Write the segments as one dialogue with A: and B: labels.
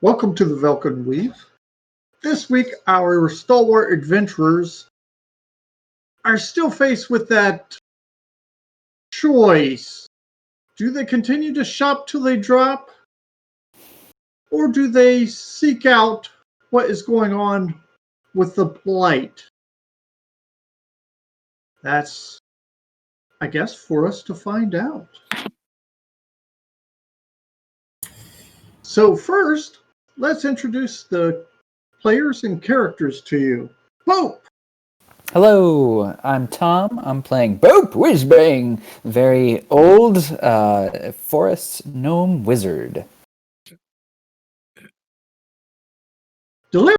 A: Welcome to the Velkyn Weave. This week, our stalwart adventurers are still faced with that choice. Do they continue to shop till they drop? Or do they seek out what is going on with the blight? That's, I guess, for us to find out. So first, let's introduce the players and characters to you. Pope!
B: Hello, I'm Tom. I'm playing Boop Whizbang, very old forest gnome wizard.
A: Delirious!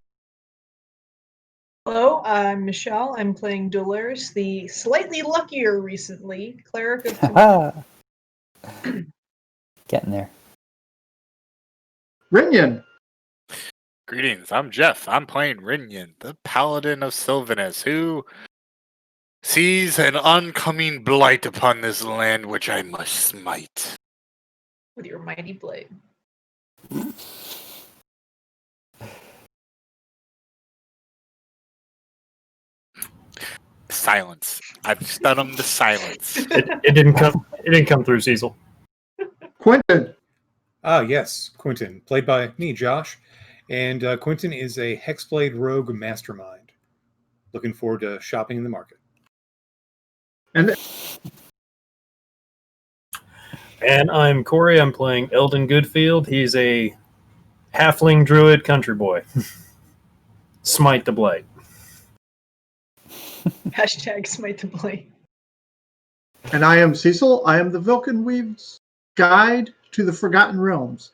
C: Hello, I'm Michelle. I'm playing Dolores, the slightly luckier recently cleric of
B: Haha. Getting there.
A: Rinyan!
D: Greetings, I'm Jeff. I'm playing Rinyan, the Paladin of Sylvanus, who sees an oncoming blight upon this land which I must smite.
C: with your mighty blade.
D: Silence. I've stunned the silence.
E: It didn't come through, Cecil.
A: Quentin!
F: Yes, Quentin, played by me, Josh. And Quentin is a Hexblade rogue mastermind. Looking forward to shopping in the market.
E: And I'm Corey. I'm playing Eldon Goodfield. He's a halfling druid country boy. Smite the blade.
C: Hashtag smite the blade.
A: And I am Cecil. I am the Velkyn Weave's guide to the Forgotten Realms.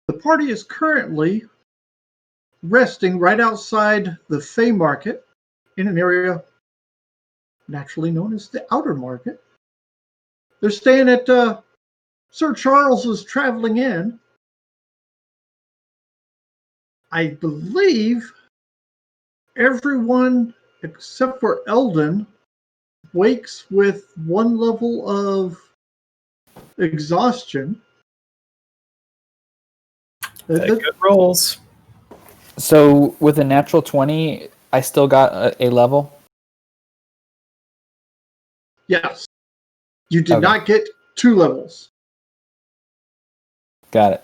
A: The party is currently resting right outside the Fey Market in an area naturally known as the Outer Market. They're staying at Sir Charles's Traveling Inn. I believe everyone except for Eldon wakes with one level of exhaustion.
E: Good rolls.
B: So with a natural 20, I still got a level?
A: Yes. You did
B: Okay.
A: not get 2 levels.
B: Got it.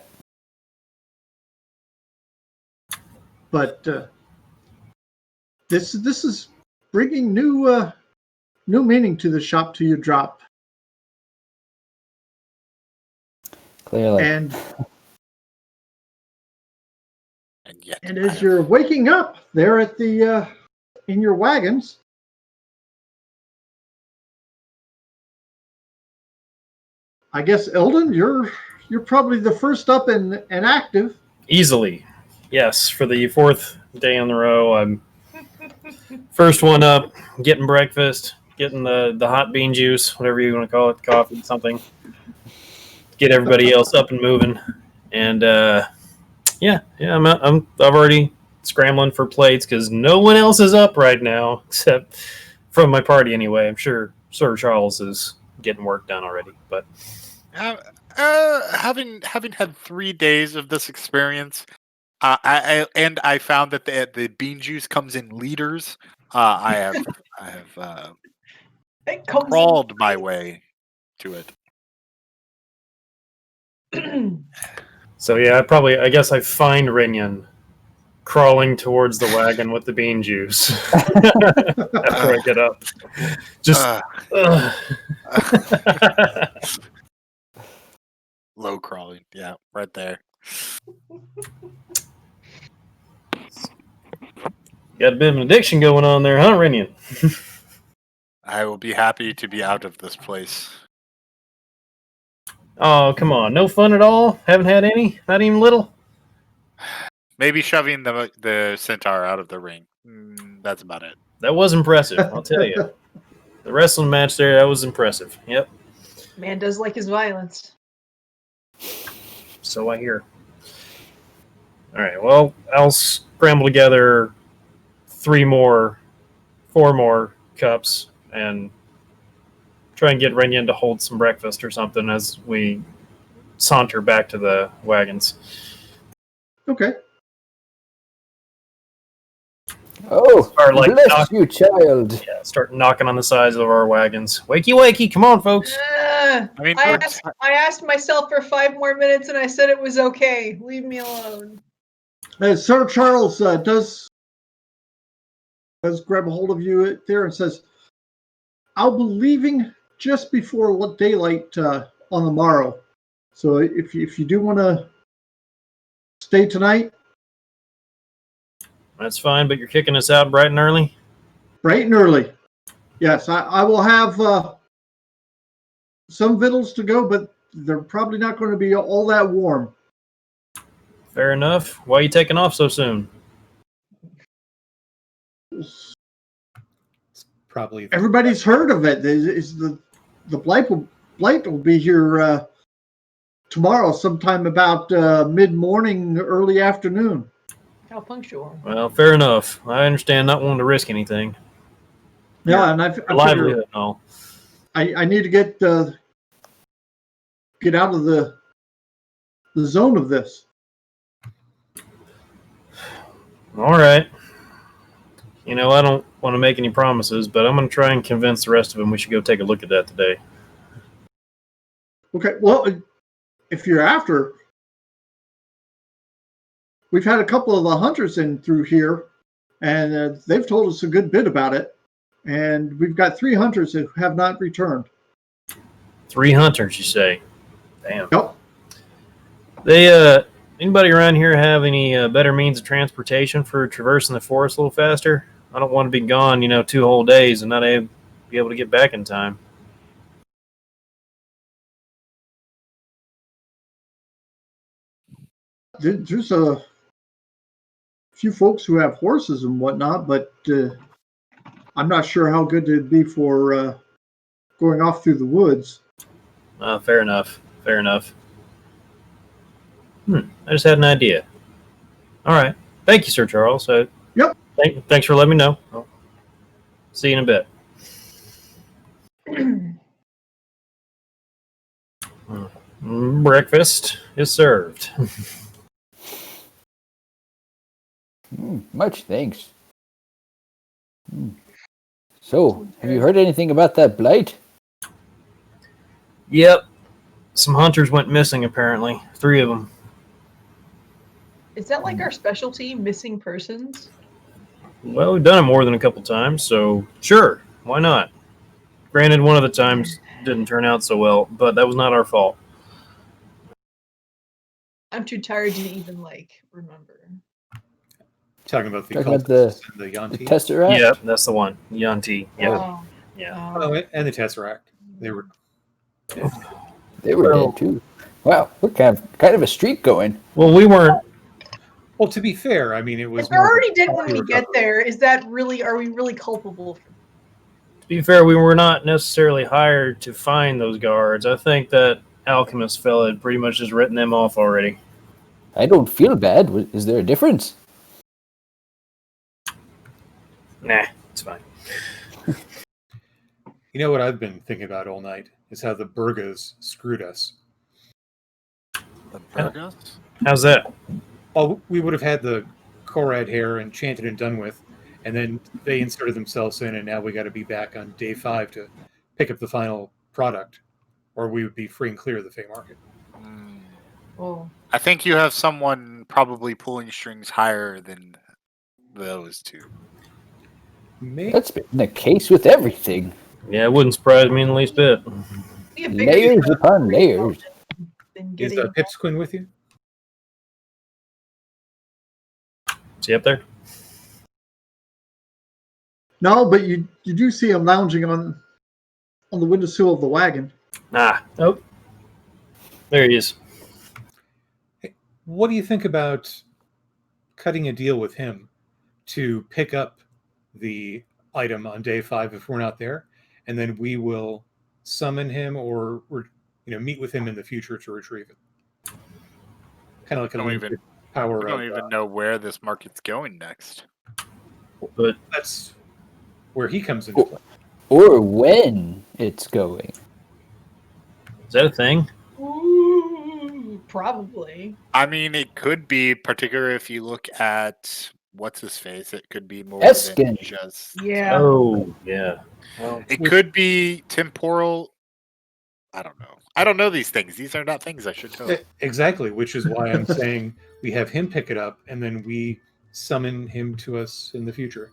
A: But this is bringing new meaning to the shop till you drop.
B: Clearly.
A: And
D: yet,
A: as you're waking up there at the in your wagons, I guess Eldon, you're probably the first up and active.
E: Easily. Yes, for the 4th day in a row, I'm first one up, getting breakfast, getting the hot bean juice, whatever you want to call it, coffee, something. Get everybody else up and moving. And I'm already scrambling for plates because no one else is up right now except from my party anyway. I'm sure Sir Charles is getting work done already, but
D: having had 3 days of this experience, I found that the bean juice comes in liters. I have
C: It comes
D: crawled my way to it.
E: so yeah, I guess I find Renyan crawling towards the wagon with the bean juice after I get up. Just
D: low crawling, yeah, right there.
E: Got a bit of an addiction going on there, huh, Renyan?
D: I will be happy to be out of this place.
E: Oh, come on. No fun at all? Haven't had any? Not even little?
D: Maybe shoving the centaur out of the ring. That's about it.
E: That was impressive, I'll tell you. The wrestling match there, that was impressive. Yep.
C: Man does like his violence.
E: So I hear. All right, well, I'll scramble together 4 more cups and try and get Renyan to hold some breakfast or something as we saunter back to the wagons.
A: Okay.
B: Oh,
E: Or like
B: bless you, child.
E: Yeah, start knocking on the sides of our wagons. Wakey, wakey, come on, folks.
D: I mean,
C: I asked myself for 5 more minutes and I said it was okay. Leave me alone.
A: Sir Charles does grab a hold of you there and says, "I'll be leaving just before daylight on the morrow. So if you do want to stay tonight,
E: That's fine, but you're kicking us out bright and early?
A: bright and early. Yes, I will have some victuals to go, but they're probably not going to be all that warm."
E: Fair enough. Why are you taking off so soon?
F: Probably
A: Everybody's heard of it. Is the blight will be here tomorrow, sometime about mid-morning, early afternoon.
C: How punctual.
E: Well, fair enough. I understand not wanting to risk anything.
A: Yeah, and I
E: Livelihood
A: figure
E: and all.
A: I need to get out of the zone of this.
E: All right. You know, I don't want to make any promises, but I'm going to try and convince the rest of them we should go take a look at that today.
A: Okay, well, if you're after, we've had a couple of the hunters in through here, and they've told us a good bit about it. And we've got 3 hunters who have not returned.
E: 3 hunters, you say? Damn.
A: Yep.
E: They, anybody around here have any better means of transportation for traversing the forest a little faster? I don't want to be gone, 2 whole days and not be able to get back in time.
A: There's a few folks who have horses and whatnot, but I'm not sure how good it'd be for going off through the woods.
E: Fair enough. Fair enough. I just had an idea. All right. Thank you, Sir Charles.
A: Yep.
E: Thanks for letting me know. I'll see you in a bit. Breakfast is served.
B: Much thanks. So, have you heard anything about that blight?
E: Yep. Some hunters went missing, apparently. 3 of them.
C: Is that like our specialty, missing persons?
E: Well, we've done it more than a couple times, so sure, why not? Granted, one of the times didn't turn out so well, but that was not our fault.
C: I'm too tired to even remember.
F: Talking about the
B: Talking about
F: cultists and the
B: The
F: Yanti.
B: Tesseract?
E: Yep, that's the one. Yanti. Yep.
C: Oh,
E: Yeah.
F: Oh, and the Tesseract. They were.
B: They were
E: Well-
B: dead too. Wow, we're kind of a streak going.
E: Well, we weren't.
F: Well, to be fair, I mean, it was.
C: if we're already dead
F: more
C: when we
F: recovery.
C: get there, are we really culpable?
E: To be fair, we were not necessarily hired to find those guards. I think that alchemist fella had pretty much just written them off already.
B: I don't feel bad. Is there a difference?
E: Nah, it's fine.
F: You know what I've been thinking about all night is how the Burgas screwed us.
D: The Burgos?
E: How's that?
F: Oh, we would have had the Korad hair enchanted and done with, and then they inserted themselves in, and now we got to be back on day 5 to pick up the final product, or we would be free and clear of the Fey market.
D: Hmm.
C: Oh,
D: I think you have someone probably pulling strings higher than those two.
F: Maybe.
B: That's been the case with everything.
E: Yeah, it wouldn't surprise me in the least bit.
C: be a bigger
B: Layers
C: deal
B: upon layers.
C: than
F: Is
C: getting
F: Pipsqueak with you?
E: Is he up there?
A: No, but you do see him lounging on the windowsill of the wagon.
E: Oh. There he is.
F: What do you think about cutting a deal with him to pick up the item on day 5 if we're not there, and then we will summon him or meet with him in the future to retrieve it? Kind of like a
D: Don't
F: limited
D: even-
F: power.
D: We don't
F: of,
D: even know where this market's going next.
E: But
F: That's where he comes into play.
B: Or when it's going.
E: is that a thing?
C: Ooh, probably.
D: I mean, it could be, particularly if you look at what's his face. It could be more
B: Eskin.
D: than just.
C: Yeah.
E: Oh, yeah.
F: Well,
D: It could be temporal. I don't know. I don't know these things. These are not things I should know.
F: Exactly, which is why I'm saying we have him pick it up, and then we summon him to us in the future.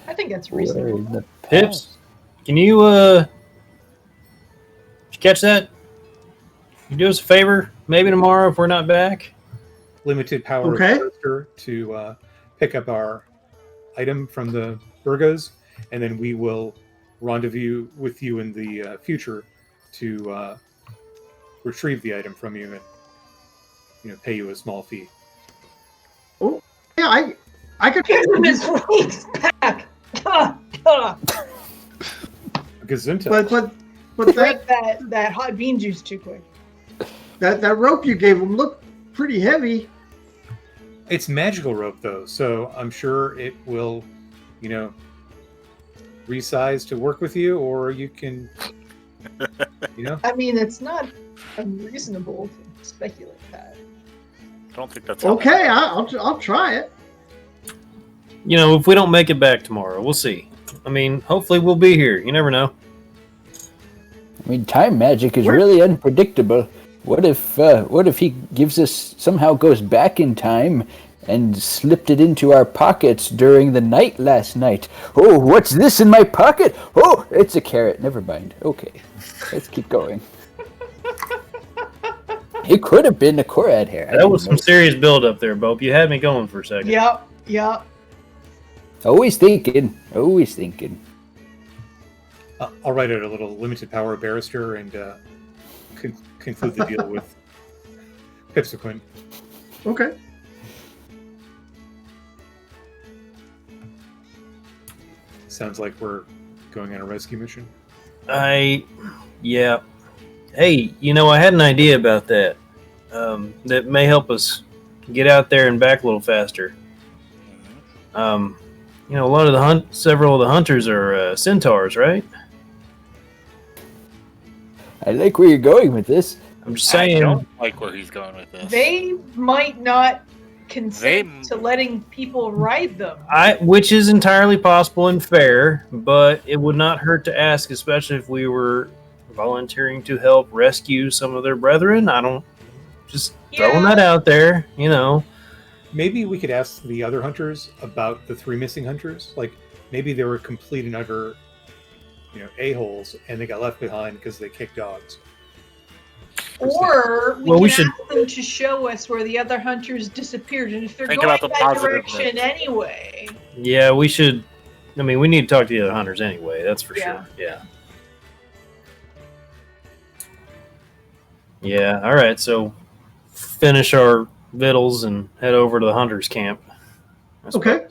C: I think that's
B: Where in
C: reasonable.
B: the
E: Pips, can you, did you catch that? You do us a favor, maybe tomorrow if we're not back?
F: Limited power
A: Okay.
F: of character to pick up our item from the Burgos, and then we will rendezvous with you in the future to retrieve the item from you and pay you a small fee.
A: Yeah, I could.
C: Give him his wings back.
F: Gesundheit.
A: But
C: Drink that hot bean juice too quick.
A: that rope you gave him looked pretty heavy.
F: It's magical rope though, so I'm sure it will, resize to work with you, or you can,
C: I mean, it's not unreasonable to speculate that.
D: I don't think that's how
A: Okay, I'll try it.
E: If we don't make it back tomorrow, we'll see. I mean, hopefully we'll be here. You never know.
B: I mean, time magic is really unpredictable. What if he somehow goes back in time and slipped it into our pockets during the night last night? Oh, what's this in my pocket? Oh, it's a carrot. Never mind. Okay, let's keep going. It could have been a Korad hair. I
E: That was
B: didn't
E: some serious build up there, Bope. You had me going for a second.
C: Yep.
B: know. Always thinking.
F: I'll write out a little limited power barrister and conclude the deal with Pipsqueak.
A: Okay.
F: Sounds like we're going on a rescue mission.
E: Yeah. Hey, I had an idea about that. That may help us get out there and back a little faster. A lot of several of the hunters are centaurs, right?
B: I like where you're going with this.
E: I'm just
D: I
E: saying.
D: don't like where he's going with this.
C: They might not consent to letting people ride them.
E: Which is entirely possible and fair, but it would not hurt to ask, especially if we were volunteering to help rescue some of their brethren. I don't just throwing that out there, you know.
F: Maybe we could ask the other hunters about the 3 missing hunters. Like, maybe they were complete and utter, a-holes, and they got left behind because they kicked dogs.
C: Or we can ask them to show us where the other hunters disappeared, and if they're going that direction anyway.
E: Yeah, we should. I mean, we need to talk to the other hunters anyway. That's for sure. Yeah. Yeah. All right. So finish our victuals and head over to the hunters' camp.
A: Okay.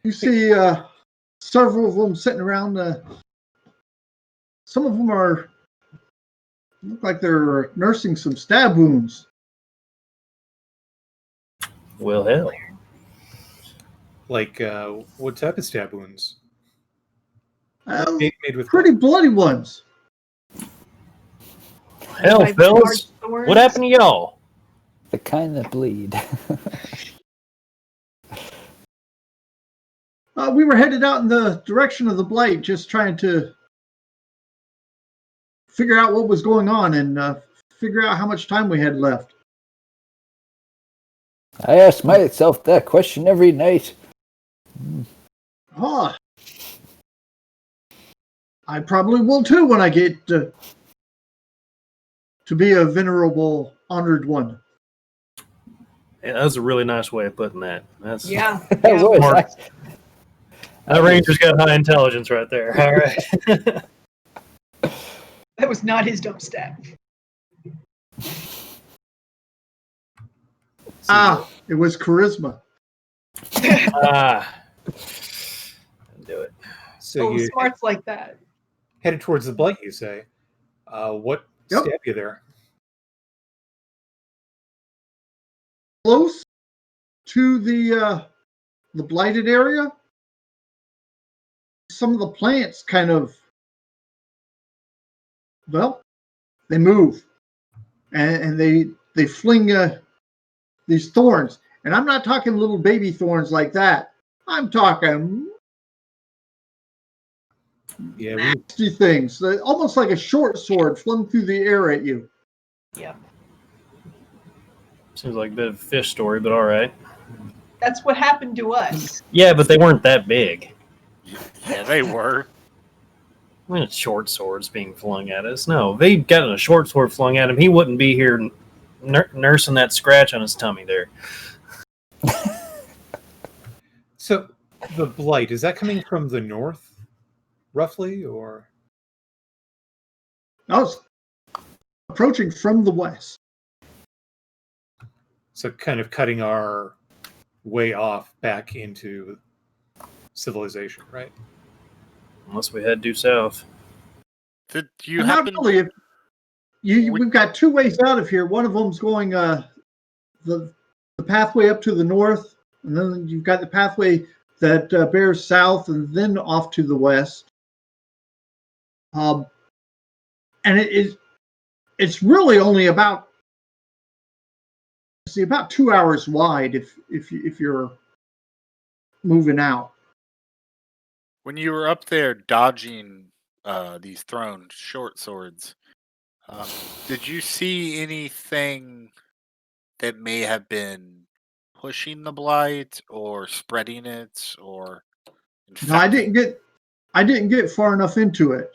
A: You see several of them sitting around. Some of them look like they're nursing some stab wounds.
E: Well, hell.
F: Like, what type of stab wounds?
A: Made with pretty bloody ones.
E: Hell, fellas, what happened to y'all?
B: The kind that bleed.
A: We were headed out in the direction of the blight, just trying to figure out what was going on and figure out how much time we had left.
B: I ask myself that question every night.
A: Oh, I probably will too when I get to be a venerable, honored one.
E: Yeah, that's a really nice way of putting that. That's
C: yeah.
E: That ranger's got high intelligence right there. All right.
C: That was not his dump stat.
A: It was charisma.
E: Do it.
F: So you
C: smarts like that.
F: Headed towards the blight, you say. What stabbed you there?
A: Close to the blighted area. Some of the plants kind of, they move, and they fling these thorns. And I'm not talking little baby thorns like that. I'm talking nasty things, almost like a short sword flung through the air at you.
C: Yeah.
E: Seems like a bit of a fish story, but all right.
C: That's what happened to us.
E: Yeah, but they weren't that big.
D: Yeah, they were.
E: I mean, it's short swords being flung at us. No, if they'd gotten a short sword flung at him, he wouldn't be here nursing that scratch on his tummy there.
F: So, the blight, is that coming from the north, roughly, or?
A: I was approaching from the west.
F: So, kind of cutting our way off back into civilization, right?
E: Unless we head due south.
D: Did you happen?
A: Not really. We've got 2 ways out of here. One of them's going the pathway up to the north, and then you've got the pathway that bears south, and then off to the west. And it's really only about 2 hours wide if you're moving out.
D: When you were up there dodging these thrown short swords, did you see anything that may have been pushing the blight or spreading it or infecting?
A: No, I didn't get far enough into it.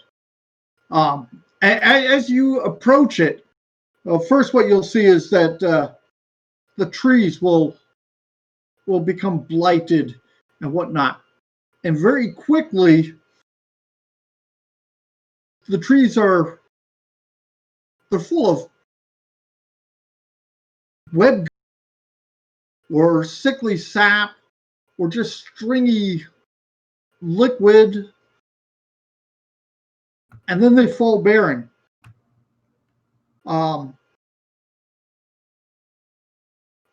A: As you approach it, first what you'll see is that the trees will become blighted and whatnot. And very quickly, the trees they're full of web or sickly sap or just stringy liquid, and then they fall barren.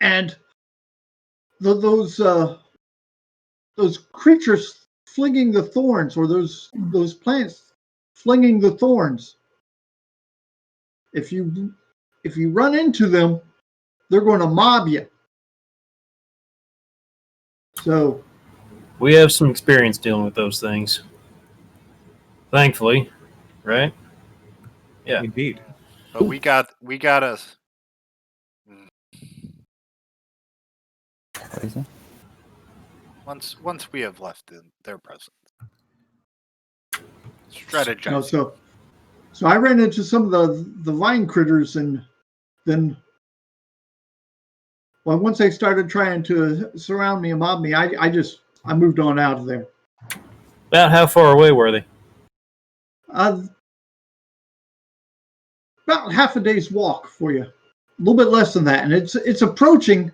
A: And those creatures flinging the thorns, or those plants flinging the thorns, if you if you run into them, they're going to mob you. So
E: we have some experience dealing with those things. Thankfully, right? Yeah.
F: Indeed.
D: But we got us.
B: What is it?
D: Once we have left in their presence. Strategize.
A: no, so I ran into some of the vine critters, and then once they started trying to surround me and mob me, I moved on out of there.
E: About how far away were they?
A: About half a day's walk for you, a little bit less than that, and it's approaching.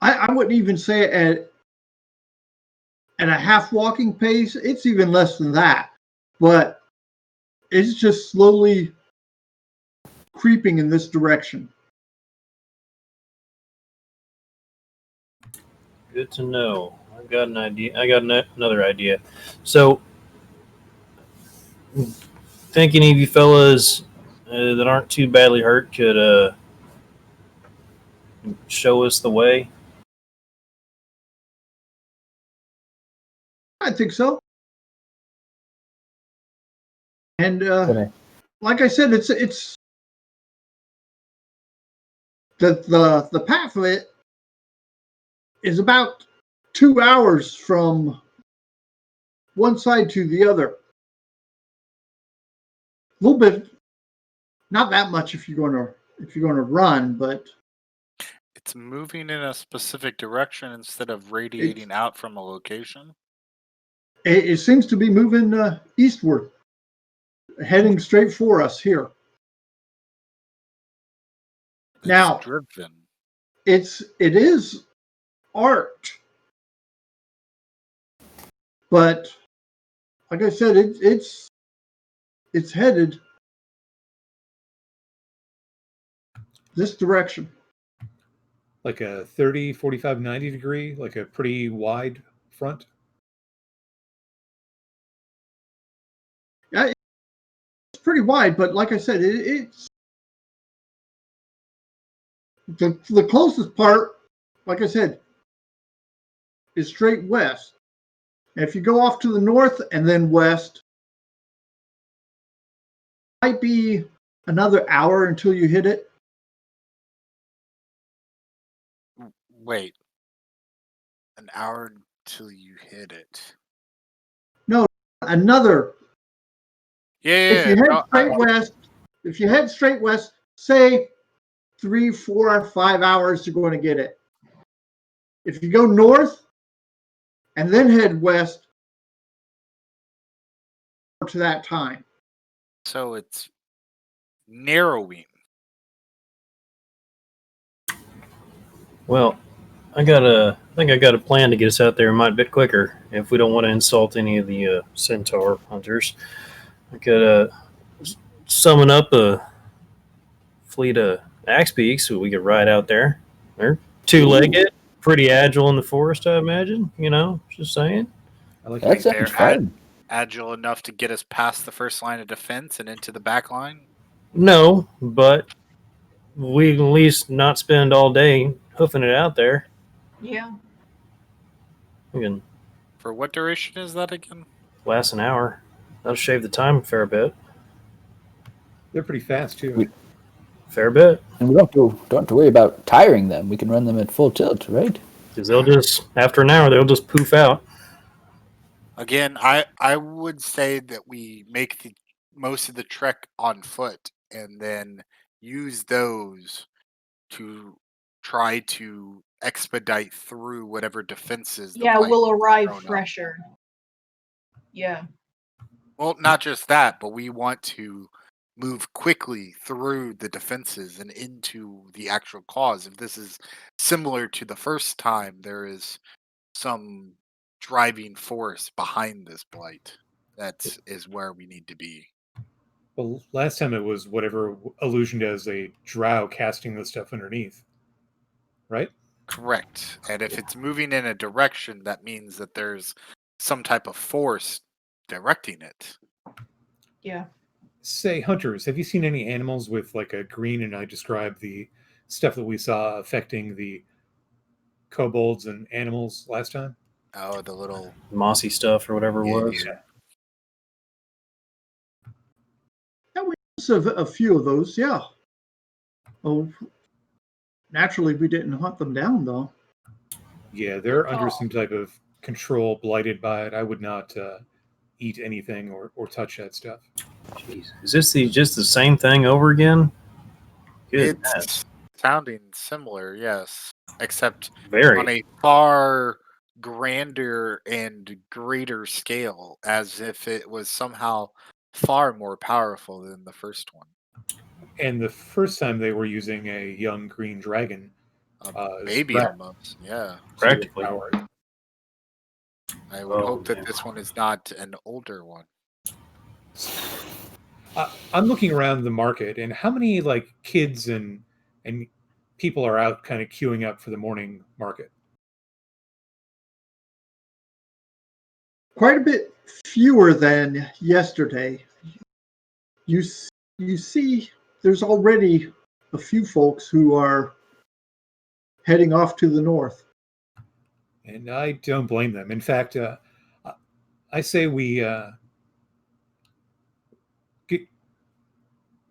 A: I wouldn't even say it at a half walking pace. It's even less than that, but it's just slowly creeping in this direction.
E: Good to know. I've got an idea. I got another idea. So, think any of you fellas that aren't too badly hurt could show us the way?
A: I think so. And
B: Okay.
A: like I said, it's the path of it is about 2 hours from one side to the other. A little bit, not that much if you're going to run, but
D: It's moving in a specific direction instead of radiating out from a location.
A: it seems to be moving eastward, heading straight for us here. Now,
D: driven.
A: it is art, but like I said, it's headed this direction.
F: Like a 30, 45, 90 degree, like a pretty wide front.
A: Yeah, it's pretty wide, but like I said, it's the closest part, like I said, is straight west. And if you go off to the north and then west, it might be another hour until you hit it.
D: Wait. An hour until you hit it.
A: No, another.
D: Yeah.
A: If you head straight west, say 3, 4, or 5 hours, you're going to get it. If you go north and then head west to that time.
D: So it's narrowing.
E: Well, I think I got a plan to get us out there a bit quicker. If we don't want to insult any of the centaur hunters, I could summon up a fleet of axe beaks so we could ride out there. They're two-legged, pretty agile in the forest, I imagine. Just saying.
F: I like
B: That
F: that.
B: sounds fun.
D: Agile enough to get us past the first line of defense and into the back line?
E: No, but we can at least not spend all day hoofing it out there.
C: Yeah.
E: We can
D: For what duration is that again?
E: last an hour. That'll shave the time a fair bit.
F: They're pretty fast too.
E: Fair bit.
B: And we don't have to worry about tiring them. We can run them at full tilt, right?
E: Because they'll just, after an hour, they'll just poof out.
D: Again, I would say that we make most of the trek on foot and then use those to try to expedite through whatever defenses.
C: We'll arrive
D: thrown up.
C: fresher. Yeah.
D: Well, not just that, but we want to move quickly through the defenses and into the actual cause. If this is similar to the first time, there is some driving force behind this blight. That is where we need to be.
F: Well, last time it was whatever illusioned as a drow casting the stuff underneath, right?
D: Correct. And if it's moving in a direction, that means that there's some type of force directing it.
C: Yeah.
F: Say, hunters, have you seen any animals with like a green? And I described the stuff that we saw affecting the kobolds and animals last time.
D: Oh, the little
E: mossy stuff or whatever it was.
F: Yeah.
A: Yeah, we have a few of those, yeah. Oh, naturally, we didn't hunt them down, though.
F: Yeah, they're under some type of control, blighted by it. I would not eat anything or touch that stuff.
E: Jeez. Is this just the same thing over again?
D: It's sounding similar, yes, except
E: Very.
D: on a far grander and greater scale, as if it was somehow far more powerful than the first one.
F: And the first time they were using a young green dragon.
D: Baby almost, yeah.
E: Practically.
D: I would hope that this one is not an older one.
F: I'm looking around the market, and how many like kids and people are out kind of queuing up for the morning market?
A: Quite a bit fewer than yesterday. You see, there's already a few folks who are heading off to the north.
F: And I don't blame them. In fact, I say we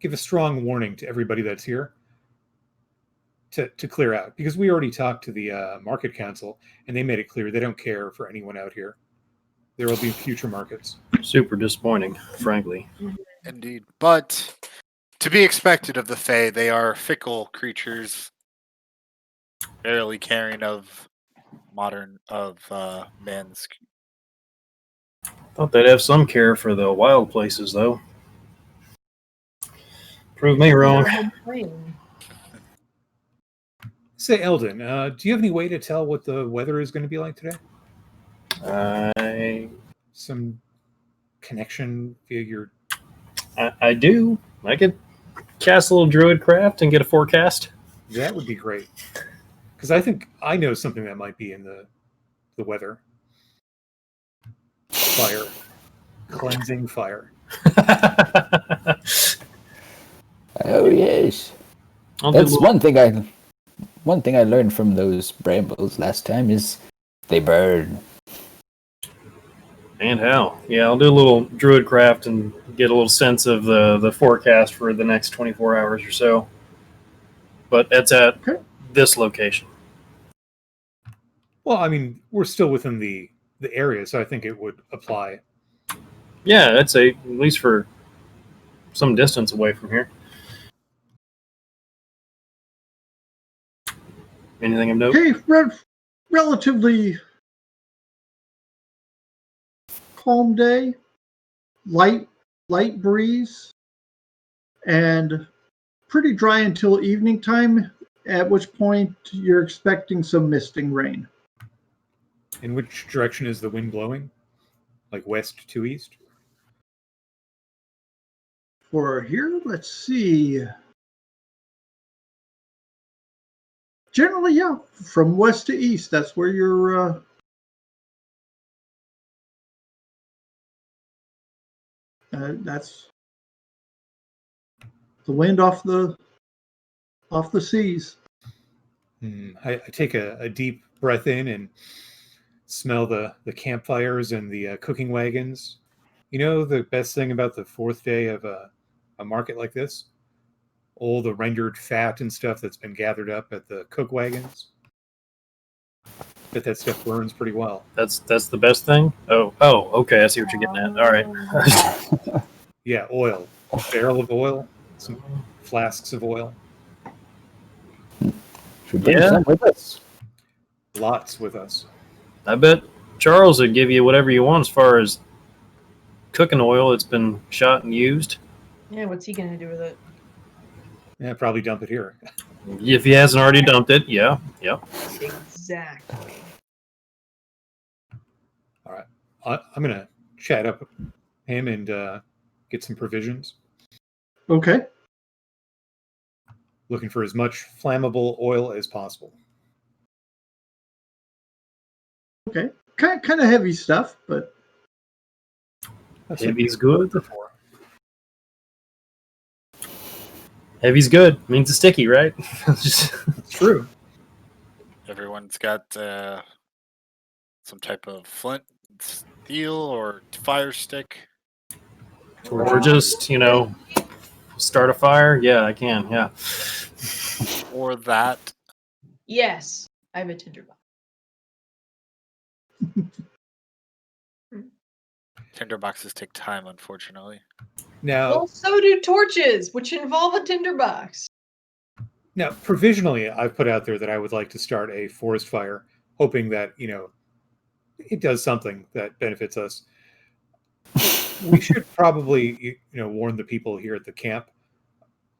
F: give a strong warning to everybody that's here to clear out, because we already talked to the market council, and they made it clear they don't care for anyone out here. There will be future markets.
E: Super disappointing, frankly.
D: Indeed. But to be expected of the Fae, they are fickle creatures, barely caring of man's.
E: Thought they'd have some care for the wild places, though. Prove me wrong.
F: Say, Eldon, do you have any way to tell what the weather is going to be like today? Some connection via your...
E: I do. I could cast a little druid craft and get a forecast.
F: That would be great. Because I think I know something that might be in the weather. Fire. Cleansing fire.
B: Oh yes. That's one thing I learned from those brambles last time is they burn.
E: And how? Yeah, I'll do a little druid craft and get a little sense of the forecast for the next 24 hours or so. But it's at this location.
F: Well, I mean, we're still within the area, so I think it would apply.
E: Yeah, I'd say at least for some distance away from here. Anything of note?
A: Okay, relatively calm day, light breeze, and pretty dry until evening time, at which point you're expecting some misting rain.
F: In which direction is the wind blowing? Like west to east?
A: For here, let's see. Generally, yeah, from west to east. That's where you're. That's the wind off the seas.
F: I take a deep breath in and smell the campfires and the cooking wagons. You know the best thing about the fourth day of a market like this? All the rendered fat and stuff that's been gathered up at the cook wagons. But that stuff burns pretty well.
E: That's the best thing? Oh, okay, I see what you're getting at. All right.
F: Yeah, oil. A barrel of oil, some flasks of oil.
B: Should bring some with us.
F: Lots with us.
E: I bet Charles would give you whatever you want as far as cooking oil that's been shot and used.
C: Yeah, what's he going to do with it?
F: Yeah, probably dump it here.
E: If he hasn't already dumped it, yeah.
C: Exactly.
F: All right. I'm going to chat up him and get some provisions.
A: Okay.
F: Looking for as much flammable oil as possible.
A: Okay. Kind of heavy stuff, but
E: Heavy's good. Heavy's good. Means it's sticky, right? It's true.
D: Everyone's got some type of flint, steel, or fire stick.
E: Or just, start a fire. Yeah, I can. Yeah.
D: Or that.
C: Yes, I have a tinderbox.
D: Tinderboxes take time, unfortunately.
F: Now,
C: Well, so do torches, which involve a tinderbox.
F: now, provisionally, I've put out there that I would like to start a forest fire, hoping that it does something that benefits us. We should probably, warn the people here at the camp,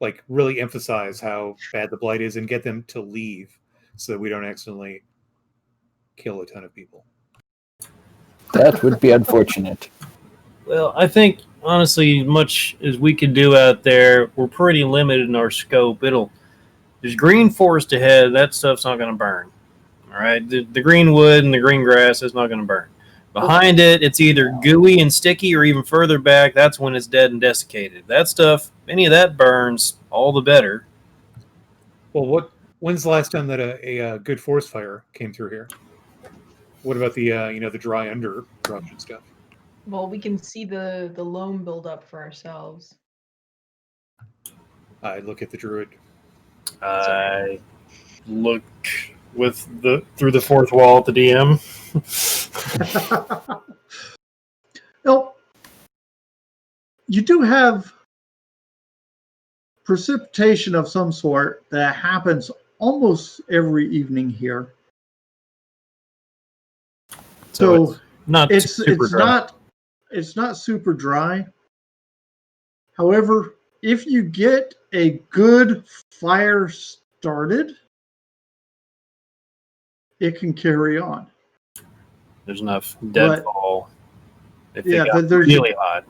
F: like really emphasize how bad the blight is and get them to leave so that we don't accidentally kill a ton of people.
B: That would be unfortunate.
E: Well, I think honestly, much as we could do out there, we're pretty limited in our scope. There's green forest ahead. That stuff's not going to burn. All right, the green wood and the green grass is not going to burn. Behind it, it's either gooey and sticky, or even further back, that's when it's dead and desiccated. That stuff, any of that burns, all the better.
F: Well, when's the last time that a good forest fire came through here? What about the the dry underbrush and stuff?
C: Well, we can see the loam build up for ourselves.
F: I look at the druid.
E: I look through the fourth wall at the DM.
A: Well, you do have precipitation of some sort that happens almost every evening here. So it's not super dry. However, if you get a good fire started, it can carry on.
E: There's enough deadfall. If it got
A: there's
E: really hot.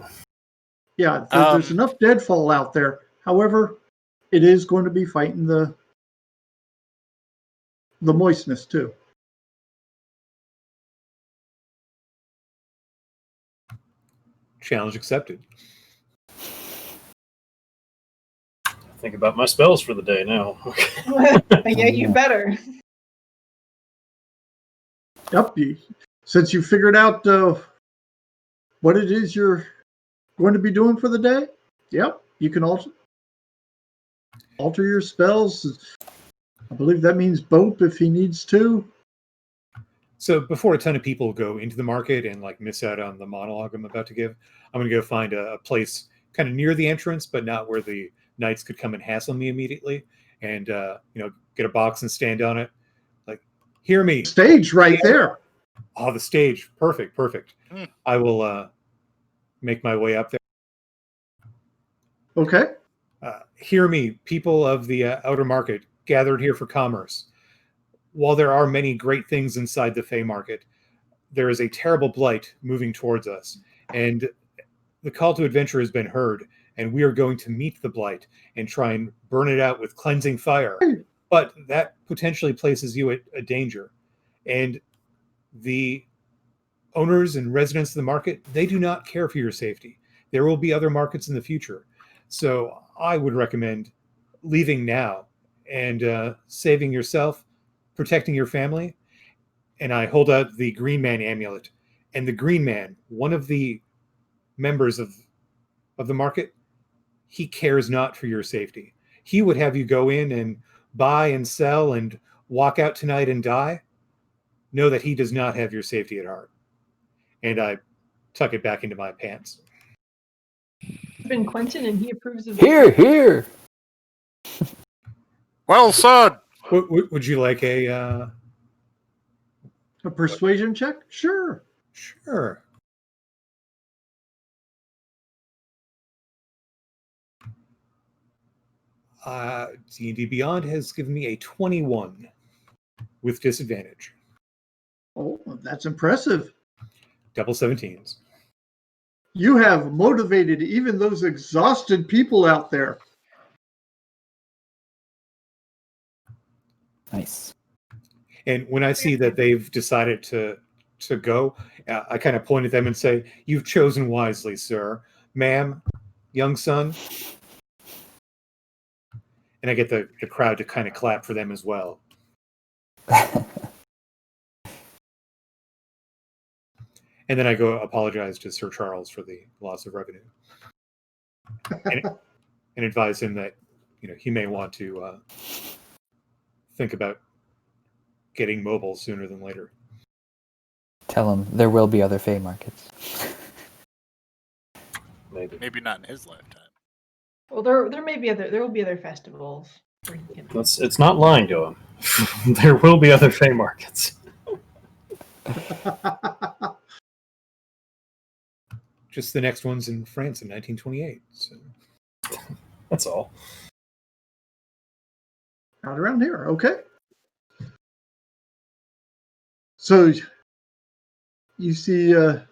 A: Yeah, there's enough deadfall out there. However, it is going to be fighting the moistness too.
F: Challenge accepted.
E: Think about my spells for the day now.
C: Yeah, you better.
A: Yep. Since you figured out what it is you're going to be doing for the day, yep, you can alter your spells. I believe that means Bope if he needs to.
F: So before a ton of people go into the market and miss out on the monologue I'm about to give, I'm going to go find a place kind of near the entrance, but not where the knights could come and hassle me immediately, and get a box and stand on it. Hear me.
A: Stage right there.
F: Oh, the stage. Perfect. I will make my way up there.
A: Okay.
F: Hear me, people of the outer market, gathered here for commerce. While there are many great things inside the Fey market, there is a terrible blight moving towards us, and the call to adventure has been heard, and we are going to meet the blight and try and burn it out with cleansing fire. But that potentially places you at a danger. And the owners and residents of the market, they do not care for your safety. There will be other markets in the future. So I would recommend leaving now and saving yourself, protecting your family. And I hold out the Green Man amulet. And the Green Man, one of the members of the market, he cares not for your safety. He would have you go in and buy and sell and walk out tonight and die. Know that he does not have your safety at heart. And I tuck it back into my pants.
C: Been Quentin, and he approves of
B: Here.
D: Well said.
F: Would you like a
A: persuasion check? Sure. D&D Beyond has given me a 21 with disadvantage. Oh, that's impressive.
F: Double 17s.
A: You have motivated even those exhausted people out there.
B: Nice.
F: And when I see that they've decided to go, I kind of point at them and say, "You've chosen wisely, sir. Ma'am, young son, And I get the crowd to kind of clap for them as well. And then I go apologize to Sir Charles for the loss of revenue, and advise him that he may want to think about getting mobile sooner than later.
B: Tell him there will be other Fey markets.
D: Maybe not in his lifetime.
C: Well, there will be other festivals.
E: It's not lying to him. There will be other Fey markets.
F: Just the next one's in France in 1928. So.
E: That's all.
A: Not around here. Okay. So you see a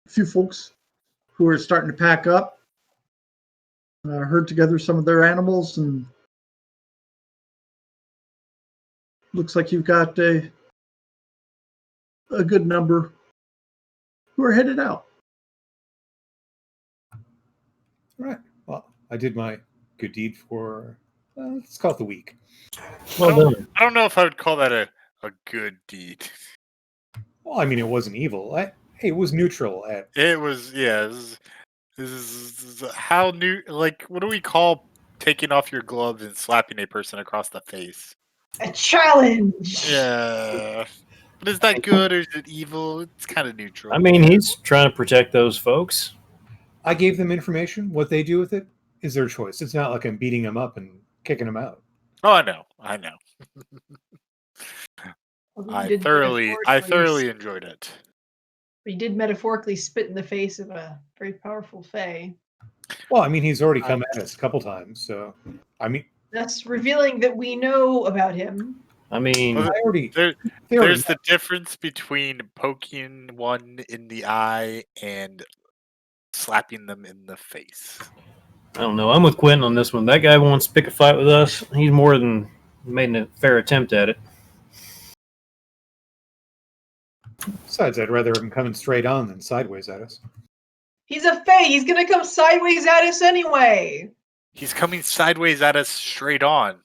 A: few folks who are starting to pack up, herd together some of their animals, and looks like you've got a good number who are headed out.
F: All right. Well, I did my good deed for, let's call it the week.
E: Well done.
D: I don't know if I would call that a good deed.
F: Well, I mean, it wasn't evil. It was neutral.
D: It was, yeah. This is how new. Like, what do we call taking off your gloves and slapping a person across the face?
C: A challenge.
D: Yeah. But is that good or is it evil? It's kind of neutral.
E: I mean, he's trying to protect those folks.
F: I gave them information. What they do with it is their choice. It's not like I'm beating them up and kicking them out.
D: Oh, I know. I thoroughly enjoyed it.
C: He did metaphorically spit in the face of a very powerful Fae.
F: Well, I mean, he's already come at us a couple times, so I mean,
C: that's revealing that we know about him.
E: I mean,
D: there's the difference between poking one in the eye and slapping them in the face.
E: I don't know. I'm with Quentin on this one. That guy wants to pick a fight with us. He's more than made a fair attempt at it.
F: Besides, I'd rather him coming straight on than sideways at us.
C: He's a Fae. He's going to come sideways at us anyway.
D: He's coming sideways at us straight on.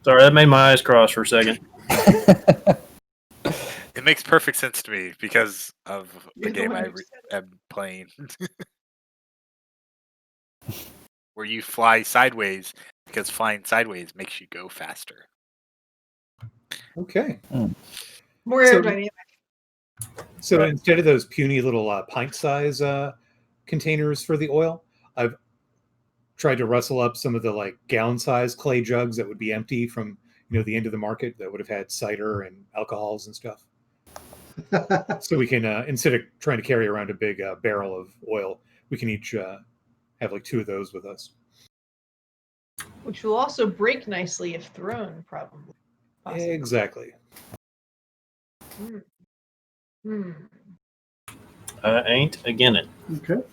E: Sorry, that made my eyes cross for a second.
D: It makes perfect sense to me because of the game I am playing. Where you fly sideways because flying sideways makes you go faster.
F: Okay.
C: More aerodynamic.
F: So instead of those puny little pint-size containers for the oil, I've tried to rustle up some of the gallon-sized clay jugs that would be empty from the end of the market that would have had cider and alcohols and stuff. So we can instead of trying to carry around a big barrel of oil, we can each have 2 of those with us.
C: Which will also break nicely if thrown, probably. Possibly.
F: Exactly.
E: I ain't again it.
A: Okay.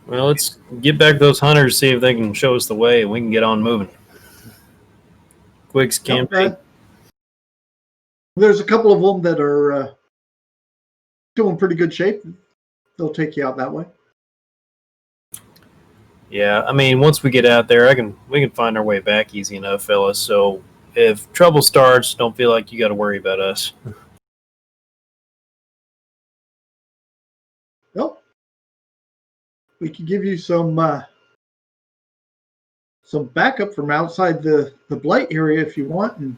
E: Well, let's get back to those hunters, see if they can show us the way, and we can get on moving. Quick's campaign.
A: There's a couple of them that are still in pretty good shape. They'll take you out that way.
E: Yeah, I mean, once we get out there, we can find our way back easy enough, fellas. So if trouble starts, don't feel like you got to worry about us.
A: Well, we can give you some backup from outside the blight area if you want. And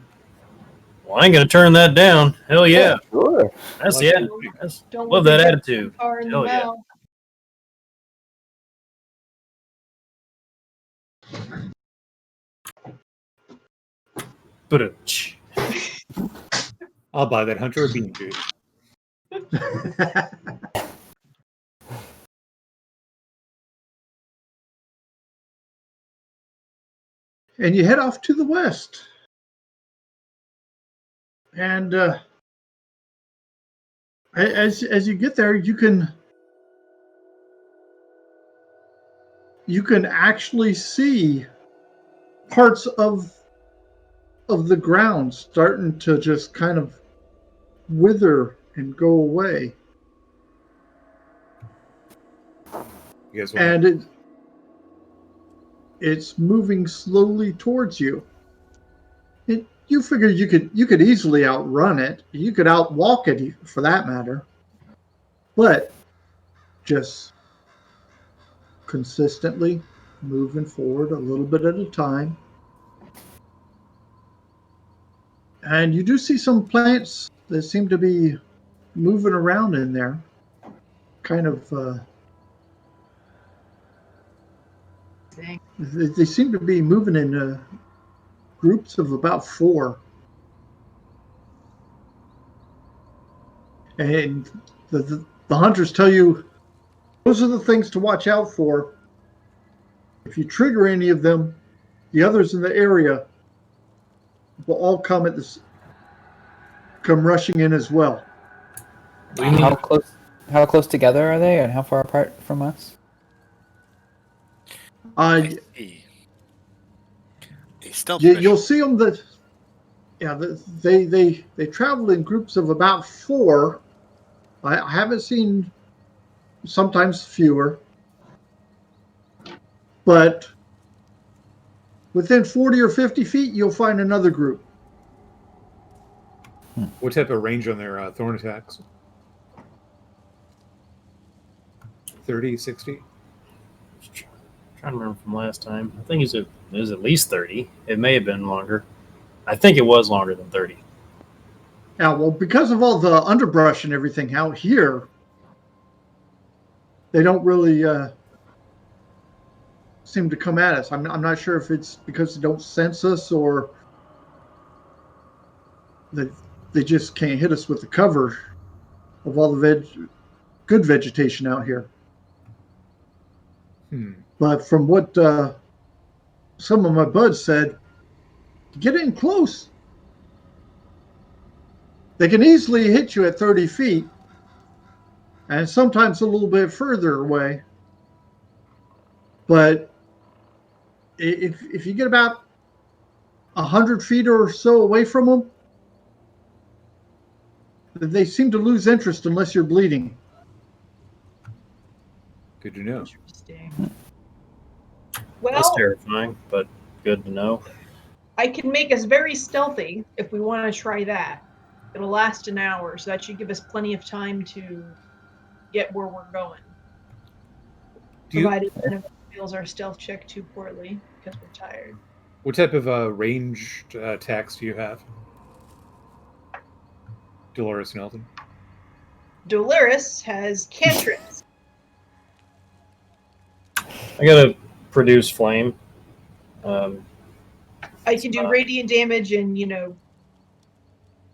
E: well, I ain't gonna turn that down. Hell yeah,
B: Sure.
E: That's
C: Don't
E: love that attitude.
C: Far in
E: Hell
C: the
E: yeah.
C: mouth.
E: But
F: I'll buy that hunter a bean juice.
A: And you head off to the west. And as you get there, you can actually see parts of the ground starting to just kind of wither and go away.
F: You guys
A: And it's moving slowly towards you. You figure you could easily outrun it. You could outwalk it, for that matter. But just consistently moving forward a little bit at a time. And you do see some plants that seem to be moving around in there. Kind of, they seem to be moving in groups of about 4. And the hunters tell you those are the things to watch out for. If you trigger any of them, the others in the area will all come rushing in as well.
B: How close together are they, and how far apart from us?
A: You'll see them they travel in groups of about 4. I haven't seen, sometimes fewer, but within 40 or 50 feet, you'll find another group.
F: What type of range on their thorn attacks? 30, 60?
E: Trying to remember from last time. I think it was at least 30. It may have been longer. I think it was longer than 30.
A: Yeah, well, because of all the underbrush and everything out here, they don't really seem to come at us. I'm not sure if it's because they don't sense us or they just can't hit us with the cover of all the good vegetation out here. But from what some of my buds said, get in close. They can easily hit you at 30 feet, and sometimes a little bit further away. But if you get about 100 feet or so away from them, they seem to lose interest unless you're bleeding.
F: Good to know.
C: Interesting. Well,
E: That's terrifying, but good to know.
C: I can make us very stealthy if we want to try that. It'll last an hour, so that should give us plenty of time to get where we're going. Provided none of us fails our stealth check too poorly because we're tired.
F: What type of ranged attacks do you have? Dolores and Elton?
C: Dolores has cantrips.
E: I gotta produce flame.
C: I can do radiant damage and,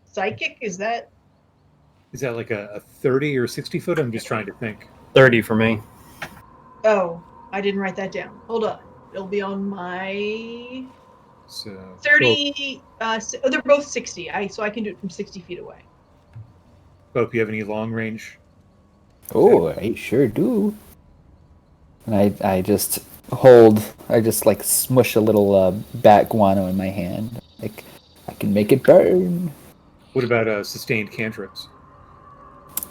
C: psychic. Is that
F: like a 30 or 60 foot? I'm just trying to think.
E: 30 for me.
C: Oh, I didn't write that down. Hold on. It'll be on my 30. They're both 60. So I can do it from 60 feet away.
F: Both, you have any long range?
B: Oh, I sure do. And I just like smush a little bat guano in my hand. Like, I can make it burn.
F: What about sustained cantrips?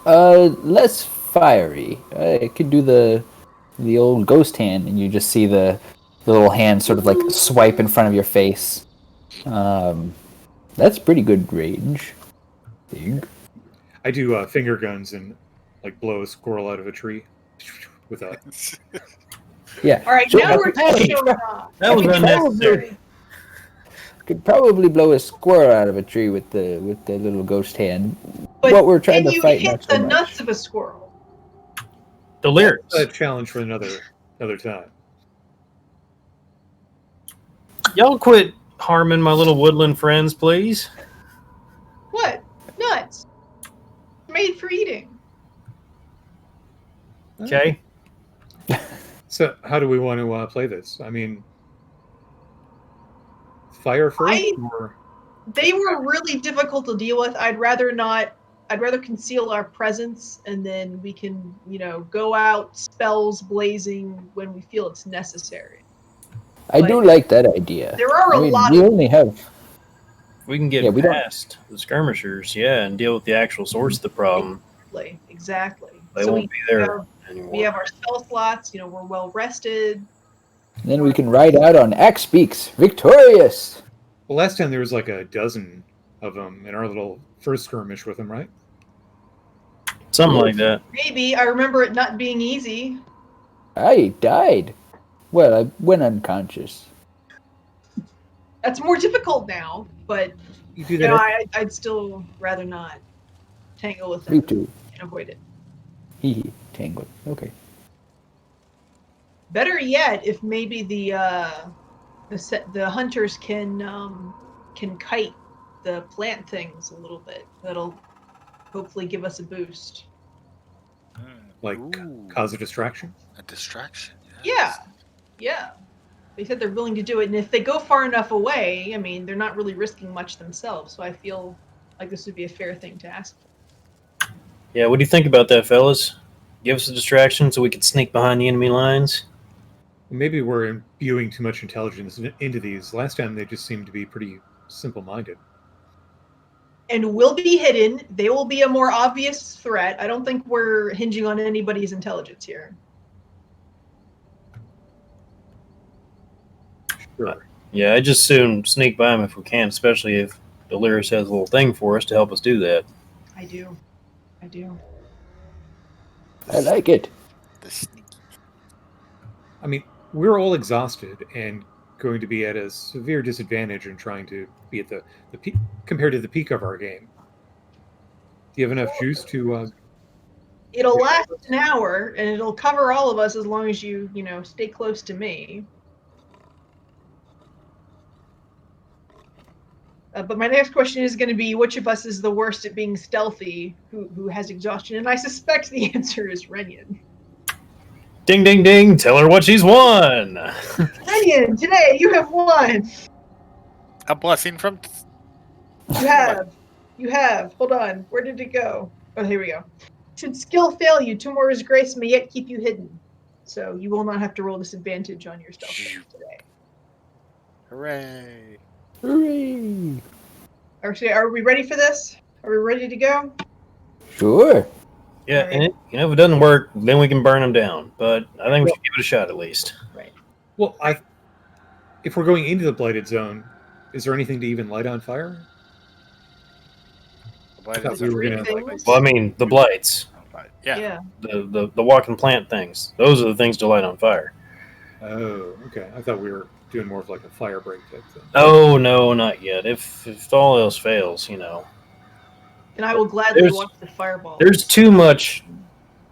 B: Less fiery. I could do the old ghost hand, and you just see the little hand sort of like swipe in front of your face. That's pretty good range.
F: I do finger guns and like blow a squirrel out of a tree with a.
B: Yeah.
C: All right, now we're showing off.
E: That was unnecessary.
B: Could probably blow a squirrel out of a tree with the little ghost hand.
C: But
B: what we're trying to fight,
C: you
B: not
C: hit
B: so
C: the
B: much.
C: nuts of a squirrel.
E: Delirious.
F: A challenge for another time.
E: Y'all quit harming my little woodland friends, please.
C: What? Nuts. Made for eating.
E: Okay.
F: So, how do we want to play this? I mean, fire first, or
C: they were really difficult to deal with. I'd rather conceal our presence, and then we can, go out spells blazing when we feel it's necessary.
B: I do like that idea.
C: There are a lot
B: we
C: of
B: only have
E: If we can get past the skirmishers, and deal with the actual source of the problem,
C: exactly.
E: they won't be there anymore.
C: We have our spell slots. We're well rested.
B: Then we can ride out on Axe Peaks, victorious.
F: Well, last time there was like a dozen of them in our little first skirmish with them, right?
E: Something like that.
C: Maybe. I remember it not being easy.
B: I died. Well, I went unconscious.
C: That's more difficult now, but
F: You do that.
C: I'd still rather not tangle with
B: Me
C: it
B: too.
C: and avoid it.
B: Hee tangled. Okay.
C: Better yet, if maybe the hunters can kite the plant things a little bit. That'll hopefully give us a boost.
F: Like
D: Ooh,
F: cause a distraction.
D: a distraction.
C: Yeah,
D: Yes.
C: yeah. They said they're willing to do it, and if they go far enough away, I mean, they're not really risking much themselves. So I feel like this would be a fair thing to ask for.
E: Yeah, what do you think about that, fellas? Give us a distraction so we can sneak behind the enemy lines?
F: Maybe we're imbuing too much intelligence into these. Last time they just seemed to be pretty simple-minded.
C: And will be hidden. They will be a more obvious threat. I don't think we're hinging on anybody's intelligence here.
F: Sure.
E: Yeah, I just soon sneak by them if we can, especially if Delirious has a little thing for us to help us do that.
C: I do.
B: I like it.
D: The sneaky.
F: I mean, we're all exhausted and going to be at a severe disadvantage in trying to be at the peak compared to the peak of our game. Do you have enough juice to?
C: It'll last an hour, and it'll cover all of us as long as you stay close to me. But my next question is going to be, which of us is the worst at being stealthy, who has exhaustion? And I suspect the answer is Renyon.
E: Ding, ding, ding! Tell her what she's won!
C: Renyon, today you have won!
D: A blessing from.
C: You have. Hold on. Where did it go? Oh, here we go. Should skill fail you, Tomorrow's grace may yet keep you hidden. So you will not have to roll disadvantage on your stealth today.
D: Hooray!
B: Hooray!
C: Are we ready for this? Are we ready to go?
B: Sure.
E: Yeah,
C: Right.
E: and if it doesn't work, then we can burn them down. But I think we should give it a shot at least.
C: Right.
F: Well, if we're going into the blighted zone, is there anything to even light on fire? I thought we were gonna.
E: Well, I mean, the blights,
D: Yeah.
E: the walking plant things. Those are the things to light on fire.
F: Oh, okay. I thought we were doing more of like a fire break type thing.
E: Oh no, not yet. If all else fails,
C: And I will gladly
E: There's-
C: watch the fireball.
E: there's too much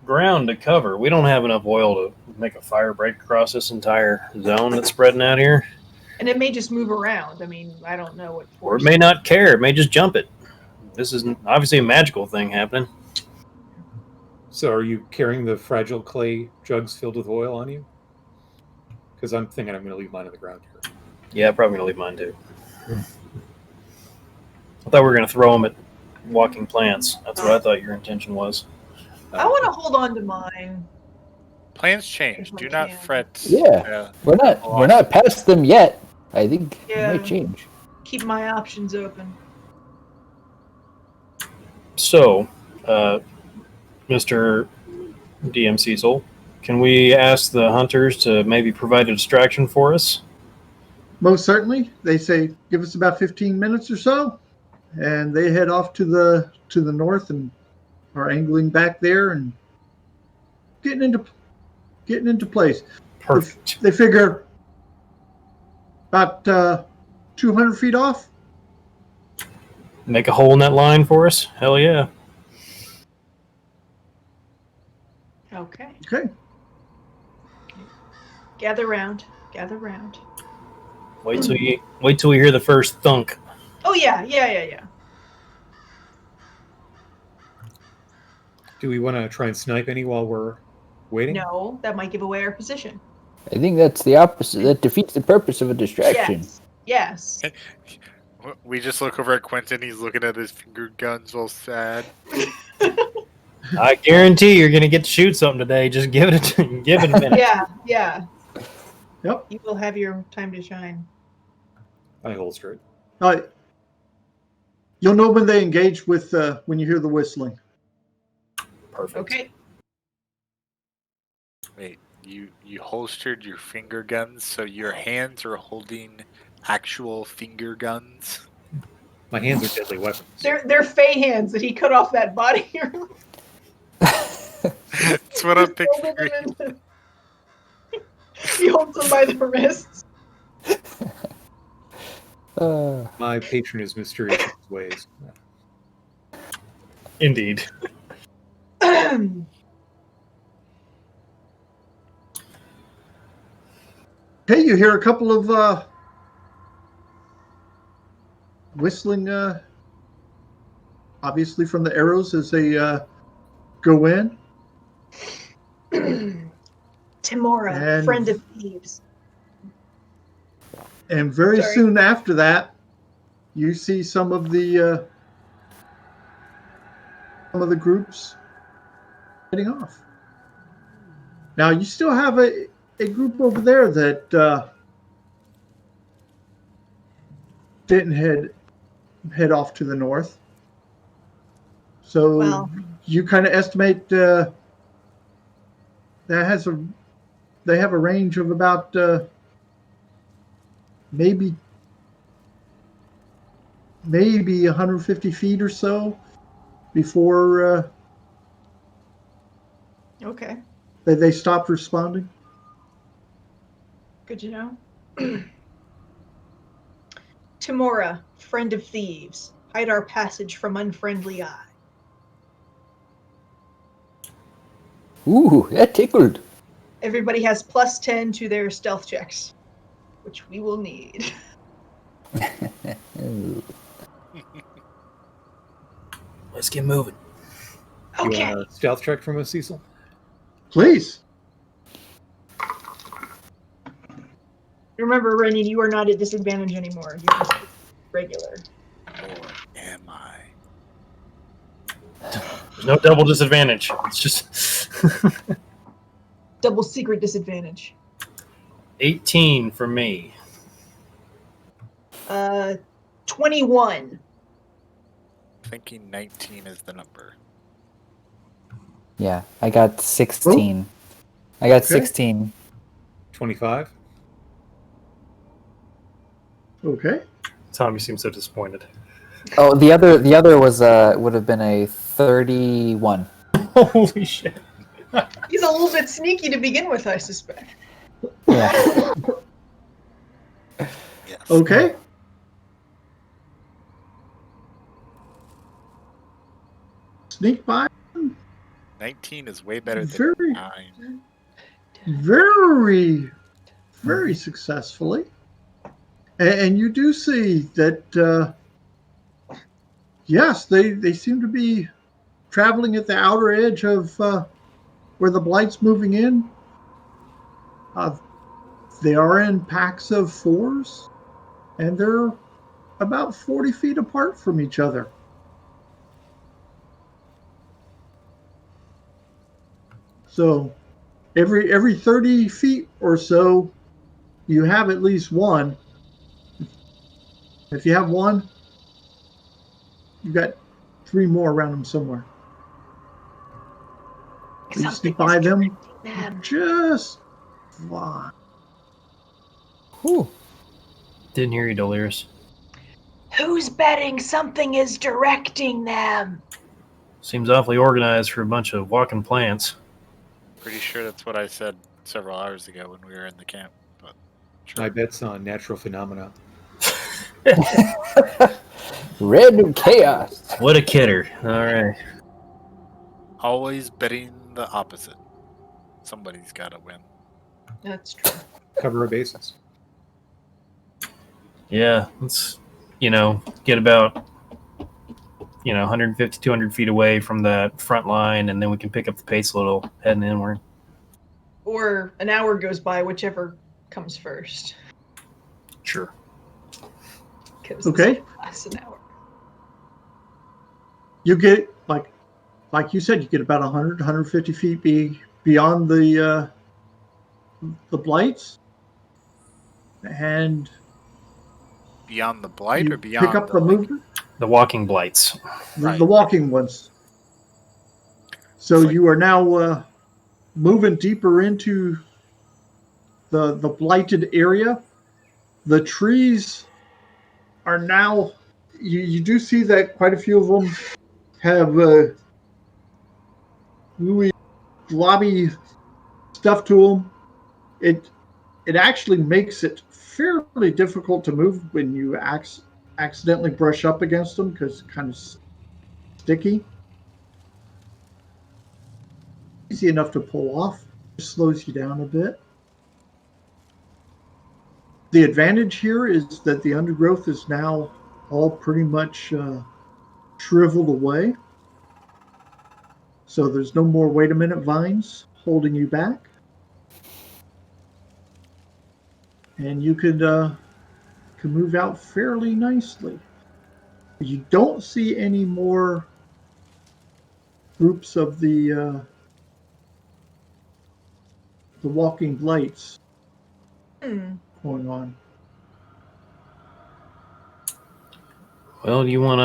E: ground to cover. We don't have enough oil to make a fire break across this entire zone that's spreading out here.
C: And it may just move around. I mean, I don't know what
E: Or it
C: force.
E: may not care. It may just jump it. This is obviously a magical thing happening.
F: So, are you carrying the fragile clay jugs filled with oil on you? Because I'm thinking I'm going to leave mine on the ground here.
E: Yeah, I'm probably gonna leave mine too. I thought we were gonna throw them at walking plants. That's what I thought your intention was.
C: I want to hold on to mine.
D: Plans change.
C: If I
D: Do not
C: can.
D: fret.
B: Yeah. We're not past them yet. I think
C: Yeah.
B: it might change.
C: Keep my options open.
E: So, Mr. DM Cecil, can we ask the hunters to maybe provide a distraction for us?
A: Most certainly. They say give us about 15 minutes or so, and they head off to the north and are angling back there and getting into place.
E: Perfect.
A: They figure about 200 feet off.
E: Make a hole in that line for us? Hell yeah.
C: Okay.
A: Okay.
C: Gather round. Gather round.
E: Wait till we hear the first thunk.
C: Oh yeah.
F: Do we want to try and snipe any while we're waiting?
C: No, that might give away our position.
B: I think that's the opposite. That defeats the purpose of a distraction.
C: Yes.
D: We just look over at Quentin. He's looking at his finger guns, all sad.
E: I guarantee you're gonna get to shoot something today. Just give it a minute.
C: Yeah.
A: Yep.
C: You will have your time to shine.
F: I holster it.
A: All right. You'll know when they engage with when you hear the whistling.
E: Perfect.
C: Okay.
D: Wait, you holstered your finger guns, so your hands are holding actual finger guns?
F: My hands are deadly weapons.
C: They're Fey hands that he cut off that body.
D: That's what I'm picturing.
C: He holds them by the wrists.
F: My patron is mysterious in his ways.
E: Indeed.
A: Hey, you hear a couple of whistling, obviously from the arrows as they go in.
C: Timora,
A: And-
C: friend of thieves.
A: And very
C: Sorry.
A: soon after that, you see some of the groups heading off. Now you still have a group over there that didn't head off to the north. So
C: Well.
A: you kind of estimate they have a range of about maybe 150 feet or so before
C: Okay,
A: they stopped responding.
C: good to know. Timora, friend of thieves, hide our passage from unfriendly eye.
B: Ooh, that tickled.
C: Everybody has +10 to their stealth checks, which we will need.
B: Ooh.
E: Let's get moving.
F: You
C: Okay.
F: want a stealth check from us, Cecil?
A: Please.
C: Remember, Rennie, you are not at disadvantage anymore. You're just regular.
D: Or am I?
E: There's no double disadvantage. It's just
C: Double secret disadvantage.
E: 18 for me.
C: 21.
D: Thinking 19 is the number.
B: Yeah, I got 16. I got 16.
F: 25.
A: Okay.
E: Tommy seems so disappointed.
B: Oh, the other was would have been a 31.
E: Holy shit.
C: He's a little bit sneaky to begin with, I suspect.
B: Yeah.
D: Yes.
A: Okay. Sneak by
D: 19 is way better than
A: Very-
D: 9.
A: very, very successfully. And you do see that, yes, they seem to be traveling at the outer edge of where the blight's moving in. They are in packs of 4s, and they're about 40 feet apart from each other. So every 30 feet or so, you have at least one. If you have one, you've got 3 more around them somewhere. So you sneak by them just fine.
B: Ooh.
E: Didn't hear you, Delirious.
C: Who's betting something is directing them?
E: Seems awfully organized for a bunch of walking plants.
D: Pretty sure that's what I said several hours ago when we were in the camp. But sure.
F: My bet's on natural phenomena.
B: Random chaos.
E: What a kidder. All right.
D: Always betting the opposite. Somebody's got to win.
C: That's true.
F: Cover our bases.
E: Yeah, let's, get about, 150, 200 feet away from that front line, and then we can pick up the pace a little heading inward.
C: Or an hour goes by, whichever comes first.
E: Sure.
C: Because
A: Okay.
C: lasts an hour.
A: You get, like you said, you get about 100, 150 feet beyond the blights. And
D: Beyond the blight or
A: You
D: beyond
A: pick up the movement,
E: The walking blights.
D: Right.
A: the walking ones. So
D: It's like-
A: you are now moving deeper into the blighted area. The trees are now. You do see that quite a few of them have gooey, globby stuff to them. It actually makes it fairly difficult to move when you accidentally brush up against them because it's kind of sticky. Easy enough to pull off. Just slows you down a bit. The advantage here is that the undergrowth is now all pretty much shriveled away. So there's no more wait a minute vines holding you back. And you can move out fairly nicely. You don't see any more groups of the walking blights going on.
E: Well, do you want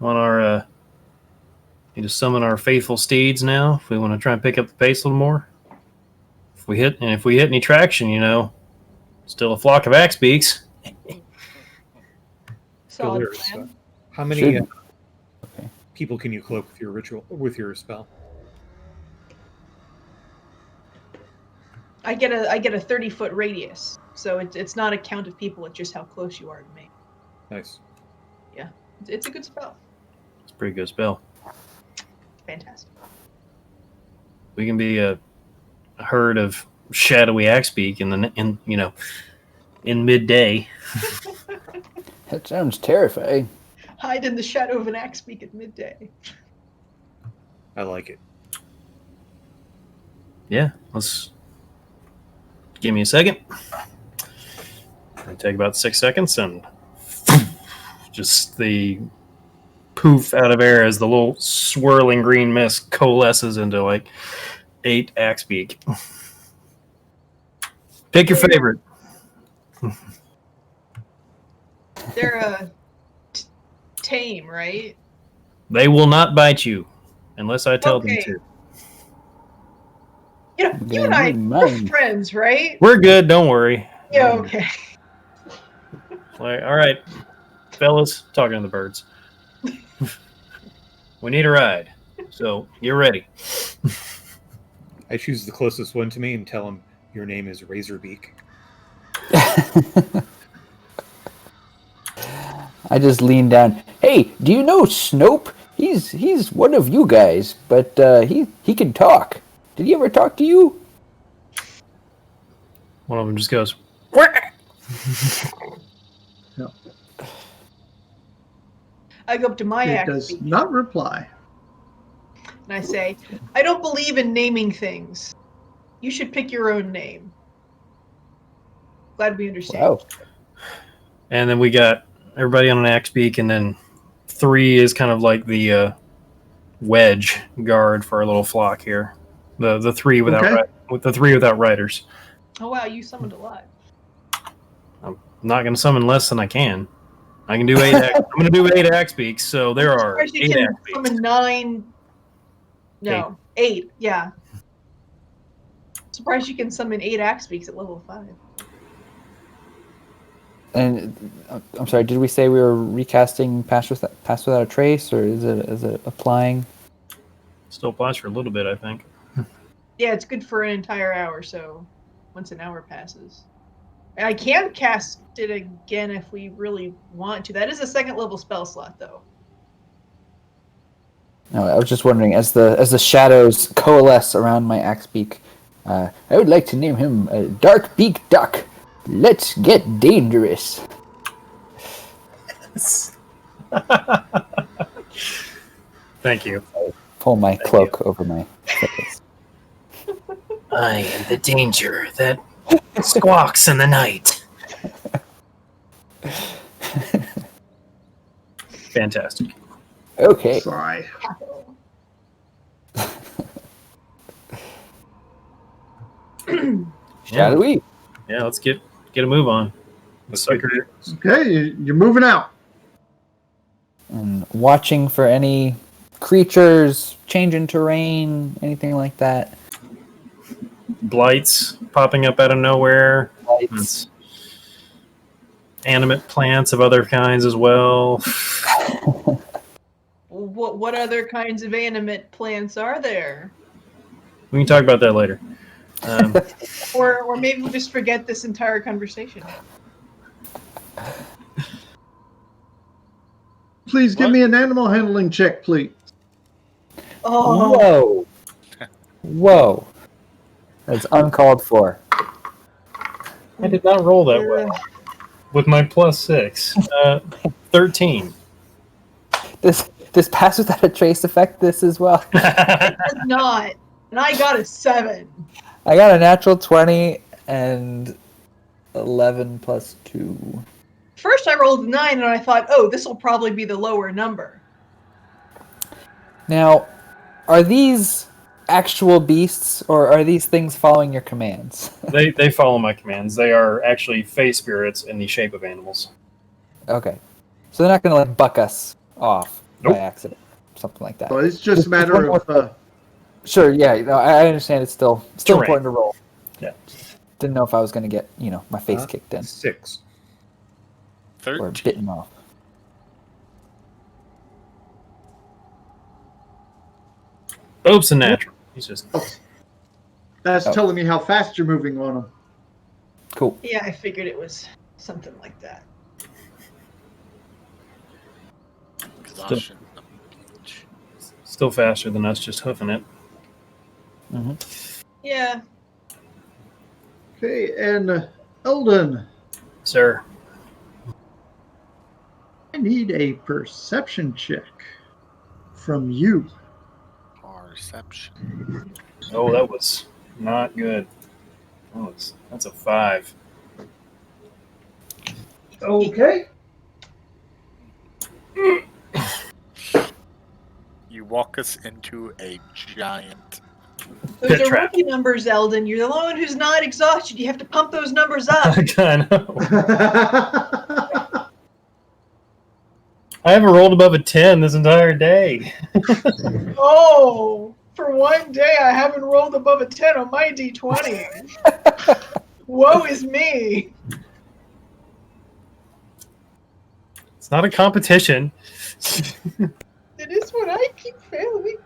E: our need to summon our faithful steeds now? If we want to try and pick up the pace a little more. If we hit any traction, still a flock of axe beaks.
C: Solid
F: Galerius,
C: plan.
F: How many
B: Should-
F: people can you cloak with your spell?
C: I get a 30-foot radius, so it's not a count of people. It's just how close you are to me.
F: Nice.
C: It's a good spell.
E: It's a pretty good spell.
C: Fantastic.
E: We can be a herd of shadowy axebeak in midday.
B: That sounds terrifying.
C: Hide in the shadow of an axe beak at midday.
F: I like it.
E: Yeah, let's give me a second. It'll take about 6 seconds, and just the poof out of air as the little swirling green mist coalesces into like 8 axebeak. Pick your favorite.
C: They're tame, right?
E: They will not bite you unless I tell them
C: Okay.
E: to.
C: You and I, we're
B: Mine.
C: friends, right?
E: We're good, don't worry.
C: Yeah, okay.
E: Like, all right, fellas, talking to the birds. We need a ride, so you're ready.
F: I choose the closest one to me and tell him your name is Razorbeak.
B: I just lean down. Hey, do you know Snope? He's one of you guys, but he can talk. Did he ever talk to you?
E: One of them just goes,
A: No,
C: I go up to my
A: it
C: axe
A: does
C: beak
A: not reply.
C: and I say, I don't believe in naming things. You should pick your own name. Glad we understand.
B: Wow.
E: and then we got everybody on an axe beak, and then 3 is kind of like the wedge guard for our little flock here. The 3 without
A: Okay.
E: with the 3 without riders.
C: Oh wow, you summoned a lot.
E: I'm not going to summon less than I can. I can do 8. I'm going to do 8 axe beaks, so there are
C: Surprised
E: 8
C: you can
E: axe beaks.
C: summon 9. No, 8. Yeah. Surprised you can summon 8 axe beaks at level 5.
B: And I'm sorry, did we say we were recasting Pass Without a Trace, or is it applying?
E: Still applies for a little bit, I think.
C: Yeah, it's good for an entire hour. So once an hour passes, and I can cast it again if we really want to. That is a 2nd level spell slot, though.
B: No, I was just wondering, as the shadows coalesce around my axe beak, I would like to name him Dark Beak Duck. Let's get dangerous.
E: Thank you.
B: Pull my cloak over my face.
E: I am the danger that squawks in the night. Fantastic.
B: Okay.
A: Sorry.
B: Shadowy.
E: Yeah, let's get a move on. The sucker.
A: Okay, you're moving out.
B: And watching for any creatures, change in terrain, anything like that.
E: Blights popping up out of nowhere.
B: Lights.
E: Animate plants of other kinds as well.
C: What other kinds of animate plants are there?
E: We can talk about that later.
C: Or maybe we'll just forget this entire conversation.
A: Please give
D: What?
A: me an animal handling check, please.
C: Oh,
B: Whoa. That's uncalled for.
E: I did not roll that well with my +6. 13.
B: Does pass without a trace affect this as well?
C: it does not. And I got a 7.
B: I got a natural 20 and 11 plus 2.
C: First I rolled a 9 and I thought, oh, this will probably be the lower number.
B: Now, are these actual beasts or are these things following your commands?
E: They follow my commands. They are actually fey spirits in the shape of animals.
B: Okay. So they're not going to like buck us off
E: Nope.
B: by accident. Something like that.
A: So it's just a matter of
B: Sure, yeah. No, I understand it's still
E: Terrain.
B: important to roll.
E: Yeah.
B: Didn't know if I was going to get, my face kicked in
F: 6.
B: or
D: 13.
B: bitten off.
E: Oops, a natural. He's just
A: that's
B: Oh.
A: telling me how fast you're moving on them.
B: Cool.
C: Yeah, I figured it was something like that.
D: Exhaustion.
E: still faster than us just hoofing it.
B: Mm-hmm.
C: Yeah.
A: Okay, and Eldon,
E: Sir.
A: I need a perception check from you.
D: Perception.
E: Oh, that was not good. That's a 5.
A: Okay.
D: You walk us into a giant.
C: Those
E: Pit
C: are
E: trap.
C: rookie numbers, Eldon. You're the only one who's not exhausted. You have to pump those numbers up.
E: I know. I haven't rolled above a 10 this entire day.
C: Oh, for one day I haven't rolled above a 10 on my D20. Woe is me.
E: It's not a competition.
C: It is what I keep failing.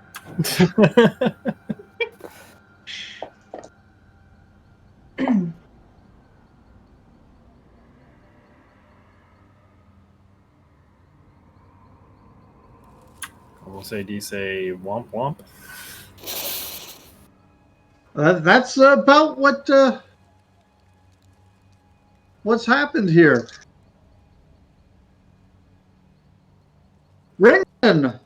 E: We'll say, do you say womp womp?
A: That's about what's happened here. Ringen,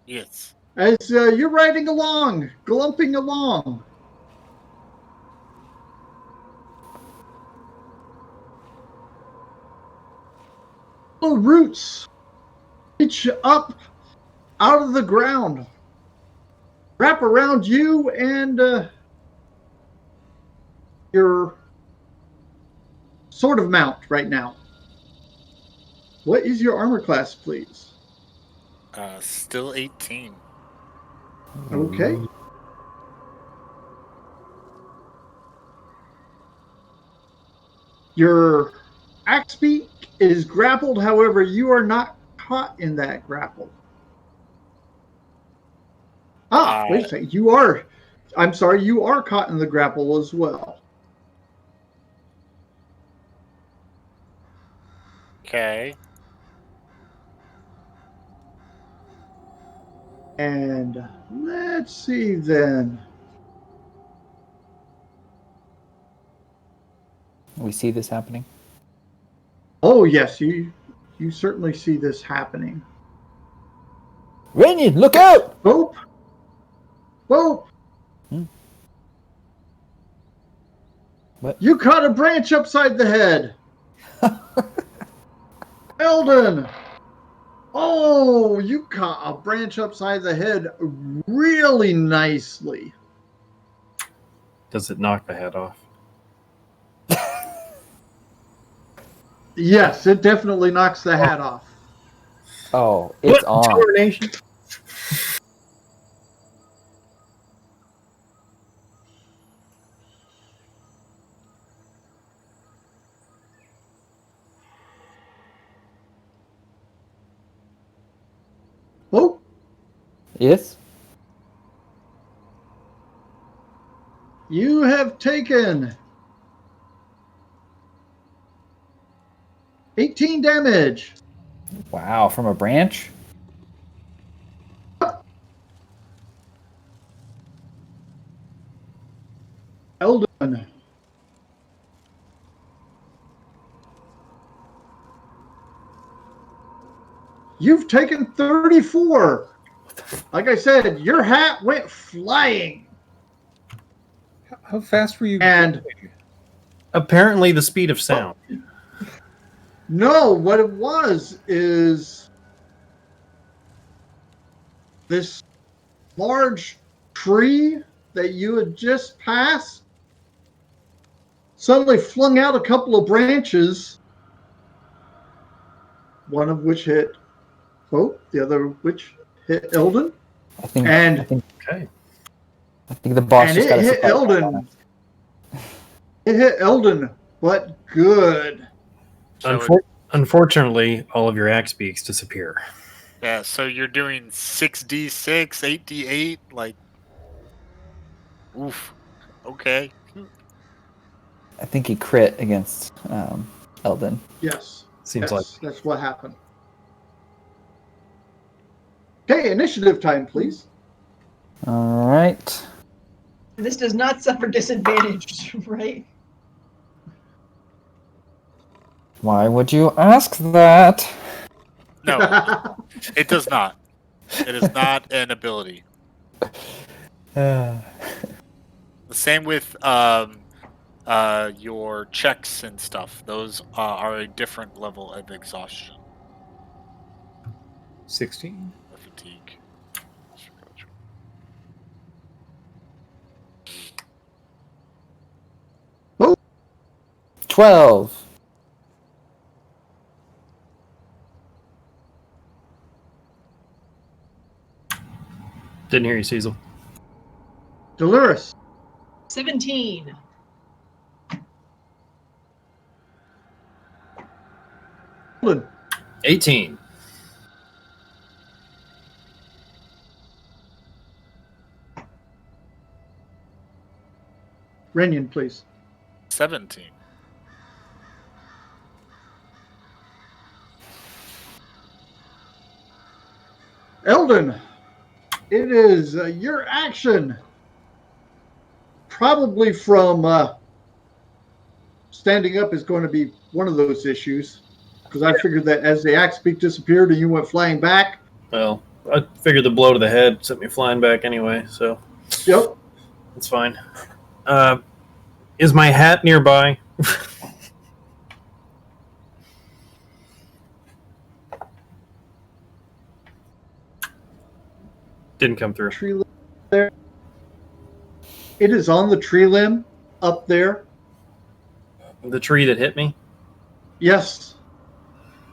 D: Yes.
A: as you're riding along, glumping along, little roots reach up out of the ground, wrap around you and your sort of mount right now. What is your armor class, please?
D: Still 18.
A: Okay. Your axe beak is grappled, however, you are not caught in that grapple. Wait a second. You are caught in the grapple as well.
D: Okay.
A: And let's see then.
B: We see this happening.
A: Oh yes, you certainly see this happening.
B: Rinian, look out!
A: Whoop! Whoop!
B: What?
A: You caught a branch upside the head. Eldon! Oh, you caught a branch upside the head really nicely.
E: Does it knock the head off?
A: Yes, it definitely knocks the hat off.
B: Oh, it's
E: What?
B: on.
E: Determination?
A: Oh,
B: Yes?
A: you have taken 18 damage.
B: Wow, from a branch?
A: Eldon. You've taken 34. Like I said, your hat went flying.
F: How fast were you
A: And
F: going?
E: Apparently, the speed of sound.
A: no, what it was is this large tree that you had just passed suddenly flung out a couple of branches, one of which hit Pope, the other of which hit Eldon.
B: I think
E: Okay.
B: the boss
A: And
B: just
A: it
B: got a
A: hit
B: surprise attack on
A: Eldon.
B: us.
A: It hit Eldon, but good.
D: So
E: Unfortunately, all of your axe beaks disappear.
D: yeah, so you're doing 6d6, 8d8, like, oof. Okay.
B: I think he crit against Eldon.
A: Yes.
E: Seems
A: Yes, that's what happened. Okay, initiative time, please.
B: All right.
C: This does not suffer disadvantage, right?
B: Why would you ask that?
D: No, it does not. It is not an ability.
B: Uh,
D: The same with your checks and stuff. Those are a different level of exhaustion
F: 16.
D: or fatigue.
B: 12.
E: Didn't hear you, Cecil.
A: Dolores.
C: 17.
A: Eldon.
E: 18.
A: Renyon, please.
D: 17.
A: Eldon, it is your action. Probably from standing up is going to be one of those issues. Because I figured that as the axe beak disappeared and you went flying back.
E: Well, I figured the blow to the head sent me flying back anyway, so
A: Yep.
E: that's fine. Is my hat nearby? Didn't come through.
A: Tree limb there. It is on the tree limb up there.
E: The tree that hit me?
A: Yes.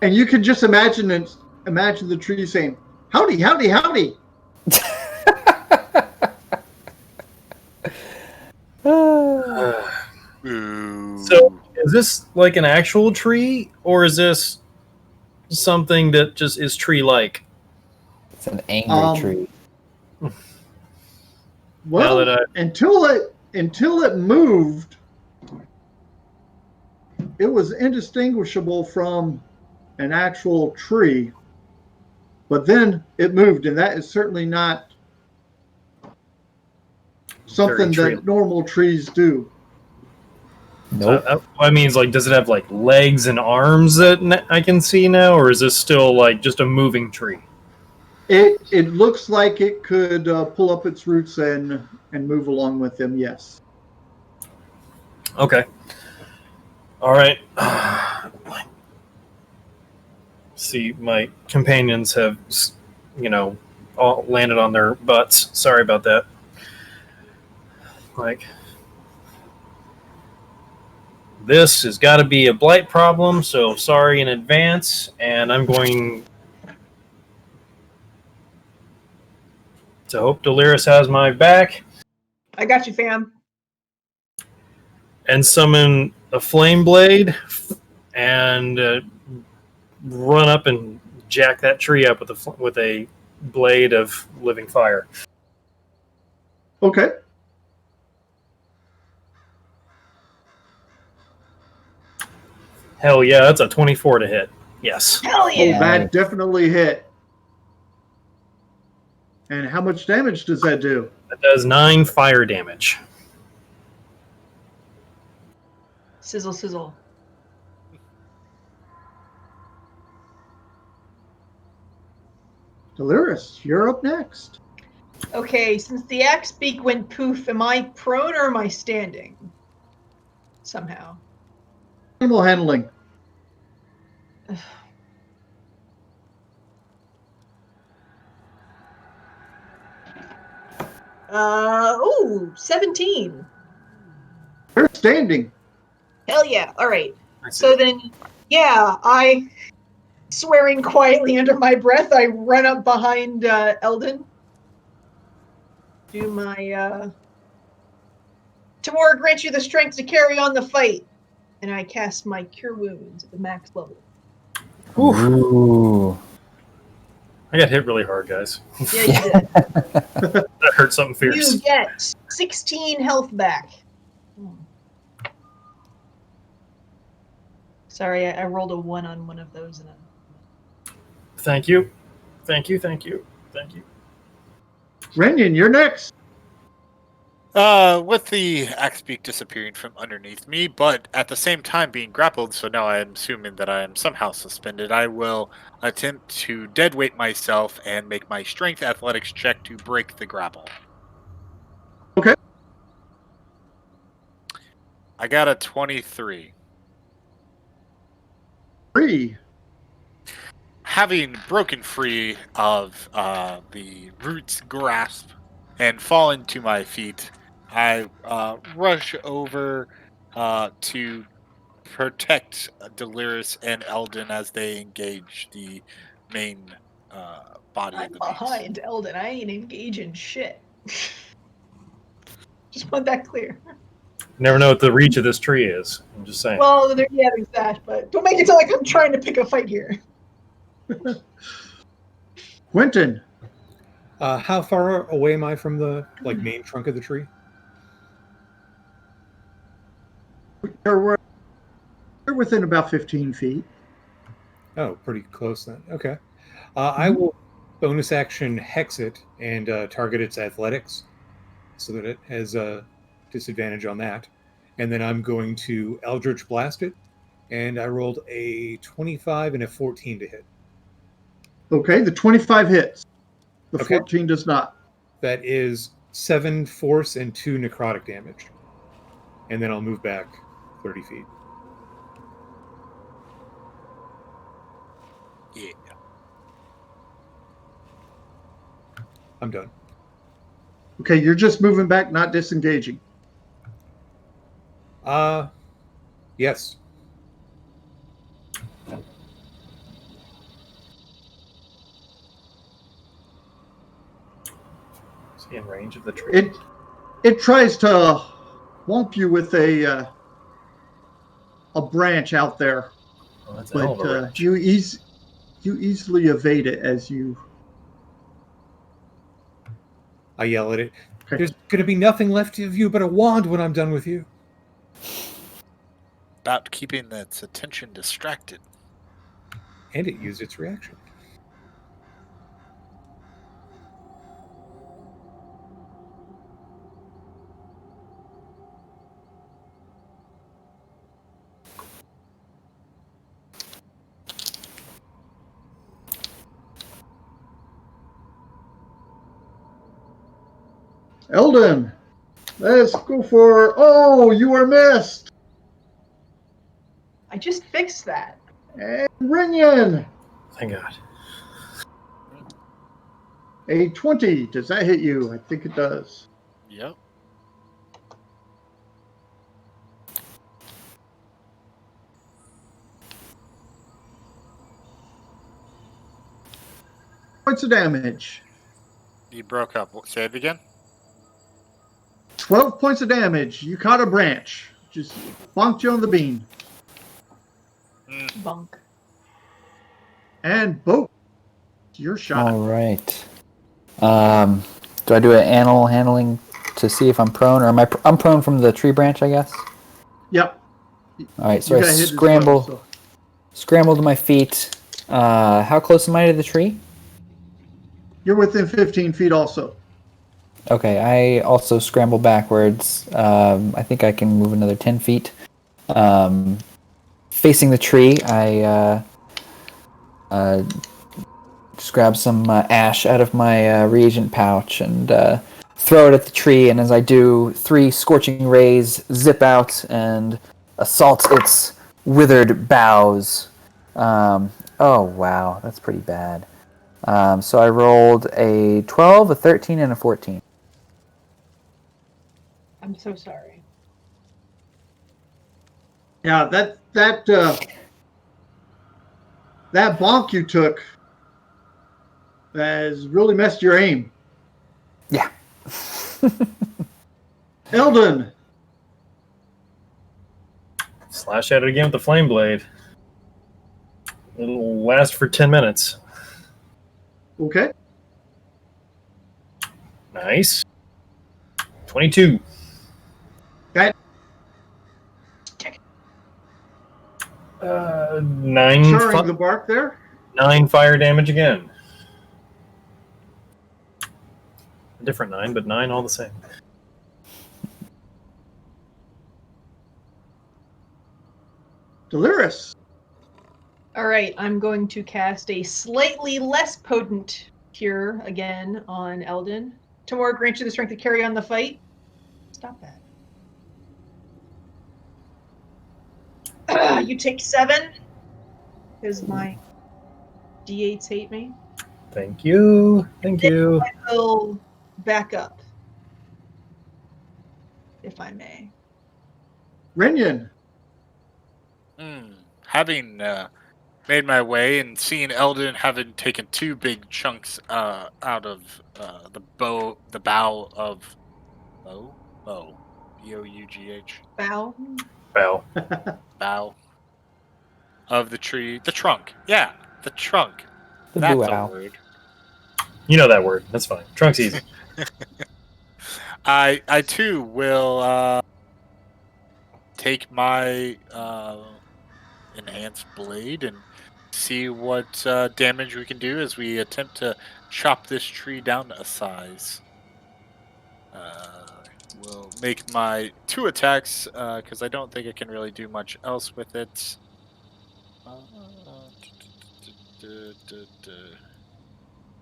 A: And you can just imagine the tree saying, "Howdy, howdy, howdy."
D: Ooh.
E: So, is this like an actual tree, or is this something that just is tree-like?
B: It's an angry tree.
A: Well,
E: Now that
A: until it moved, it was indistinguishable from an actual tree. But then it moved, and that is certainly not something
E: Very
A: that normal trees do.
B: Nope.
E: I mean, it's like, does it have like legs and arms that I can see now, or is this still like just a moving tree?
A: It looks like it could pull up its roots and move along with them. Yes.
E: Okay. All right. See, my companions have, all landed on their butts. Sorry about that. This has got to be a blight problem, so sorry in advance. And I'm going to hope Delirious has my back
C: I got you, fam.
E: and summon a flame blade and run up and jack that tree up with a blade of living fire.
A: Okay.
E: Hell yeah, that's a 24 to hit. Yes.
C: Hell
A: Oh,
C: yeah!
A: that definitely hit. And how much damage does that do?
E: That does 9 fire damage.
C: Sizzle, sizzle.
A: Delirious, you're up next.
C: Okay, since the axe beak went poof, am I prone or am I standing? Somehow.
A: Animal handling.
C: Ooh, 17.
A: You're standing.
C: Hell yeah. All right. So then, yeah, I, swearing quietly under my breath, I run up behind Eldon. Do my, Tamora grants you the strength to carry on the fight. And I cast my Cure Wounds at the max level.
B: Ooh.
E: I got hit really hard, guys.
C: Yeah, you did.
E: That hurt something fierce.
C: You get 16 health back. Sorry, I rolled a 1 on one of those.
E: Thank you. Thank you, thank you, thank you.
A: Renyon, you're next.
D: With the axe beak disappearing from underneath me, but at the same time being grappled, so now I am assuming that I am somehow suspended, I will attempt to deadweight myself and make my strength athletics check to break the grapple.
A: Okay.
D: I got a 23.
A: 3.
D: Having broken free of the root's grasp and fallen to my feet, I rush over to protect Delirious and Eldon as they engage the main body
C: I'm
D: of the beast.
C: behind Eldon. I ain't engaging shit. Just want that clear.
E: Never know what the reach of this tree is. I'm just saying.
C: Well, yeah, there's that, but don't make it sound like I'm trying to pick a fight here.
A: Quentin.
F: How far away am I from the main trunk of the tree?
A: You're within about 15 feet.
F: Oh, pretty close then. Okay. I will bonus action hex it and target its athletics so that it has a disadvantage on that. And then I'm going to Eldritch Blast it. And I rolled a 25 and a 14 to hit.
A: Okay, the 25 hits. The
F: Okay.
A: 14 does not.
F: That is 7 force and 2 necrotic damage. And then I'll move back 30 feet.
D: Yeah.
F: I'm done.
A: Okay, you're just moving back, not disengaging.
F: Yes.
E: Is he in range of the tree?
A: It tries to whomp you with a branch out there,
E: Oh, that's a hell of a
A: but
E: range.
A: you easily evade it as you.
F: I yell at it.
A: Okay.
F: There's going to be nothing left of you but a wand when I'm done with you.
D: About keeping its attention distracted.
F: And it used its reaction.
A: Eldon, let's go for. Oh, you are missed.
C: I just fixed that.
A: And Renyon,
E: Thank God.
A: a 20. Does that hit you? I think it does.
D: Yep.
A: points of damage.
D: You broke up. Say it again.
A: 12 points of damage. You caught a branch. Just bonked you on the bean.
C: Bunk.
A: And Boat, your shot.
B: All right. Do I do an animal handling to see if I'm prone, or I'm prone from the tree branch, I guess?
A: Yep.
B: All right, so
A: You
B: I
A: got hit as
B: scramble,
A: well, so.
B: scramble to my feet. How close am I to the tree?
A: You're within 15 feet also.
B: Okay, I also scramble backwards. I think I can move another 10 feet. Facing the tree, I just grab some ash out of my reagent pouch and throw it at the tree. And as I do, 3 scorching rays zip out and assault its withered boughs. Oh, wow, that's pretty bad. So I rolled a 12, a 13, and a 14.
C: I'm so sorry.
A: Yeah, that bonk you took has really messed your aim.
B: Yeah.
A: Eldon.
E: Slash at it again with the flame blade. It'll last for 10 minutes.
A: Okay.
E: Nice. 22.
A: Okay.
E: 9
A: Charring the bark there.
E: 9 fire damage again. A different 9, but 9 all the same.
A: Delirious.
C: All right, I'm going to cast a slightly less potent cure again on Eldon. Tomorrow grants you the strength to carry on the fight. Stop that. You take 7 because my D8s hate me.
E: Thank you. Thank you.
C: I will back up, if I may.
A: Renyon.
D: Having made my way and seeing Eldon having taken 2 big chunks out of the bough of B-O-U-G-H.
C: Bow.
E: Bow.
D: Bough of the tree. The trunk. Yeah, the trunk.
B: The
D: That's
B: bough.
D: a word.
E: You know that word. That's fine. Trunk's easy.
D: I too will take my enhanced blade and see what damage we can do as we attempt to chop this tree down to a size. We'll make my 2 attacks because I don't think I can really do much else with it.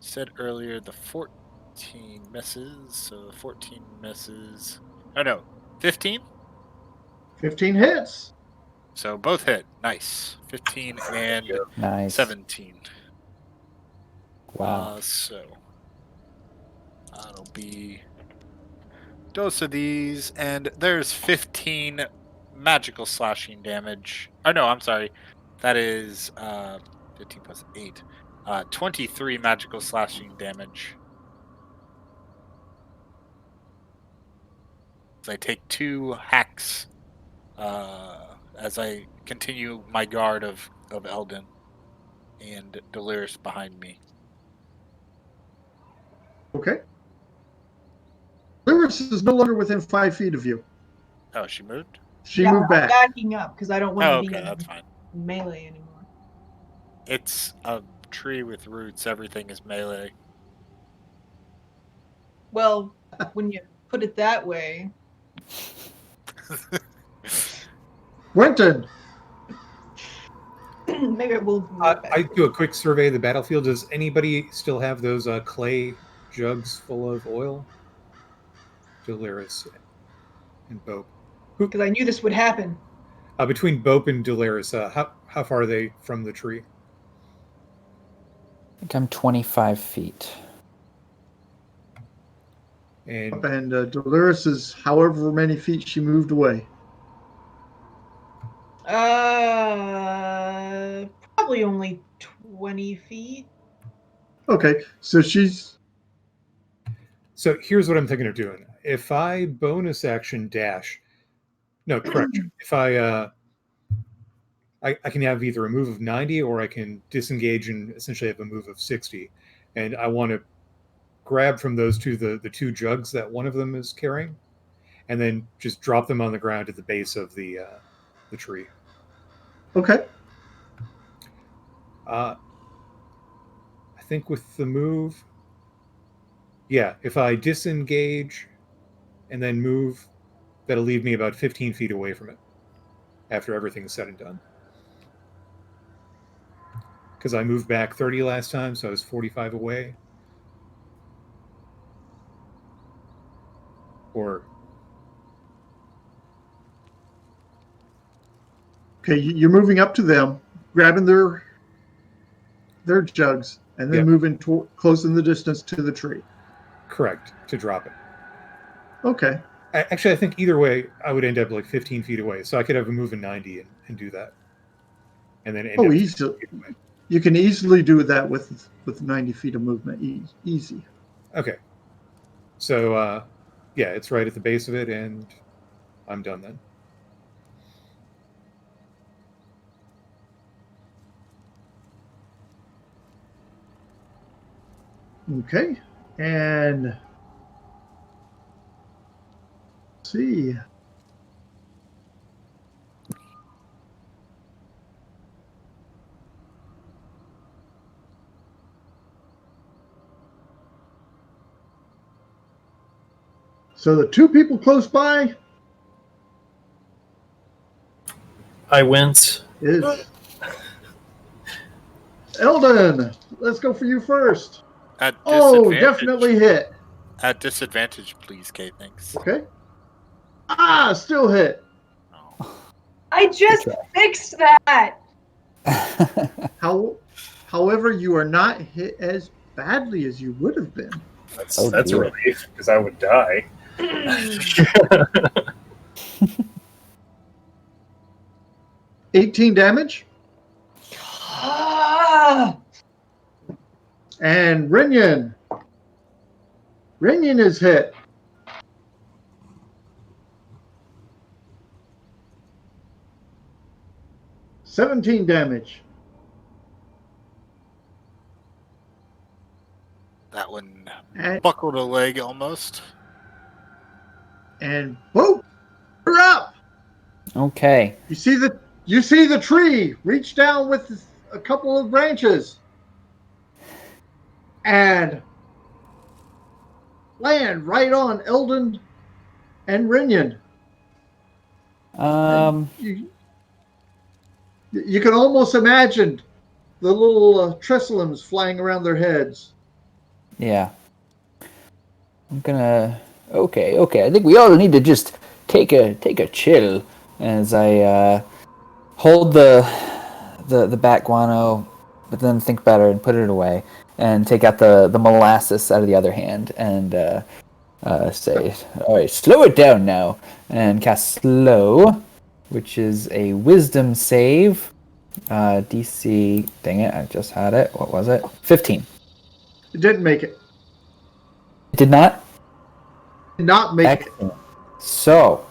D: Said earlier the 14 misses, so 14 misses. Oh no, 15?
A: 15 hits.
D: So both hit. Nice. 15 and
B: Nice.
D: 17.
B: Wow.
D: So that'll be dose of these, and there's 15 magical slashing damage. Oh no, I'm sorry. That is 15 plus 8. 23 magical slashing damage. So I take 2 hacks as I continue my guard of Eldon and Delirious behind me.
A: Okay. Delirious is no longer within 5 feet of you.
D: Oh, she moved?
A: She moved back.
C: I'm backing up because I don't want
D: Oh,
C: to be
D: okay,
C: in
D: that's fine.
C: melee anymore.
D: It's a tree with roots. Everything is melee.
C: Well, when you put it that way.
A: Quentin.
C: Maybe it will.
F: I do a quick survey of the battlefield. Does anybody still have those clay jugs full of oil? Delirious and Bope.
C: Because I knew this would happen.
F: Between Bope and Delirious, how far are they from the tree?
B: I think I'm 25 feet.
F: And
A: Delirious is however many feet she moved away.
C: Probably only 20 feet.
A: Okay, so she's
F: So here's what I'm thinking of doing. If I bonus action dash, no, correction. If I can have either a move of 90 or I can disengage and essentially have a move of 60. And I want to grab from those two the two jugs that one of them is carrying, and then just drop them on the ground at the base of the tree.
A: okay.
F: I think with the move, yeah, if I disengage and then move, that'll leave me about 15 feet away from it after everything's said and done. Because I moved back 30 last time, so I was 45 away. Or
A: Okay, you're moving up to them, grabbing their jugs, and then
F: Yeah.
A: moving close in the distance to the tree.
F: correct, to drop it.
A: Okay.
F: Actually, I think either way, I would end up like 15 feet away. So I could have a move in 90 and do that. And then end up 15
A: easily.
F: feet away.
A: You can easily do that with 90 feet of movement. Easy.
F: Okay. So, yeah, it's right at the base of it, and I'm done then.
A: Okay. And let's see. So the two people close by
E: I went.
A: is Eldon. Let's go for you first.
D: At
A: Oh,
D: disadvantage.
A: definitely hit.
D: At disadvantage, please, Kate. Thanks.
A: Okay. Still hit.
D: Oh.
C: I just fixed that.
A: However, you are not hit as badly as you would have been.
E: That's
B: Oh,
E: a
B: dear.
E: relief because I would die.
A: 18 damage.
C: Ah,
A: And Rinyan. Rinyan is hit. $17 damage.
D: That one
A: And,
D: buckled a leg almost.
A: and boom! You're up!
B: Okay.
A: You see the tree reach down with a couple of branches and land right on Eldon and Rinyan. You can almost imagine the little tresselims flying around their heads.
B: Yeah. I'm gonna. Okay. I think we all need to just take a chill as I hold the bat guano, but then think better and put it away, and take out the molasses out of the other hand and say, "All right, slow it down now," and cast slow, which is a wisdom save. DC. Dang it! I just had it. What was it? 15.
A: It didn't make it.
B: It did not.
A: Did not make it.
B: Excellent. So,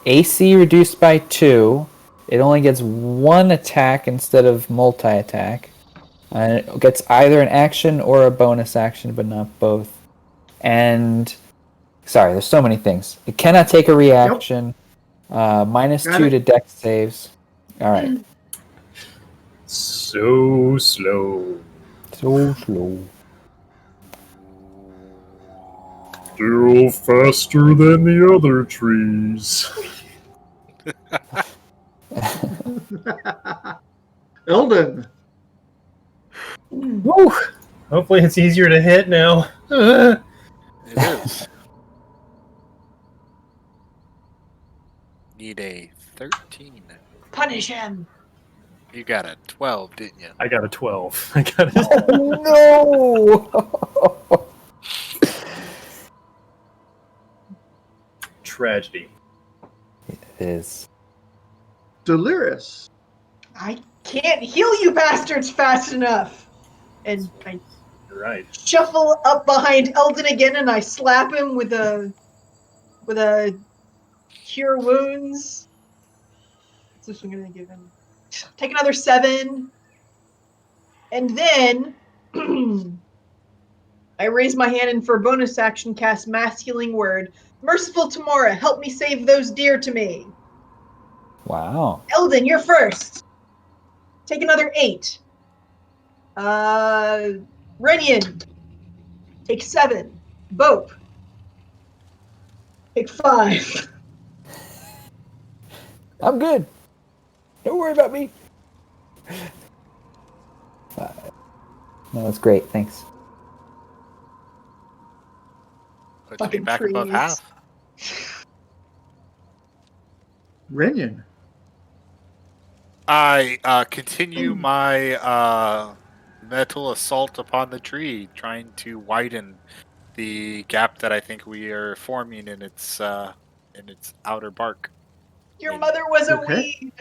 B: AC reduced by 2. It only gets 1 attack instead of multi-attack. And it gets either an action or a bonus action, but not both. And, sorry, there's so many things. It cannot take a reaction. Minus
A: Got
B: 2
A: it.
B: to dex saves. Alright.
E: So slow.
B: So slow.
E: Still faster than the other trees.
A: Eldon.
E: Woo! Hopefully it's easier to hit now.
D: It is. Need a 13.
C: punish him.
D: You got a 12, didn't you?
E: I got a 12. I got a...
B: Oh no!
E: Tragedy.
B: It is.
A: Delirious.
C: I can't heal you bastards fast enough. And I
E: You're right.
C: shuffle up behind Eldon again, and I slap him with a cure wounds. What's this one gonna give him? Take another 7, and then I raise my hand and for a bonus action cast Mass Healing Word. Merciful Tamora, help me save those dear to me.
B: Wow.
C: Eldon, you're first. Take another 8. Renian, take 7. Bope, take 5.
B: I'm good. Don't worry about me. 5. No, that's great. Thanks.
D: Puts me
C: Fucking
D: back above
C: trees.
D: half.
A: Rinion.
D: I continue my metal assault upon the tree, trying to widen the gap that I think we are forming in its outer bark.
C: Your mother was a
A: Okay.
C: weed.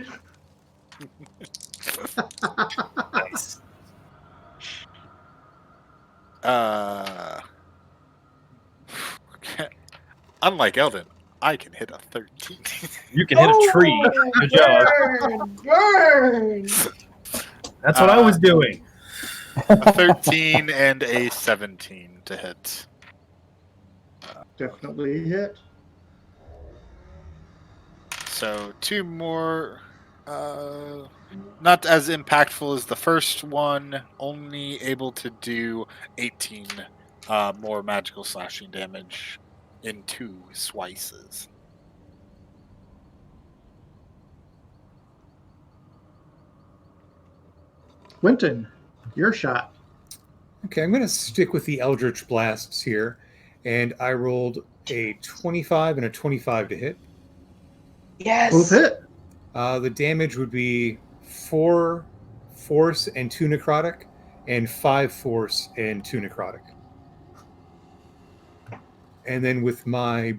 E: Nice.
D: Unlike Eldon, I can hit a 13.
E: You can hit a tree.
C: Oh,
E: Good job.
C: burn.
E: That's what I was doing.
D: A 13 and a 17 to hit.
A: Definitely hit.
D: So 2 more. Not as impactful as the first one. Only able to do 18 more magical slashing damage in 2 slices.
A: Quentin, your shot.
F: Okay, I'm going to stick with the Eldritch Blasts here. And I rolled a 25 and a 25 to hit.
C: Yes.
A: Both hit.
F: The damage would be 4 force and 2 necrotic, and 5 force and 2 necrotic. And then with my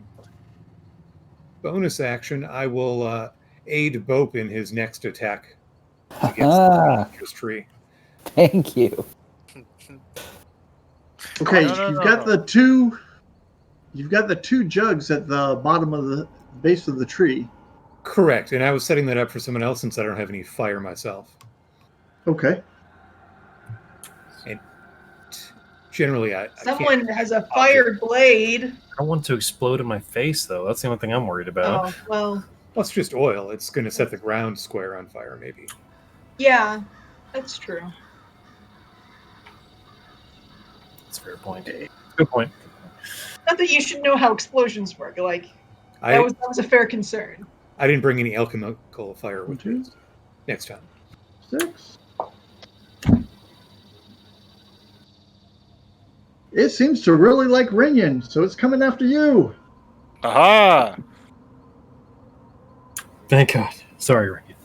F: bonus action, I will aid Bope in his next attack against this tree.
B: Thank you.
A: Okay,
D: No.
A: you've got the two. You've got the 2 jugs at the bottom of the base of the tree.
F: Correct, and I was setting that up for someone else since I don't have any fire myself.
A: Okay.
F: And generally, I
C: Someone
F: can't
C: has a fire blade.
E: I don't want to explode in my face, though. That's the only thing I'm worried about.
C: Oh, well,
F: Well, it's just oil. It's going to set the ground square on fire, maybe.
C: yeah, that's true.
E: That's a fair point. Good point.
C: Not that you should know how explosions work. Like,
F: I
C: that was a fair concern.
F: I didn't bring any alchemical fire with me. Next time.
A: 6. It seems to really like Rinion, so it's coming after you.
D: Aha!
E: Thank God. Sorry, Ricky.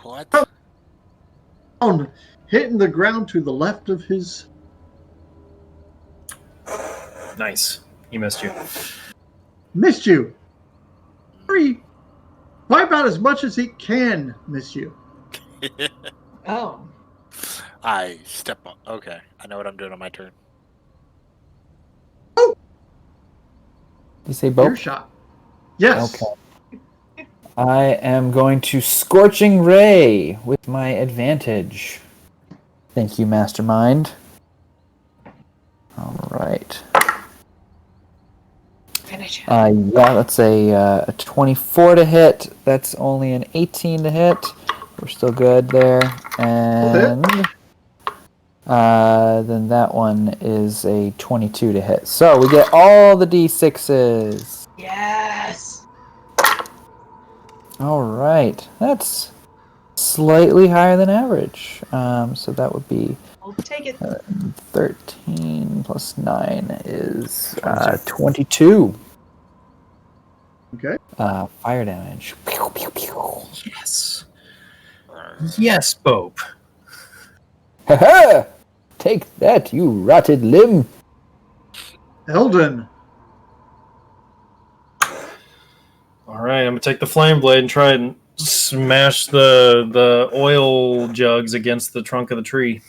D: What?
A: On hitting the ground to the left of his.
E: Nice. He missed you.
A: Missed you. By about as much as he can miss you.
C: Oh.
D: I step on. Okay, I know what I'm doing on my turn.
B: You say
A: Your
B: both?
A: shot. Yes.
B: Okay. I am going to Scorching Ray with my advantage. Thank you, Mastermind. All right.
C: Finish it.
B: Yeah, that's a 24 to hit. That's only an 18 to hit. We're still good there. And then that one is a 22 to hit. So we get all the D6s.
C: Yes.
B: All right. That's slightly higher than average. So that would be
C: I'll take it.
B: 13 plus 9 is 22.
A: Okay.
B: Fire damage. Pew, pew, pew.
E: Yes. Yes, Bope.
B: Ha-ha! Take that, you rotted limb.
A: Eldon.
E: All right, I'm going to take the flame blade and try and smash the oil jugs against the trunk of the tree.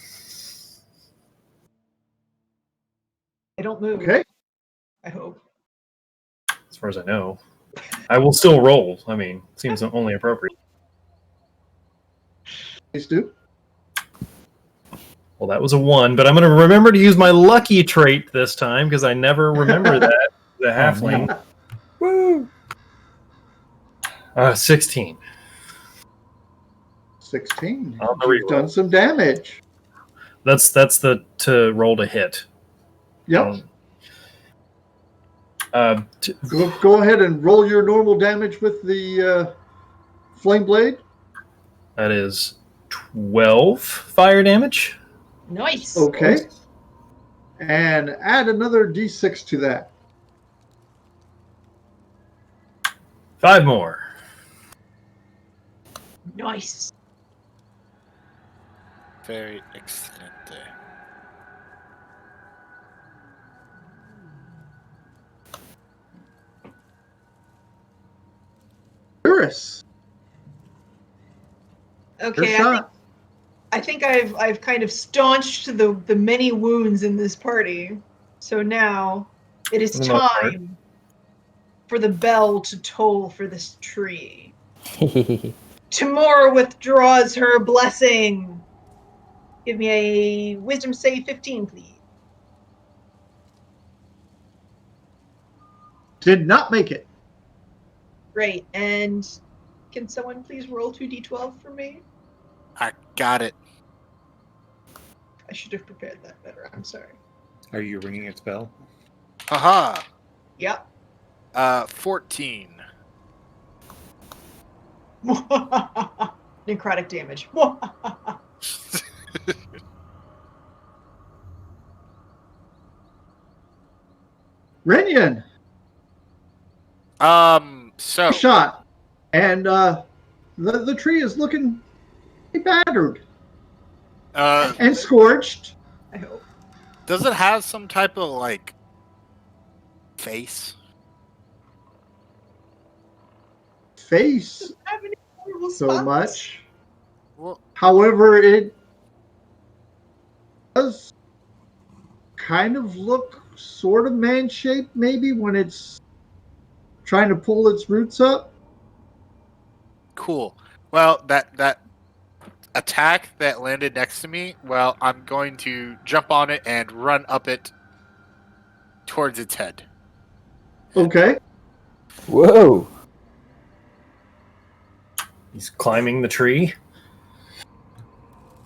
C: I don't move.
A: Okay.
C: I hope.
E: As far as I know, I will still roll. I mean, seems only appropriate.
A: Please do.
E: Well, that was a 1, but I'm going to remember to use my lucky trait this time because I never remember that. The halfling.
F: Woo!
E: 16.
A: 16.
E: On the
A: You've
E: reroll.
A: done some damage.
E: That's the to roll to hit.
A: Yep.
E: T-
A: Go ahead and roll your normal damage with the flame blade.
E: that is 12 fire damage.
C: Nice.
A: Okay. And add another d6 to that.
E: 5 more.
C: Nice.
D: Very excellent.
A: Eurus, your
C: Okay,
A: shot.
C: I think I've kind of staunched the many wounds in this party. So now it is
E: For the most part.
C: time for the bell to toll for this tree. Tamora withdraws her blessing. Give me a wisdom save 15, please.
A: Did not make it.
C: Great. And can someone please roll 2d12 for me?
D: I got it.
C: I should have prepared that better. I'm sorry.
F: Are you ringing its bell?
D: Haha.
C: Yep.
D: 14.
C: Necrotic damage.
A: Renyon,
D: So
A: shot. And the tree is looking battered and scorched.
C: I hope.
D: does it have some type of like face?
A: Face
C: Have any horrible
A: so
C: spots?
A: much.
D: Well,
A: However, it does kind of look sort of man-shaped maybe when it's trying to pull its roots up.
D: cool. Well, that attack that landed next to me, well, I'm going to jump on it and run up it towards its head.
A: Okay.
B: Whoa!
E: He's climbing the tree.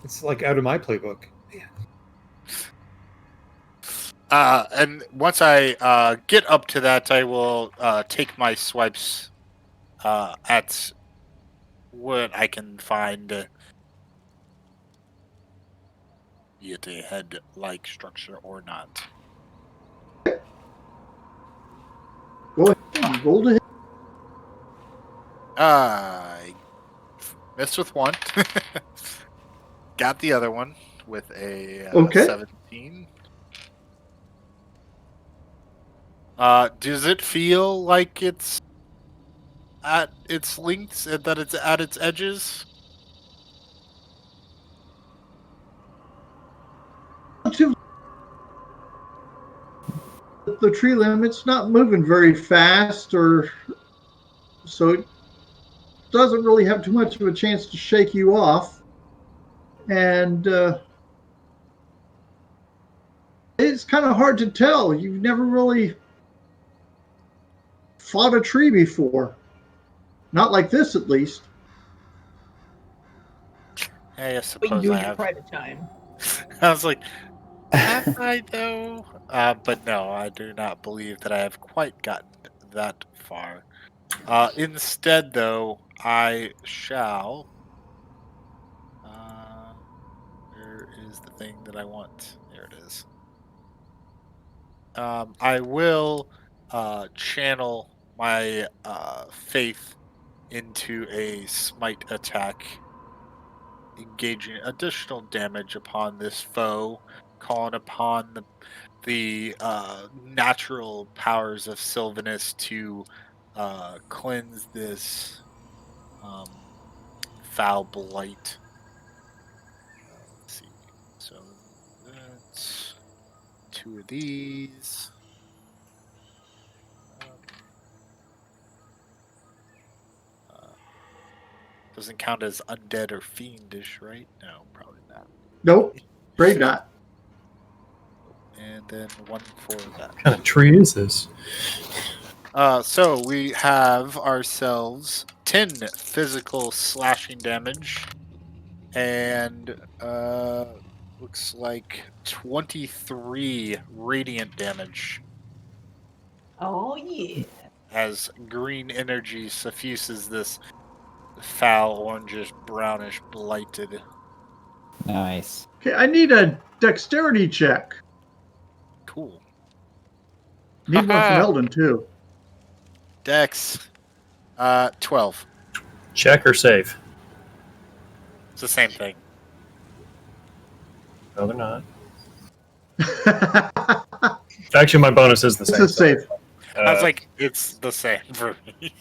F: It's like out of my playbook.
D: And once I get up to that, I will take my swipes at what I can find, be it a head-like structure or not.
A: Go ahead and roll to hit.
D: I missed with one. Got the other one with a
A: Okay.
D: 17. Does it feel like it's at its lengths and that it's at its edges?
A: The tree limb, it's not moving very fast, or so it doesn't really have too much of a chance to shake you off. And it's kind of hard to tell. You've never really fought a tree before. Not like this, at least.
D: Hey, I
C: What you
D: suppose
C: do
D: I
C: in your
D: have.
C: private time.
D: I was like, have I though? But no, I do not believe that I have quite gotten that far. Instead, though, I shall. Where is the thing that I want? There it is. I will channel my faith into a smite attack, engaging additional damage upon this foe, calling upon the natural powers of Sylvanus to cleanse this foul blight. Let's see. So that's 2 of these. Doesn't count as undead or fiendish, right? No, probably not.
A: Nope. Afraid not.
D: And then 1 for that.
E: What kind of tree is this?
D: So we have ourselves 10 physical slashing damage and looks like 23 radiant damage
C: Oh yeah.
D: as green energy suffuses this foul, orangish, brownish, blighted.
B: Nice.
A: Okay, I need a dexterity check.
D: Cool.
A: Need one from Eldon too.
D: Dex, 12.
E: Check or save?
D: It's the same thing.
E: No, they're not. Actually, my bonus is the
A: This
E: same.
A: is safe.
D: I was like, it's the same for me.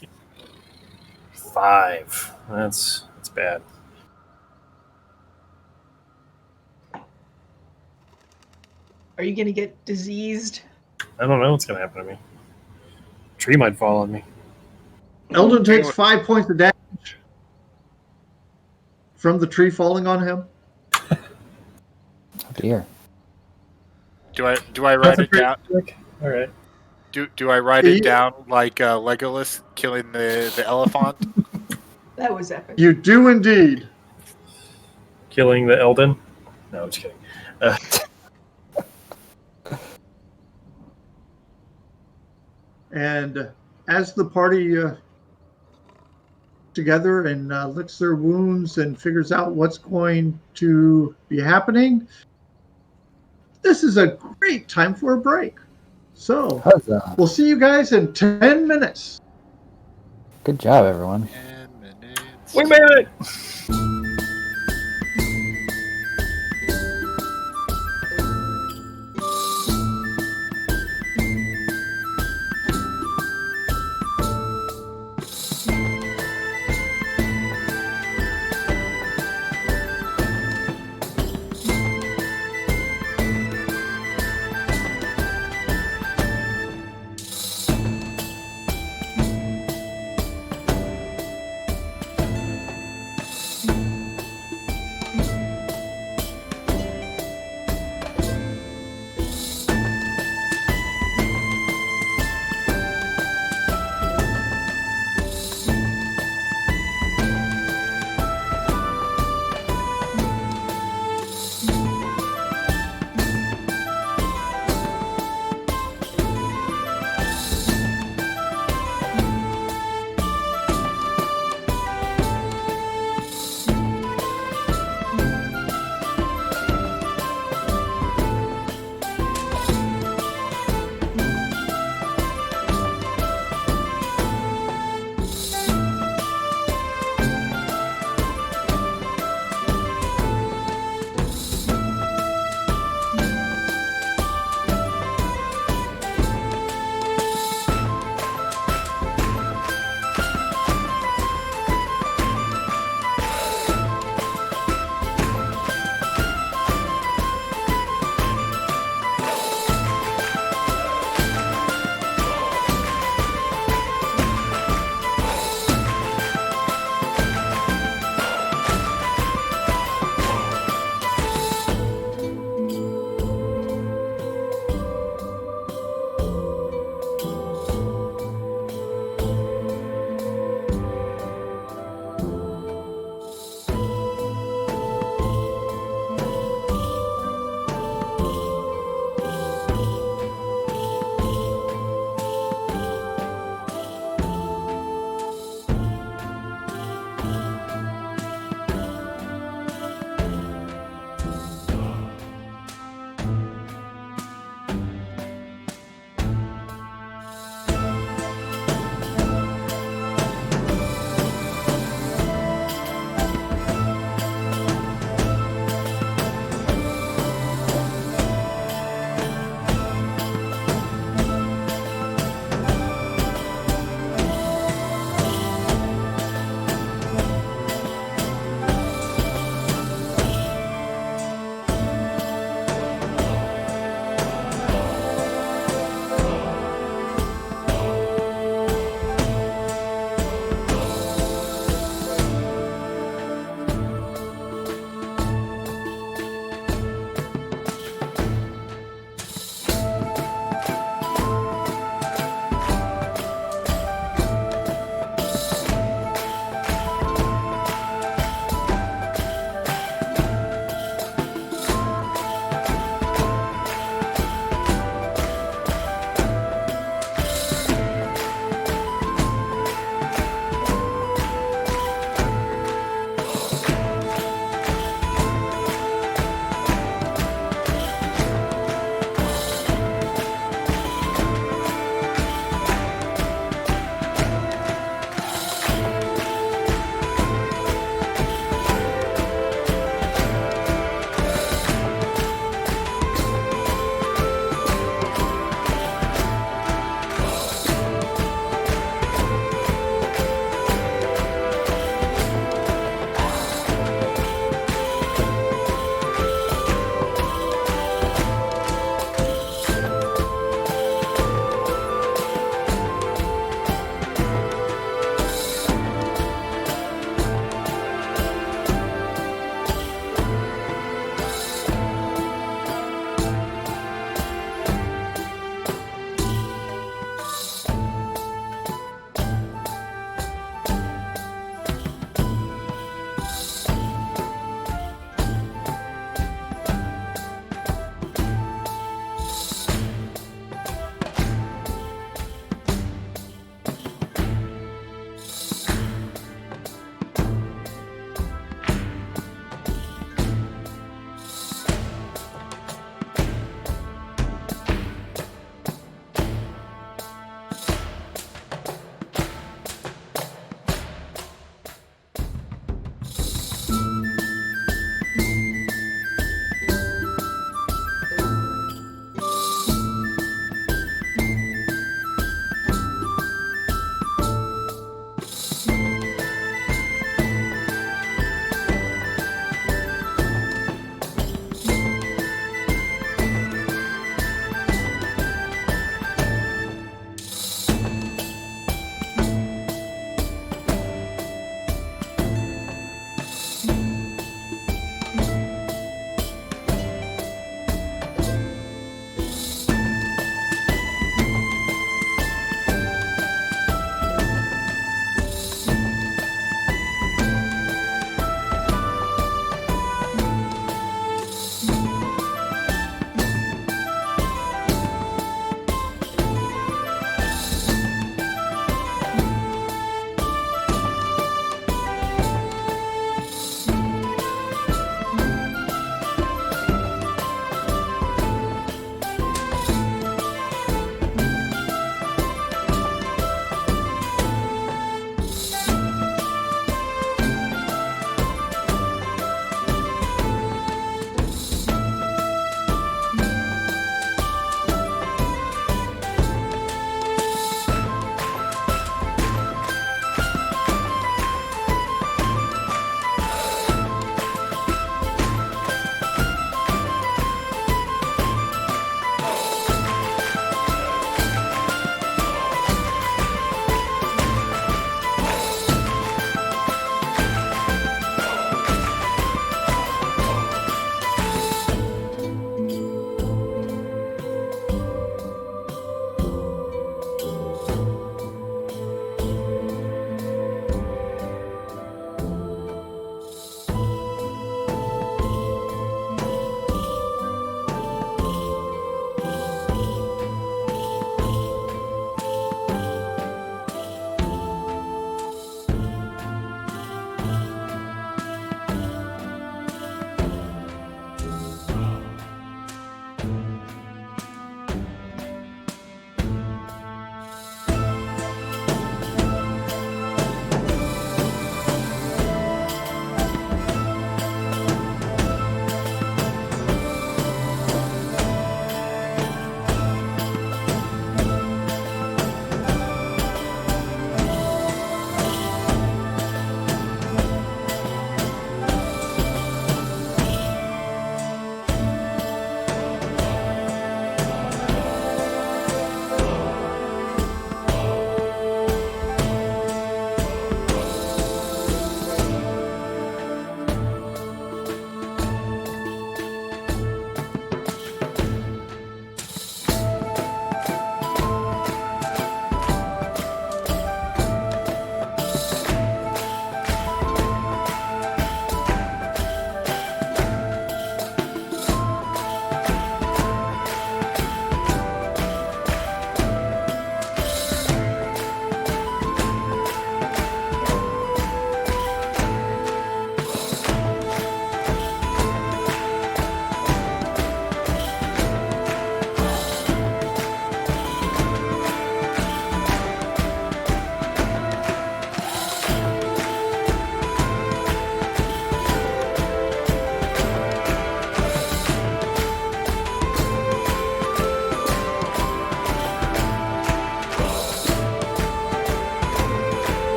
E: 5. That's bad.
C: Are you gonna get diseased?
E: I don't know what's gonna happen to me. Tree might fall on me.
A: Eldon takes 5 points of damage from the tree falling on him.
B: Oh dear.
D: Do I write it down?
E: All right.
D: Do I write it down like Legolas killing the elephant?
C: That was epic.
A: You do indeed.
E: Killing the Eldon? No, just kidding.
A: And as the party together and licks their wounds and figures out what's going to be happening, this is a great time for a break. So
B: Huzzah.
A: we'll see you guys in 10 minutes.
B: Good job, everyone.
D: 10 minutes.
E: We made it!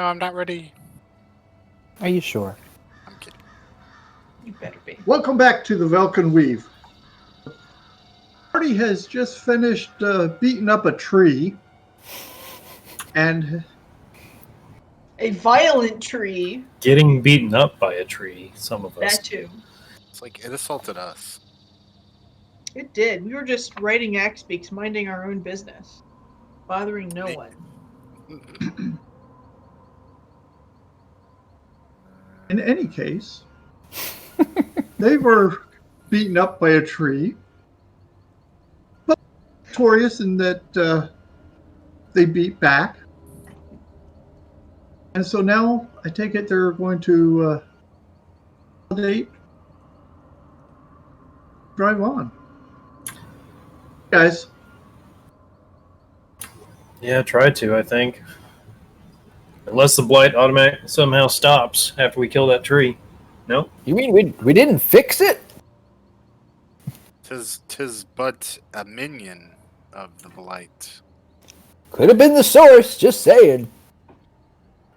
D: I'm not ready.
B: Are you sure?
D: I'm kidding.
C: You better be.
A: Welcome back to the Velkyn Weave. The party has just finished beating up a tree. And
C: A violent tree.
E: Getting beaten up by a tree, some of us.
C: That too.
D: It's like it assaulted us.
C: It did. We were just writing axe beaks, minding our own business, bothering no one.
A: in any case, they were beaten up by a tree. But victorious in that they beat back. And so now I take it they're going to validate, drive on. Guys,
E: Yeah, try to, I think. Unless the blight automatic somehow stops after we kill that tree. Nope.
B: You mean we didn't fix it?
D: Tis but a minion of the blight.
B: Could have been the source. Just saying.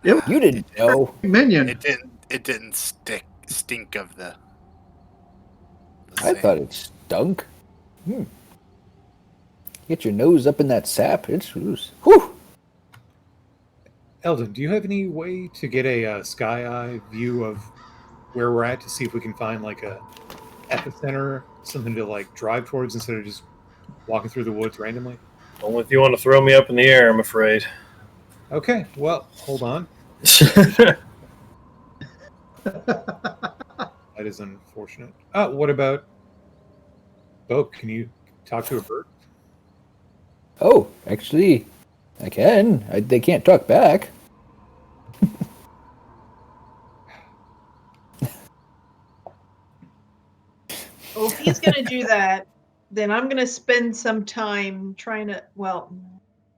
A: Yep.
B: You didn't know.
A: minion.
D: It didn't stink of the
B: I thought it stunk. Get your nose up in that sap. It's whew.
F: Eldon, do you have any way to get a sky eye view of where we're at to see if we can find like a epicenter, something to like drive towards instead of just walking through the woods randomly?
E: Only if you want to throw me up in the air, I'm afraid.
F: Okay, well, hold on. That is unfortunate. What about Bo? Can you talk to a bird?
B: Oh, actually, I can. They can't talk back.
C: Well, if he's going to do that, then I'm going to spend some time trying to, well,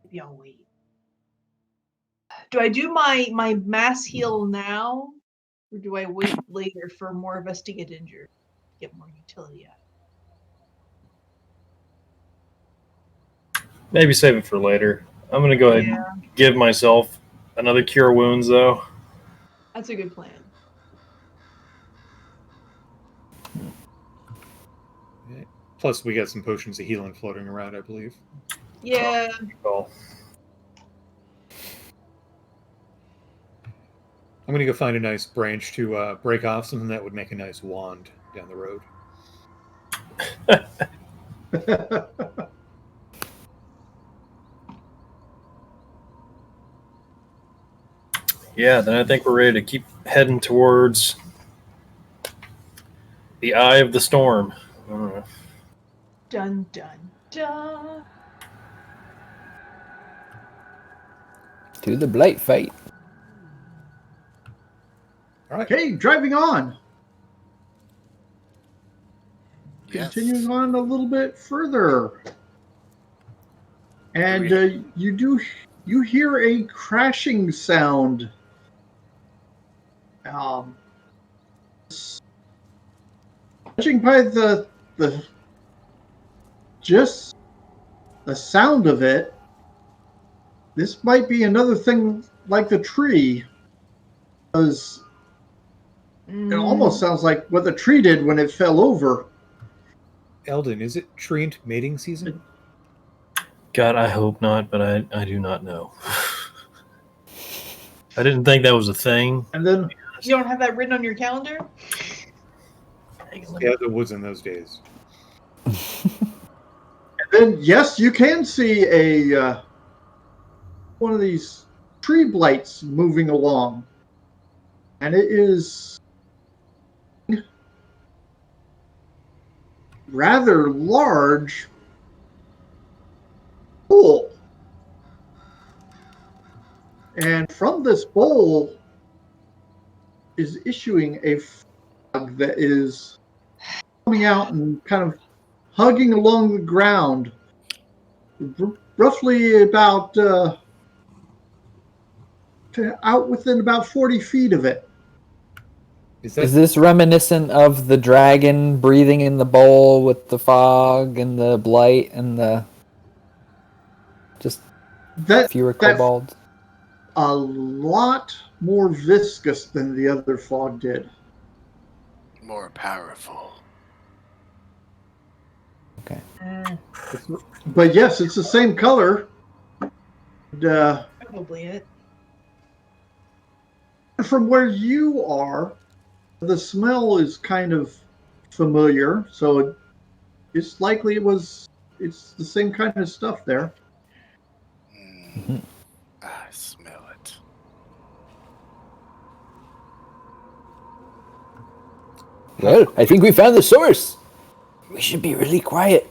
C: maybe I'll wait. Do I do my mass heal now, or do I wait later for more of us to get injured, get more utility out of it?
E: Maybe save it for later. I'm going to go ahead and give myself another cure wounds, though.
C: That's a good plan.
F: Plus, we got some potions of healing floating around, I believe.
C: Yeah.
E: Oh.
F: I'm going to go find a nice branch to break off something that would make a nice wand down the road.
E: Yeah, then I think we're ready to keep heading towards the eye of the storm.
C: Dun, dun, dun.
B: To the blight fight.
F: All right.
A: Okay, driving on.
D: Yes.
A: Continuing on a little bit further. And you hear a crashing sound. Judging by the just the sound of it, this might be another thing like the tree, because it almost sounds like what the tree did when it fell over.
F: Eldon, is it treant mating season?
E: God, I hope not, but I do not know. I didn't think that was a thing.
A: And then
C: You don't have that written on your calendar?
F: Yeah, there was in those days.
A: then yes, you can see a one of these tree blights moving along, and it is rather large bowl. And from this bowl is issuing a fog that is coming out and kind of hugging along the ground, roughly about out within about 40 feet of it.
B: Is this reminiscent of the dragon breathing in the bowl with the fog and the blight and the just fewer kobolds?
A: a lot more viscous than the other fog did.
D: More powerful.
A: But yes, it's the same color. And,
C: Probably it.
A: from where you are, the smell is kind of familiar, so it's likely it's the same kind of stuff there.
D: I smell it.
B: Well, I think we found the source. We should be really quiet.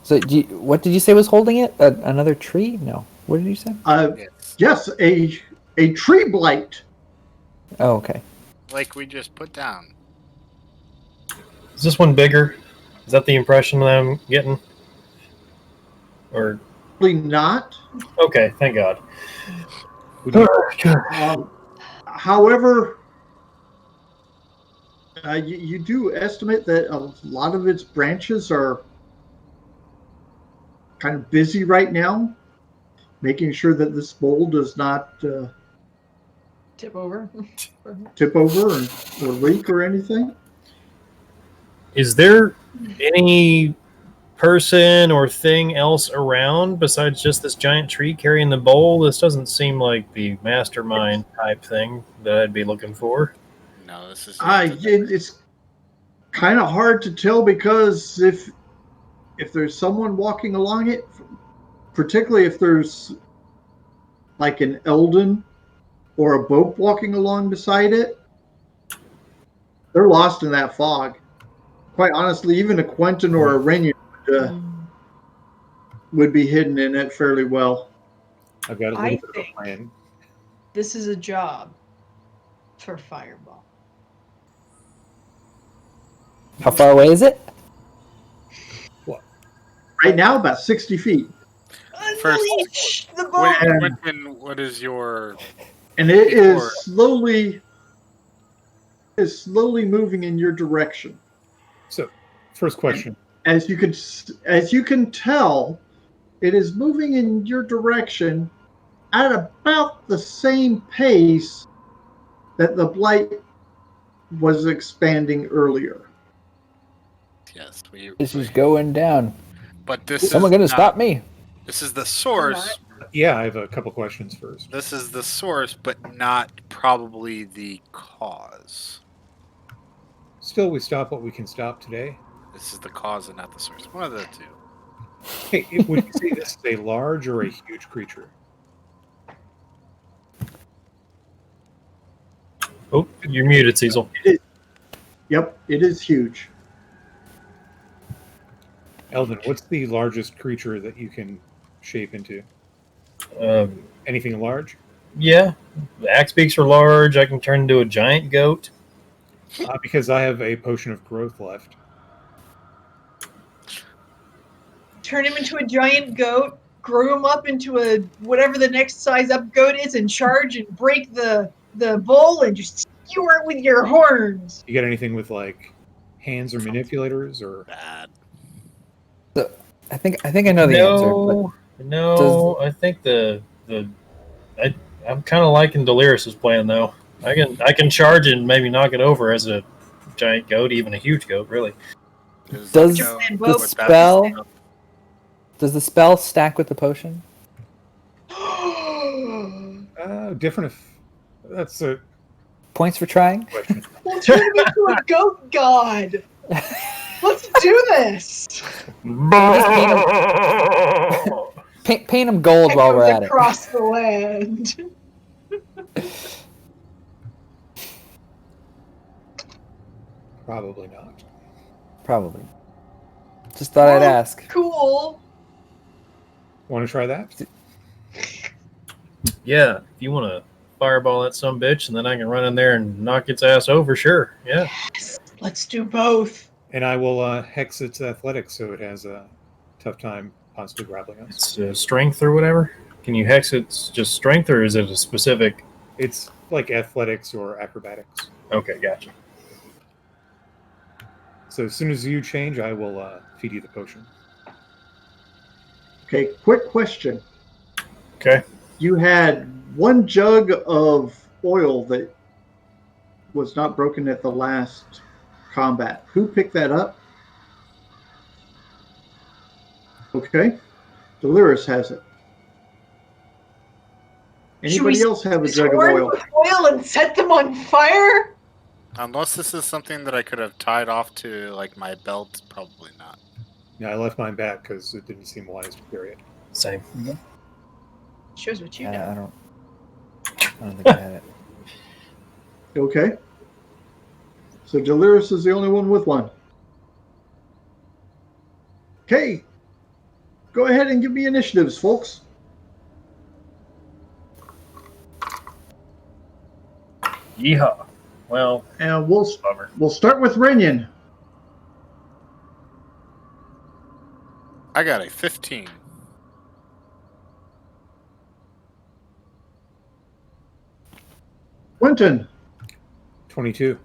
B: So, what did you say was holding it? Another tree? No. What did you say?
A: Yes, a tree blight.
B: Oh, okay.
D: Like we just put down.
E: Is this one bigger? Is that the impression that I'm getting? Or
A: Probably not.
E: okay, thank God.
A: However, you do estimate that a lot of its branches are kind of busy right now, making sure that this bowl does not
C: Tip over.
A: tip over or leak or anything.
E: Is there any person or thing else around besides just this giant tree carrying the bowl? This doesn't seem like the mastermind type thing that I'd be looking for.
D: No, this is.
A: It's kind of hard to tell because if there's someone walking along it, particularly if there's like an Eldon or a boat walking along beside it, they're lost in that fog. Quite honestly, even a Quentin or a Rainier would be hidden in it fairly well.
F: I've got a
C: I
F: little bit of
C: think
F: a plan.
C: this is a job for Fireball.
B: How far away is it?
A: Right now, about 60 feet.
D: First,
C: Unleash the boat!
D: Quentin, what is your?
A: And it is slowly moving in your direction.
F: So, first question.
A: As you can tell, it is moving in your direction at about the same pace that the blight was expanding earlier.
D: Yes,
B: This is going down.
D: But this
B: Someone
D: is
B: gonna
D: not-
B: stop me?
D: This is the source.
F: Yeah, I have a couple questions first.
D: This is the source, but not probably the cause.
F: Still, we stop what we can stop today.
D: This is the cause and not the source. One of the two.
F: Hey, would you say this is a large or a huge creature?
E: Oh, you're muted, Cecil.
A: Yep, it is huge.
F: Eldon, what's the largest creature that you can shape into? Anything large?
E: Yeah, the axe beaks are large. I can turn into a giant goat.
F: Because I have a potion of growth left.
C: Turn him into a giant goat, grow him up into a whatever the next size up goat is, and charge and break the bowl and just skewer it with your horns.
F: You got anything with like hands or manipulators or?
D: Bad.
B: I think I know the answer.
E: No, I think I'm kind of liking Delirious' plan though. I can charge and maybe knock it over as a giant goat, even a huge goat, really.
B: Does
C: the
B: does the spell stack with the potion?
F: Different. That's a
B: Points for trying.
F: question.
C: We'll turn him into a goat god. Let's do this.
B: Paint him gold while we're at it.
C: Across the land.
F: Probably not.
B: Probably. Just thought I'd ask.
C: Cool.
F: Want to try that?
E: Yeah, if you want to fireball that some bitch, and then I can run in there and knock its ass over, sure. Yeah.
C: Yes, let's do both.
F: And I will hex its athletics so it has a tough time possibly grappling us.
E: It's strength or whatever. Can you hex its just strength, or is it a specific?
F: It's like athletics or acrobatics.
E: Okay, gotcha.
F: So as soon as you change, I will feed you the potion.
A: Okay, quick question.
E: Okay.
A: You had one jug of oil that was not broken at the last combat. Who picked that up? Okay. Delirious has it. Anybody else have a jug of oil?
C: With oil and set them on fire?
D: Unless this is something that I could have tied off to like my belt, probably not.
F: Yeah, I left mine back because it didn't seem wise to carry it.
E: Same.
C: Shows what you know.
B: I don't think I had it.
A: Okay. So Delirious is the only one with one. Okay. Go ahead and give me initiatives, folks.
E: Yeehaw. Well,
A: And we'll
E: bummer.
A: start with Renyon.
D: I got a 15.
A: Quentin.
F: 22.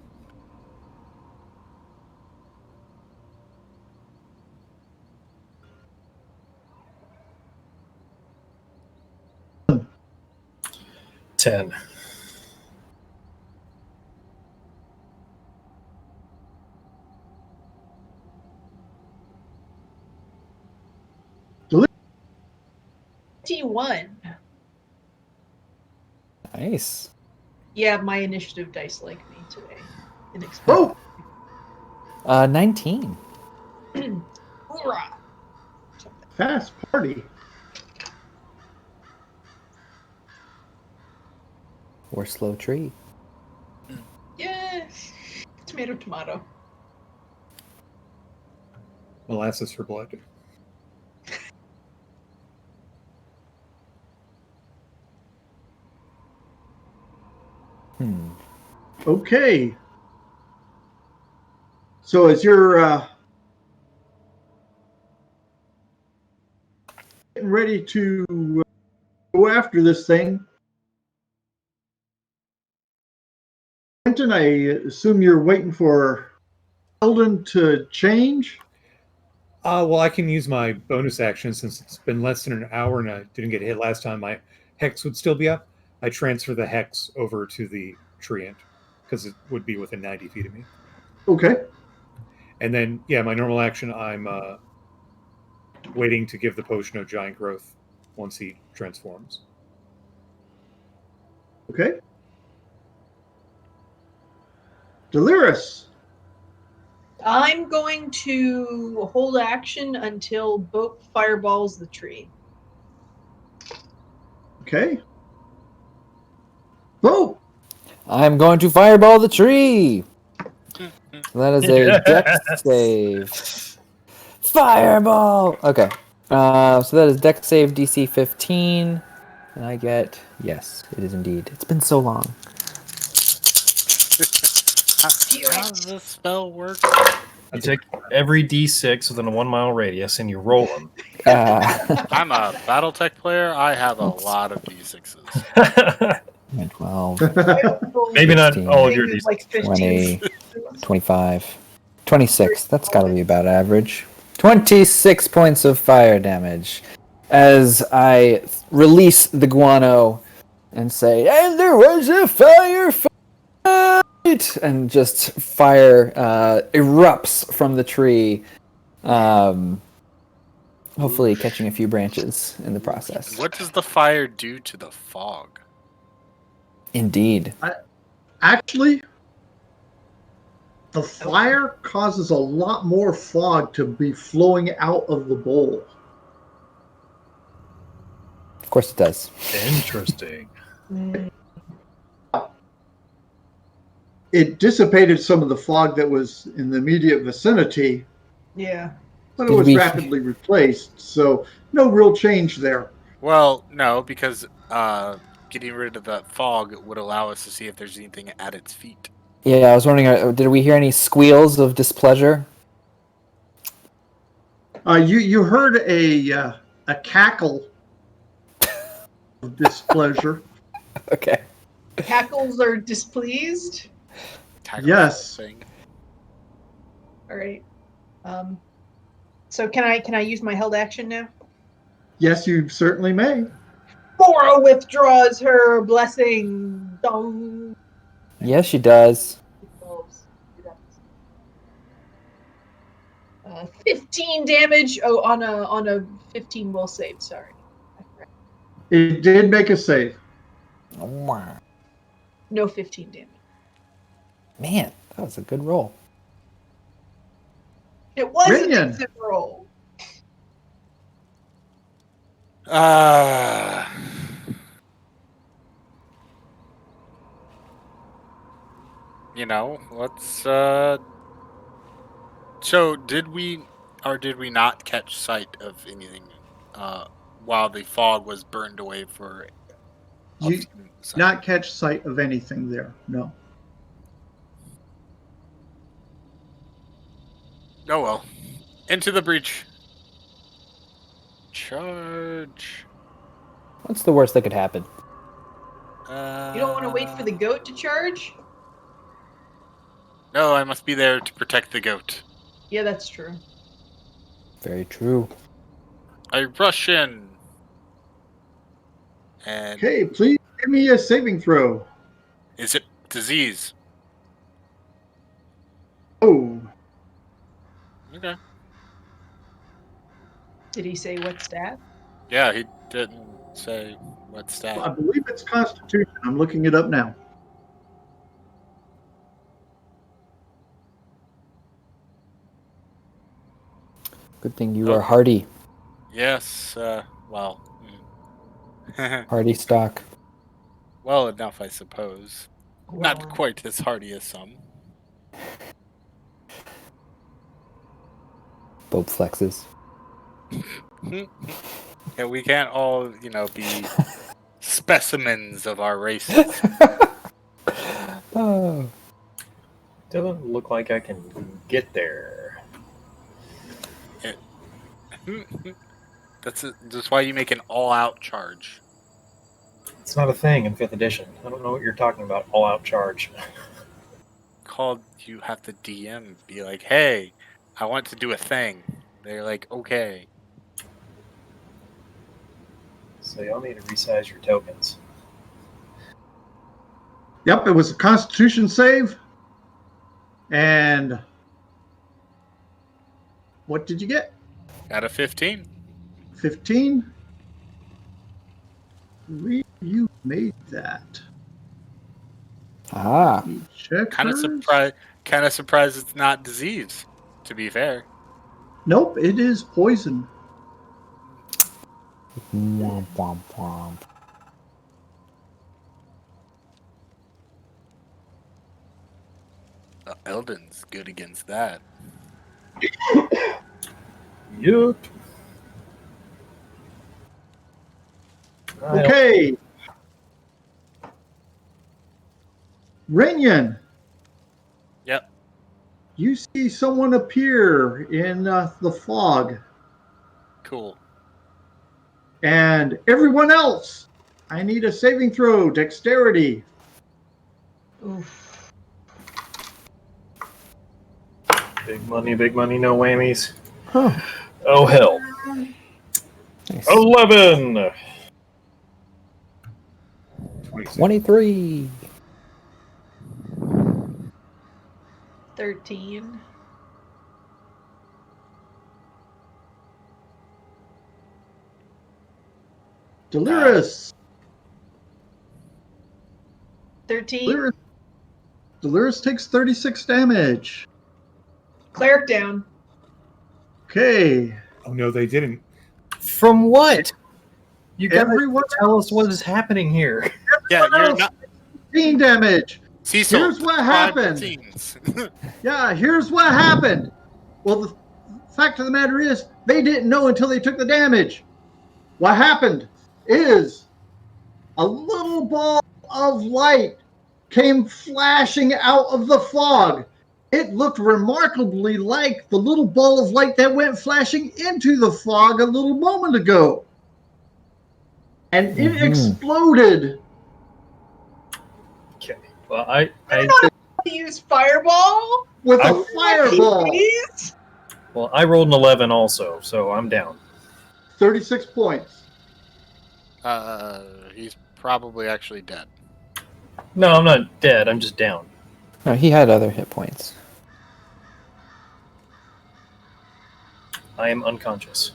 E: $10.
C: T1.
B: Nice.
C: Yeah, my initiative dice like me today.
A: Oh,
B: 19.
C: Hoorah!
A: fast party.
B: Or slow tree.
C: Yes. Tomato, tomato.
F: Molasses for blood.
A: Okay. So as you're getting ready to go after this thing, Quentin, I assume you're waiting for Eldon to change.
F: Well, I can use my bonus action since it's been less than an hour and I didn't get hit last time. My hex would still be up. I transfer the hex over to the treant because it would be within 90 feet of me.
A: Okay.
F: And then, yeah, my normal action, I'm waiting to give the potion of giant growth once he transforms.
A: Okay. Delirious.
C: I'm going to hold action until Boat fireballs the tree.
A: Okay. Vote.
B: I'm going to fireball the tree. That is a dex save. Fireball. Okay. So that is dex save DC 15, and I get yes. It is indeed. It's been so long.
D: How does this spell work?
E: You take every D6 within a 1 mile radius and you roll them.
D: I'm a BattleTech player. I have a lot of D6s.
B: 12,
E: Maybe not
B: 16,
E: all of your
C: Maybe
E: D6s.
C: like 15.
B: 20, 25, 26. That's got to be about average. 26 points of fire damage as I release the guano and say, "And there was a fire fight!" And just fire erupts from the tree, hopefully catching a few branches in the process.
D: What does the fire do to the fog?
B: Indeed.
A: Actually, the fire causes a lot more fog to be flowing out of the bowl.
B: Of course it does.
E: Interesting.
A: It dissipated some of the fog that was in the immediate vicinity,
C: Yeah.
A: but it
B: Did
A: was
B: we-
A: rapidly replaced, so no real change there.
D: Well, no, because getting rid of that fog would allow us to see if there's anything at its feet.
B: Yeah, I was wondering, did we hear any squeals of displeasure?
A: You heard a cackle of displeasure.
B: Okay.
C: Cackles are displeased.
D: Tackle
A: Yes.
D: Thing.
C: All right. So can I use my held action now?
A: Yes, you certainly may.
C: Mora withdraws her blessing. Dong.
B: Yes, she does.
C: 15 damage. Oh, on a 15 will save. Sorry.
A: It did make a save.
C: No 15 damage.
B: Man, that was a good roll.
C: It was a
A: Rinian.
C: decent roll.
D: You know, let's so did we or did we not catch sight of anything while the fog was burned away for a
A: You
D: few seconds?
A: not catch sight of anything there. No.
D: Oh well. Into the breach. Charge.
B: What's the worst that could happen?
C: You don't want to wait for the goat to charge?
D: No, I must be there to protect the goat.
C: Yeah, that's true.
B: Very true.
D: I rush in. And
A: Okay, please give me a saving throw.
D: is it disease?
A: Oh,
D: Okay.
C: Did he say what stat?
D: Yeah, he didn't say what
A: I
D: stat.
A: believe it's Constitution. I'm looking it up now.
B: Good thing you are hardy.
D: Yes, well.
B: Hardy stock.
D: Well enough, I suppose. Not
C: Well,
D: quite as hardy as some.
B: Both flexes.
D: Yeah, we can't all, be specimens of our races.
B: Oh.
E: Doesn't look like I can get there.
D: That's why you make an all-out charge.
E: It's not a thing in 5th edition. I don't know what you're talking about, all-out charge.
D: Called you have to DM, be like, hey, I want to do a thing. They're like, okay.
E: So y'all need to resize your tokens.
A: Yep, it was a Constitution save. And what did you get?
D: Got a 15.
A: 15. You made that.
B: Ah.
A: Check.
D: Kind of
A: hers.
D: surprised it's not disease, to be fair.
A: Nope, it is poison.
B: Womp, womp, womp.
D: Eldon's good against that.
E: Yup.
A: Okay. Rinian.
D: Yep.
A: You see someone appear in the fog.
D: Cool.
A: And everyone else, I need a saving throw, dexterity.
C: oof.
E: Big money, no whammies.
B: Huh.
E: Oh, hell.
B: Nice.
E: 11!
B: 23.
C: 13.
A: Delirious.
C: 13.
A: Delirious takes 36 damage.
C: Cleric down.
A: Okay.
F: Oh no, they didn't.
E: From what? You gotta
A: Everyone
E: tell us what is happening here.
D: Yeah, you're
A: else.
D: not.
A: 15 damage.
D: Cecil,
A: Here's what
D: describe the
A: happened.
D: scenes.
A: Yeah, here's what happened. Well, the fact of the matter is, they didn't know until they took the damage. What happened is a little ball of light came flashing out of the fog. It looked remarkably like the little ball of light that went flashing into the fog a little moment ago. And it exploded.
E: Okay. Well, I
C: Use fireball?
A: With
E: I-
A: a fireball.
C: Please?
E: well, I rolled an 11 also, so I'm down.
A: 36 points.
D: He's probably actually dead.
E: No, I'm not dead. I'm just down.
B: No, he had other hit points.
E: I am unconscious.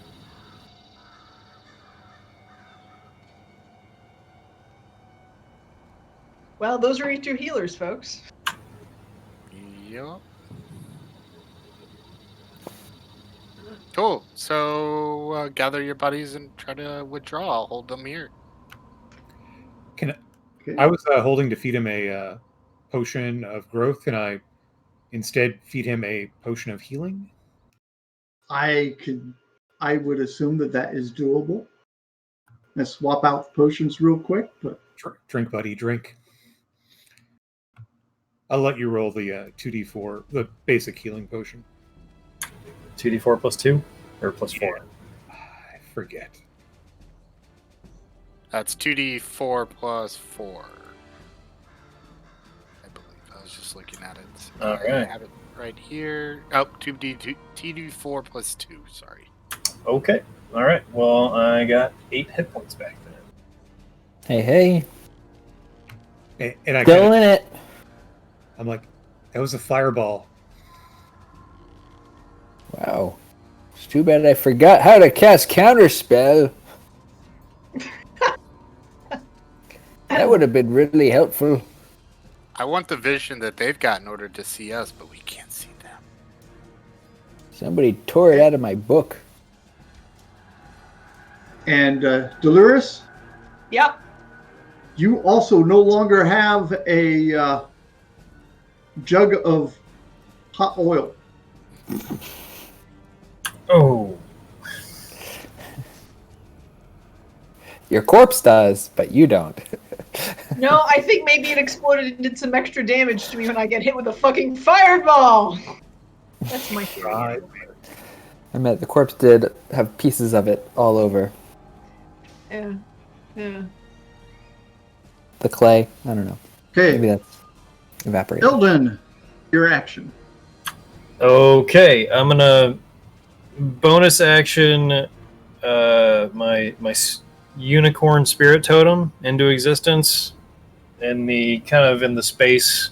C: Well, those are your two healers, folks.
D: Yup. Cool. So gather your buddies and try to withdraw. I'll hold them here.
F: I was holding to feed him a potion of growth. Can I instead feed him a potion of healing?
A: I would assume that is doable. Let's swap out the potions real quick, but
F: Drink, buddy, drink. I'll let you roll the 2d4, the basic healing potion.
E: 2d4 plus 2? Or plus 4?
F: I forget.
D: That's 2d4 plus 4. I believe. I was just looking at it.
E: All right.
D: I have it right here. Oh, 2d4 plus 2. Sorry.
E: Okay. All right. Well, I got 8 hit points back then.
B: Hey.
F: And I
B: Still in it.
F: I'm like, that was a fireball.
B: Wow. It's too bad I forgot how to cast Counterspell. That would have been really helpful.
D: I want the vision that they've got in order to see us, but we can't see them.
B: Somebody tore it out of my book.
A: And Dolores,
C: Yep.
A: you also no longer have a jug of hot oil.
E: Oh.
B: Your corpse does, but you don't.
C: No, I think maybe it exploded and did some extra damage to me when I get hit with a fucking fireball. That's my theory.
F: Right.
B: I meant the corpse did have pieces of it all over.
C: Yeah.
B: The clay, I don't know. Maybe
A: Okay,
B: that's evaporated.
A: Eldon, your action.
E: Okay. I'm gonna bonus action my unicorn spirit totem into existence in the space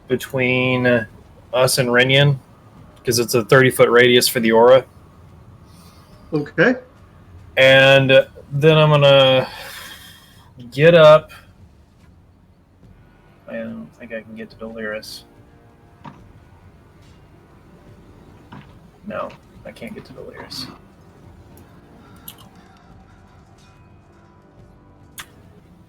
E: between us and Renyan, because it's a 30-foot radius for the aura.
A: Okay.
E: And then I'm gonna get up. I don't think I can get to Delirious. No, I can't get to Delirious.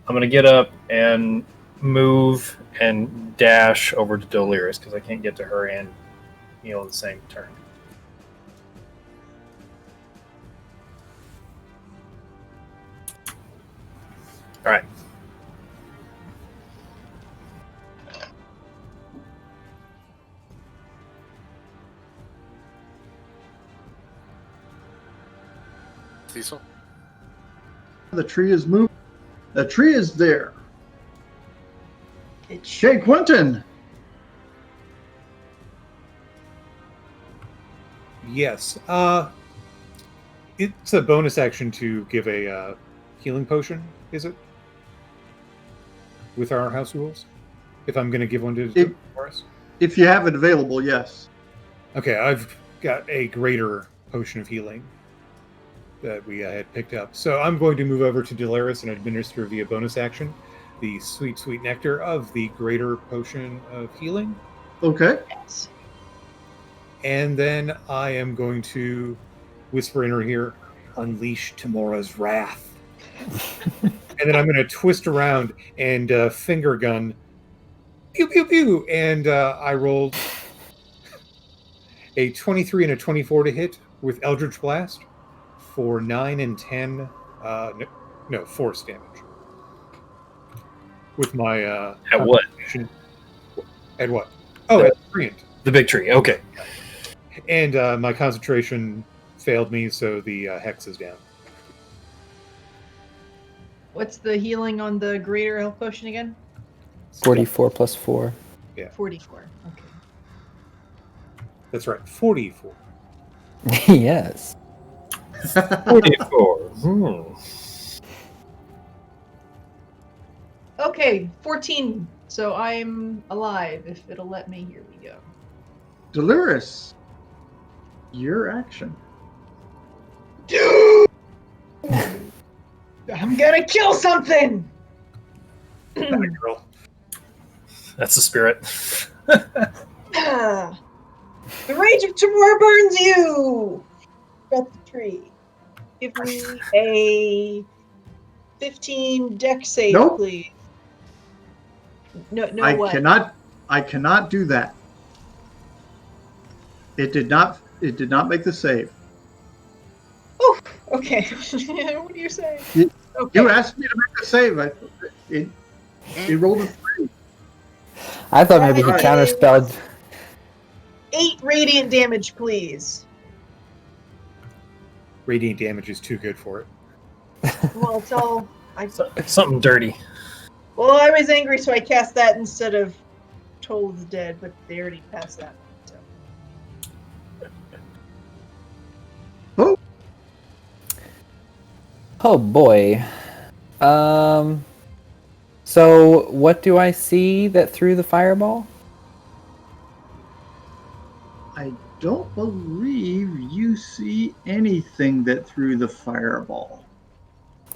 E: I'm gonna get up and move and dash over to Delirious because I can't get to her and heal the same turn. All right.
D: Cecil?
A: The tree is moving. The tree is there.
C: It's
A: Okay, Quentin.
F: Yes. It's a bonus action to give a healing potion, is it? With our house rules? If I'm going to give one to Morris?
A: If you have it available, yes.
F: Okay, I've got a greater potion of healing that we had picked up. So I'm going to move over to Delaris and administer via bonus action the sweet, sweet nectar of the greater potion of healing.
A: Okay.
C: yes.
F: And then I am going to whisper in her ear, unleash Tamora's wrath. And then I'm going to twist around and finger gun, pew, pew, pew. And I rolled a 23 and a 24 to hit with Eldritch Blast for 9 and 10, force damage. With my...
E: At what?
F: At what? Oh, at Brilliant.
E: The big tree. Okay.
F: And my concentration failed me, so the hex is down.
C: What's the healing on the greater health potion again?
B: 44 plus 4.
C: 44. Okay.
F: That's right, 44.
B: Yes.
E: 44.
C: Okay, 14. So I'm alive, if it'll let me. Here we go.
A: Delirious, your action.
C: I'm gonna kill something!
F: Girl.
E: That's the spirit.
C: Ah, the rage of tomorrow burns you! Got the tree. Give me a 15 deck save,
A: Nope.
C: please. No,
A: I
C: what?
A: cannot do that. It did not make the save.
C: Oh, okay. What do you say?
A: You-
C: Okay.
A: You asked me to make a save. It rolled a 3.
B: I thought maybe he
C: Right.
B: counterspelled.
C: 8 radiant damage, please.
F: Radiant damage is too good for it.
C: Well, it's all.
E: Something dirty.
C: Well, I was angry, so I cast that instead of Toll of the Dead, but they already passed that. So.
A: Oh,
B: Oh boy. So what do I see that threw the fireball?
A: I don't believe you see anything that threw the fireball.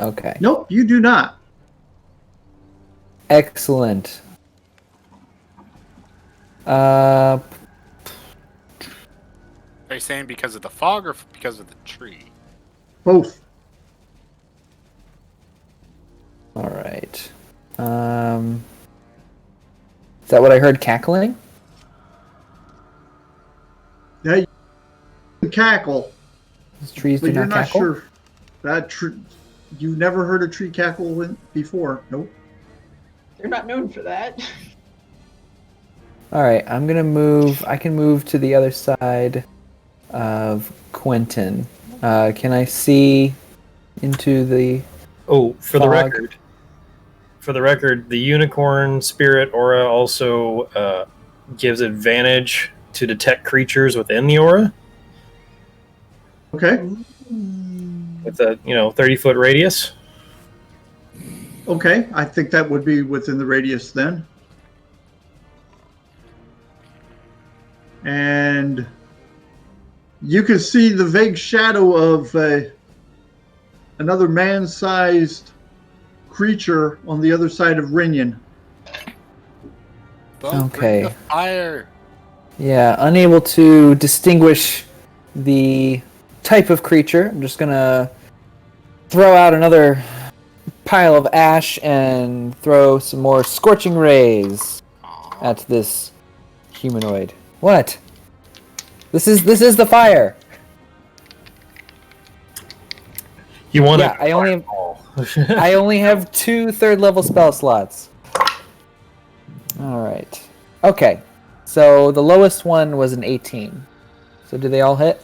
B: Okay.
A: Nope, you do not.
B: Excellent.
D: Are you saying because of the fog or because of the tree?
A: Both.
B: All right. Is that what I heard cackling?
A: Yeah, you can cackle,
B: These trees do
A: but you're
B: not
A: not
B: cackle?
A: sure. You never heard a tree cackle before. Nope.
C: They're not known for that.
B: All right, I'm gonna move. I can move to the other side of Quentin. Can I see into the?
E: Oh, for the
B: Fog.
E: record, the unicorn spirit aura also gives advantage to detect creatures within the aura
A: Okay.
E: with a 30-foot radius.
A: Okay. I think that would be within the radius then. And you can see the vague shadow of another man-sized creature on the other side of Rinyan.
D: Well,
B: Okay.
D: bring the fire.
B: Yeah, unable to distinguish the type of creature. I'm just gonna throw out another pile of ash and throw some more scorching rays at this humanoid. What? This is the fire.
E: You want
B: Yeah, I only have 2 third-level spell slots. All right. Okay. So the lowest one was an 18. So do they all hit?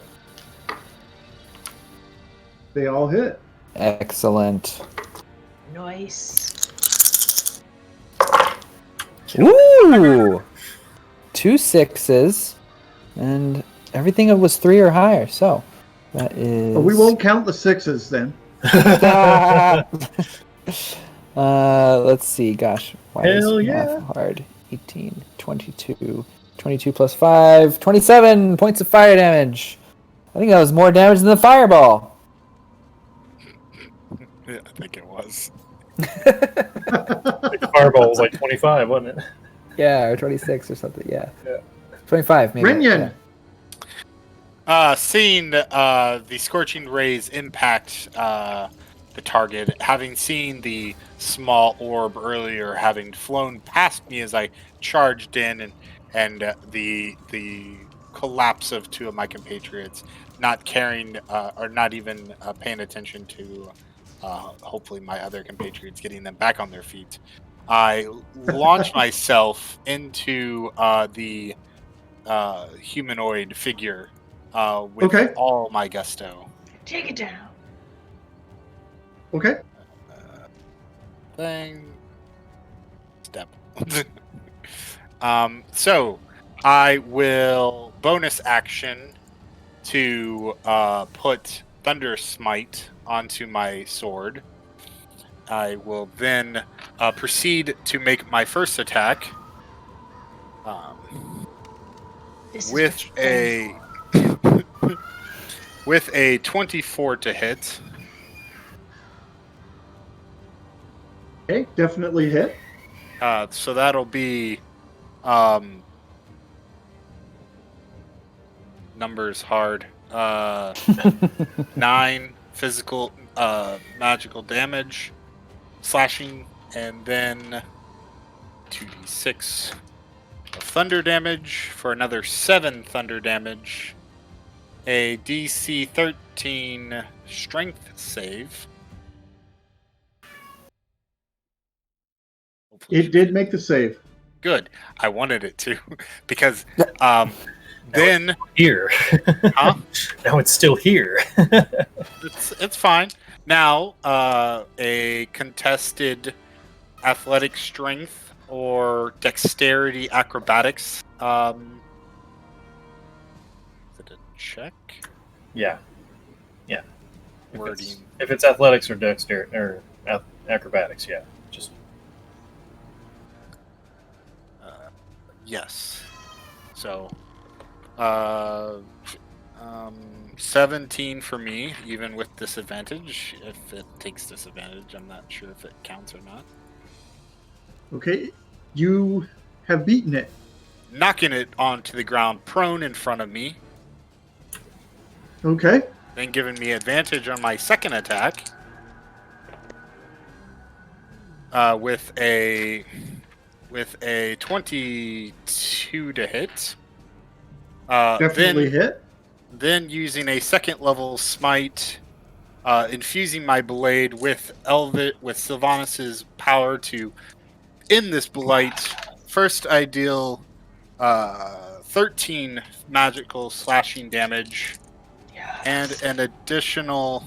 A: They all hit.
B: Excellent.
C: Nice.
B: Ooh! 2 6s, and everything was 3 or higher. So that is.
A: But we won't count the 6s then.
B: Let's see. Gosh, why
E: Hell
B: is
E: yeah.
B: math hard? 18, 22, 22 plus 5, 27 points of fire damage. I think that was more damage than the fireball.
D: Yeah, I think it was.
E: The fireball was like 25, wasn't it?
B: Yeah, or 26 or something. Yeah.
E: Yeah.
B: 25 maybe.
A: Rinyan.
B: Yeah.
D: Seeing the scorching rays impact the target, having seen the small orb earlier having flown past me as I charged in, and the collapse of 2 of my compatriots, not caring or not even paying attention to hopefully my other compatriots getting them back on their feet, I launch myself into the humanoid figure with
A: Okay.
D: all my gusto.
C: Take it down.
A: Okay.
D: Thing. Step. So I will bonus action to put Thunder Smite onto my sword. I will then proceed to make my first attack
C: This is
D: with
C: what you
D: a with a 24 to hit.
A: Okay, definitely hit.
D: So that'll be numbers hard. 9 physical magical damage, slashing, and then 2d6 of thunder damage for another 7 thunder damage. A DC 13 strength save. Hopefully
A: It did make the save.
D: good. I wanted it to because then
E: Here.
D: huh?
E: Now it's still here.
D: It's fine. Now a contested athletic strength or dexterity acrobatics. Is it a check?
E: Yeah.
D: Wording.
E: If it's athletics or dexterity or acrobatics, yeah. Just
D: Yes. So 17 for me, even with disadvantage. If it takes disadvantage, I'm not sure if it counts or not.
A: Okay, you have beaten it.
D: Knocking it onto the ground prone in front of me,
A: Okay,
D: then giving me advantage on my second attack with a 22 to hit.
A: definitely hit.
D: Then using a second level smite, infusing my blade with Sylvanas' power to end this blight. First, I deal 13 magical slashing damage and an additional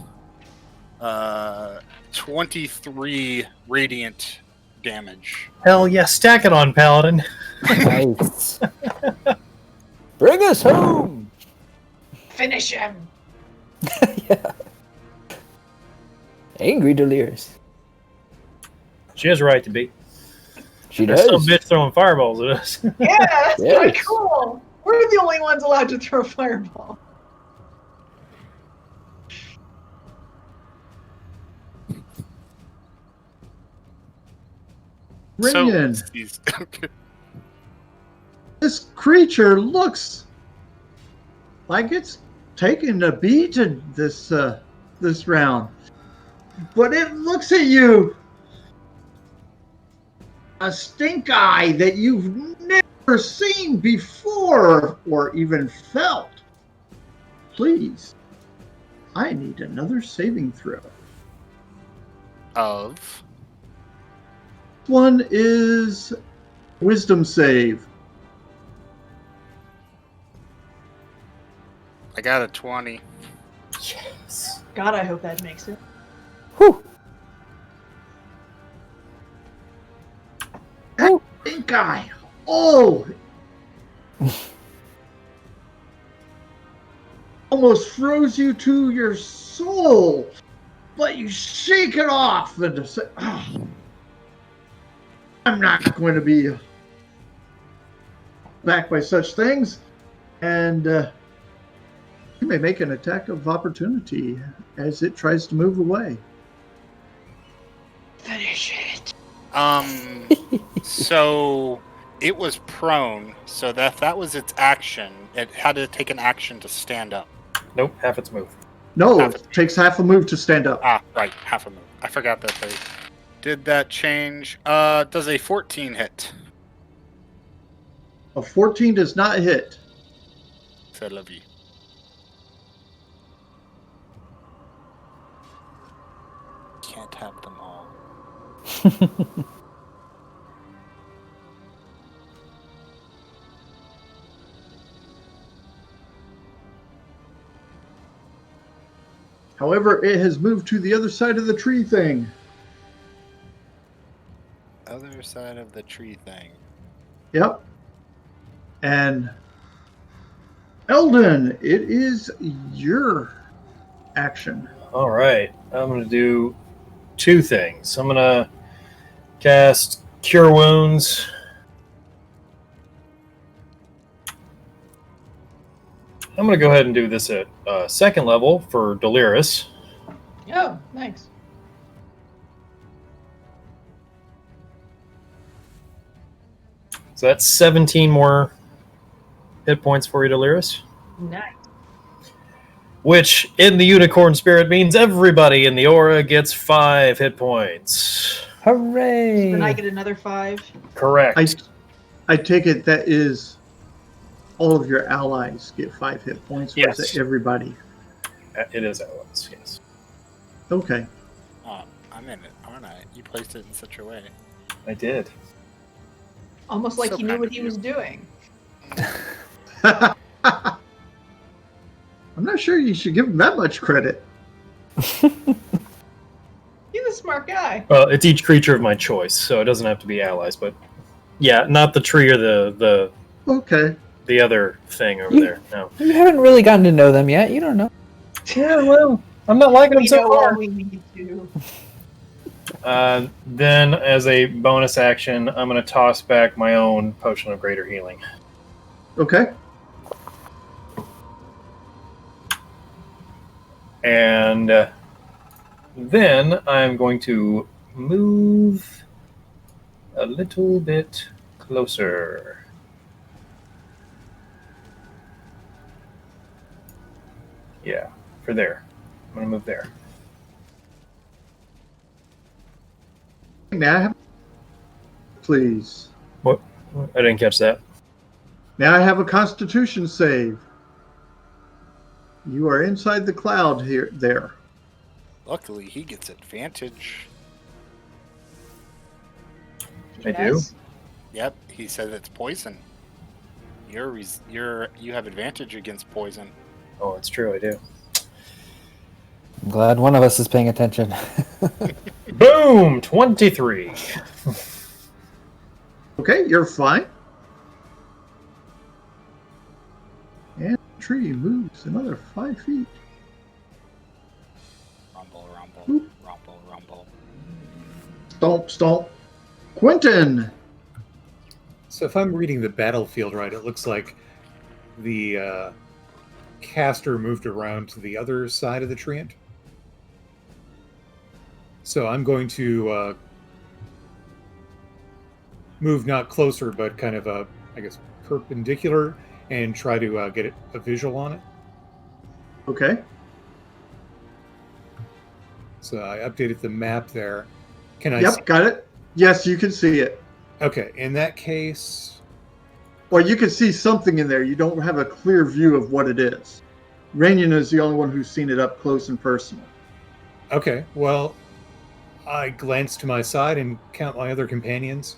D: 23 radiant damage.
E: hell yeah, stack it on, Paladin.
B: Nice. Bring us home.
C: Finish him.
B: Yeah. Angry Delirious.
E: She has a right to be.
B: She
E: There's some
B: does.
E: bitch throwing fireballs at us.
C: Yeah, that's pretty
B: Yes.
C: cool. We're the only ones allowed to throw fireball.
A: Rinyan,
D: So,
A: this creature looks like it's taking a beating this round, but it looks at you, a stink eye that you've never seen before or even felt. Please, I need another saving throw.
D: of
A: One is wisdom save.
D: I got a 20.
E: Yes.
C: God, I hope that makes it.
B: Whew.
A: Stink eye. Oh, almost froze you to your soul, but you shake it off and say, oh, I'm not going to be backed by such things. And you may make an attack of opportunity as it tries to move away.
C: Finish it.
D: So it was prone, so that was its action. It had to take an action to stand up.
E: Nope, half its move.
A: No,
D: Half
A: it takes half a move to stand up.
D: Ah, right, half a move. I forgot that they did that change. Does a 14 hit?
A: A 14 does not hit.
D: C'est la vie. Can't have them all.
A: However, it has moved to the other side of the tree thing.
D: Other side of the tree thing.
A: Yep. And Eldon, it is your action.
E: All right. I'm going to do 2 things. I'm going to cast Cure Wounds. I'm going to go ahead and do this at 2nd level for Delirious.
C: Oh, nice.
E: So that's 17 more hit points for you, Delirious.
C: Nice.
E: Which, in the unicorn spirit, means everybody in the aura gets 5 hit points.
B: Hooray!
C: So then I get another 5.
E: Correct.
A: I take it that is all of your allies get 5 hit points, or is
E: Yes.
A: it everybody?
E: It is allies, yes.
A: Okay.
D: Oh, I'm in it, aren't I? You placed it in such a way.
E: I did.
C: Almost like
D: So
C: he knew
D: kind
C: what
D: of
C: he
D: you.
C: was doing.
A: I'm not sure you should give him that much credit.
C: He's a smart guy.
E: Well, it's each creature of my choice, so it doesn't have to be allies, but yeah, not the tree or
A: Okay.
E: the other thing over
B: You-
E: there. No.
B: You haven't really gotten to know them yet. You don't know.
E: Yeah, well, I'm not liking them
C: We
E: so
C: know all
E: far.
C: we need to.
E: Then, as a bonus action, I'm going to toss back my own potion of greater healing.
A: Okay.
E: And then I'm going to move a little bit closer. Yeah, for there. I'm going to move there.
A: May I have, please?
E: What? I didn't catch that.
A: May I have a Constitution save? You are inside the cloud there.
D: Luckily, he gets advantage.
E: I do?
D: Yep, he said it's poison. You have advantage against poison.
E: Oh, it's true, I do.
B: I'm glad one of us is paying attention.
E: Boom! 23.
A: Okay, you're fine. And the tree moves another 5 feet.
D: Rumble, rumble,
A: Oop.
D: rumble, rumble.
A: Stomp, stomp. Quentin!
F: So if I'm reading the battlefield right, it looks like the caster moved around to the other side of the treant. So I'm going to move not closer, but kind of I guess perpendicular, and try to get a visual on it.
A: Okay.
F: So I updated the map there. Can I see?
A: Yep, got it. Yes, you can see it.
F: Okay, in that case,
A: Well, you can see something in there. You don't have a clear view of what it is. Rainian is the only one who's seen it up close and personal.
F: okay, well, I glance to my side and count my other companions.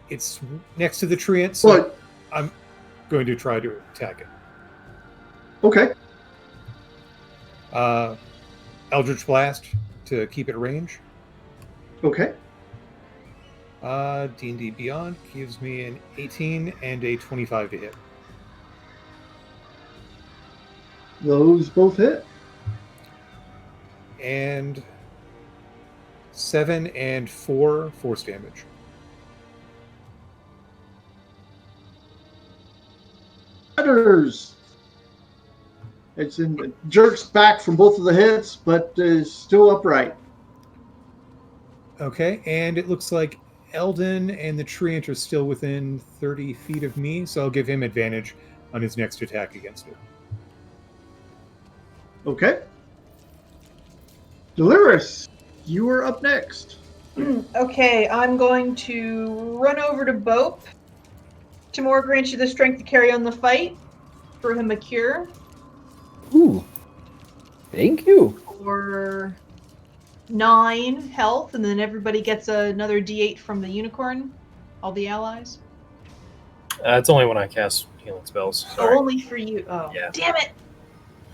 F: It's next to the treant, so
A: Well,
F: I'm going to try to attack it.
A: okay.
F: Eldritch Blast to keep it range.
A: Okay.
F: D&D Beyond gives me an 18 and a 25 to hit.
A: Those both hit.
F: And 7 and 4 force damage.
A: Shatters. It jerks back from both of the hits, but is still upright.
F: Okay, and it looks like Eldon and the treant are still within 30 feet of me, so I'll give him advantage on his next attack against it.
A: Okay. Delirious, you are up next.
C: Okay, I'm going to run over to Bope. Timur grants you the strength to carry on the fight. Throw him a cure.
B: Ooh. Thank you.
C: For 9 health, and then everybody gets another d8 from the unicorn. All the allies.
E: It's only when I cast healing spells. Sorry.
C: Oh, only for you. Oh,
E: Yeah.
C: damn it!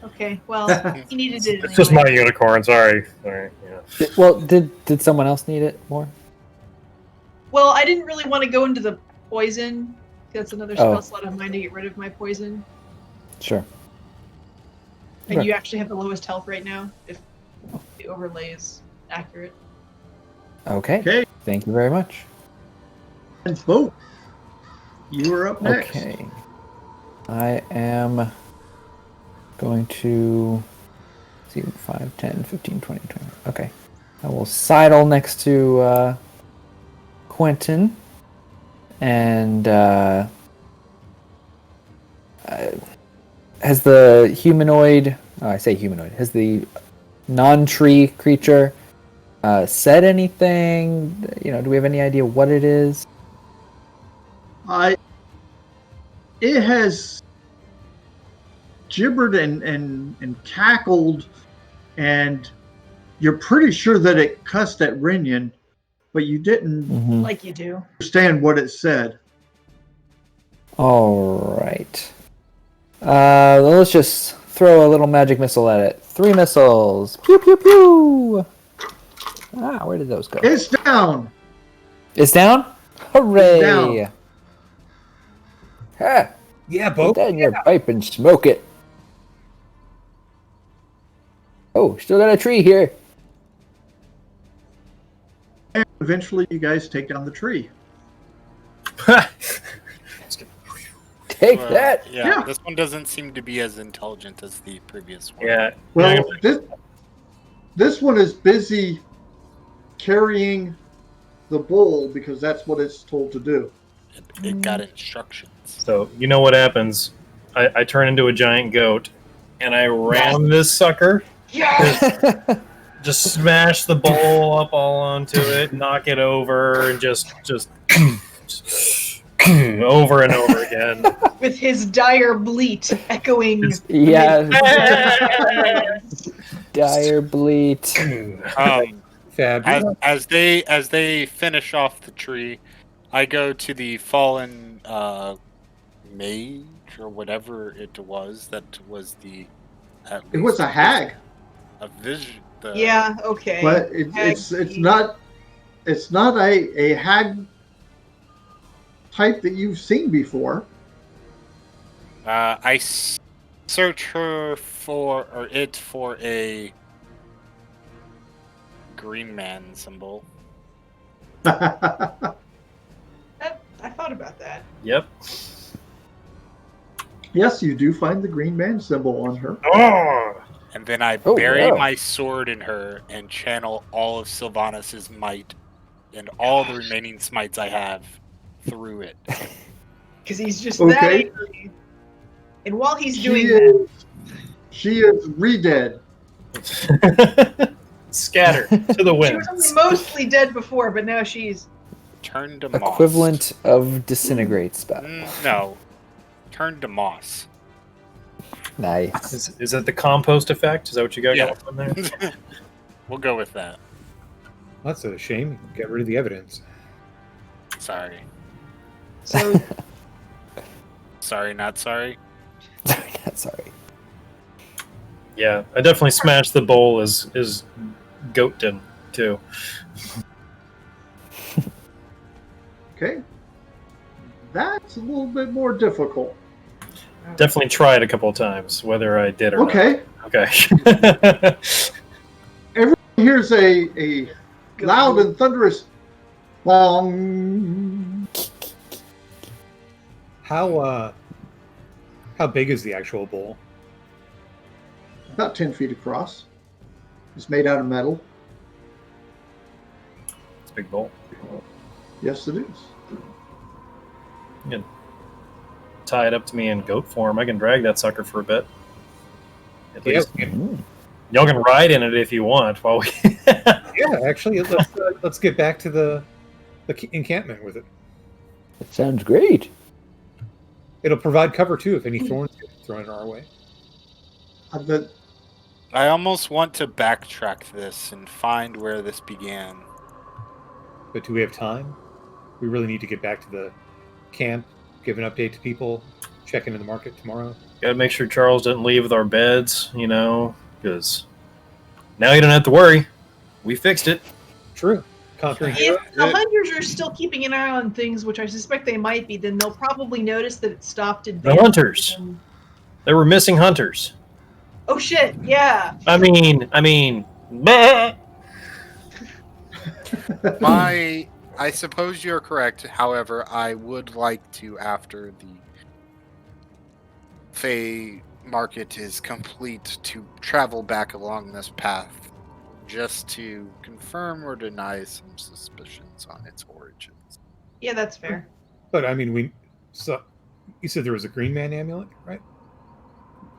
C: Okay, well, you needed it.
E: It's just my
C: anyway.
E: unicorn, sorry. Sorry. Yeah.
B: Well, did someone else need it more?
C: Well, I didn't really want to go into the poison. That's another spell
B: Oh.
C: slot of mine to get rid of my poison.
B: Sure.
C: And you actually have the lowest health right now, if the overlay is accurate.
B: Okay.
A: Okay.
B: Thank you very much.
A: And Bo, you are up next.
B: Okay. I am going to see 5, 10, 15, 20, 20. Okay. I will sidle next to Quentin and has the humanoid, I say humanoid, has the non-tree creature said anything? Do we have any idea what it is?
A: It has gibbered and cackled, and you're pretty sure that it cussed at Renyon, but you didn't
C: Like you do.
A: understand what it said.
B: All right. Let's just throw a little magic missile at it. 3 missiles. Pew, pew, pew. Ah, where did those go?
A: It's down.
B: It's down? Hooray!
A: Down.
B: Ha!
F: Yeah,
B: Put
F: Bo.
B: that in your pipe and smoke it. Oh, still got a tree here.
A: And eventually, you guys take down the tree.
B: Take that.
D: Yeah, this one doesn't seem to be as intelligent as the previous one.
E: Yeah.
A: Well, this one is busy carrying the bowl because that's what it's told to do.
D: It got instructions.
E: So you know what happens? I turn into a giant goat, and I ram this sucker.
C: Yeah.
E: Just smash the bowl up all onto it, knock it over, and just over and over again.
C: With his dire bleat echoing.
B: Yeah. Dire bleat.
F: Fabulous.
D: As they finish off the tree, I go to the fallen mage or whatever it was that was the.
A: It was a hag,
D: A vision.
C: Yeah. Okay.
A: but it's not a hag type that you've seen before.
D: I search her for a green man symbol.
C: I thought about that.
E: Yep.
A: Yes, you do find the green man symbol on her.
E: Oh!
D: And then I
B: Oh,
D: bury
B: wow.
D: my sword in her and channel all of Sylvanas' might and all the remaining smites I have through it.
C: Because he's just
A: Okay.
C: that angry. And while he's doing
A: She
C: that,
A: She is re-dead.
E: Scatter to the
C: she
E: wind.
C: was only mostly dead before, but now she's.
D: Turn to moss.
B: Equivalent of disintegrate spell.
D: No. Turn to moss.
B: Nice.
E: Is that the compost effect? Is that what you got
D: Yeah.
E: going on there?
D: We'll go with that.
F: That's a shame. Get rid of the evidence.
D: Sorry.
C: So
D: Sorry, not sorry.
B: Sorry.
E: Yeah, I definitely smashed the bowl as Goatden too.
A: Okay. That's a little bit more difficult.
E: Definitely tried a couple of times, whether I did or
A: Okay.
E: not. Okay.
A: Here's a loud and thunderous bong.
F: How big is the actual bowl?
A: About 10 feet across. It's made out of metal.
E: It's a big bowl.
A: Yes, it is.
E: You can tie it up to me in goat form. I can drag that sucker for a bit. At
F: Yeah,
E: least y'all can ride in it if you want. While we
F: yeah. Actually, let's get back to the encampment with it.
B: That sounds great.
F: It'll provide cover too if any thorns get thrown our way.
D: I almost want to backtrack this and find where this began.
F: But do we have time? We really need to get back to the camp, give an update to people, check into the market tomorrow.
E: gotta make sure Charles doesn't leave with our beds, because now you don't have to worry. We fixed it.
F: True. Conquering
C: If
F: hero.
C: the hunters are still keeping an eye on things, which I suspect they might be, then they'll probably notice that it stopped advancing.
E: hunters. There were missing hunters.
C: Oh shit! Yeah.
E: I mean, bleh.
D: I suppose you're correct. However, I would like to, after the Fey market is complete, to travel back along this path just to confirm or deny some suspicions on its origins.
C: Yeah, that's fair.
F: But I mean, so you said there was a Green Man amulet, right?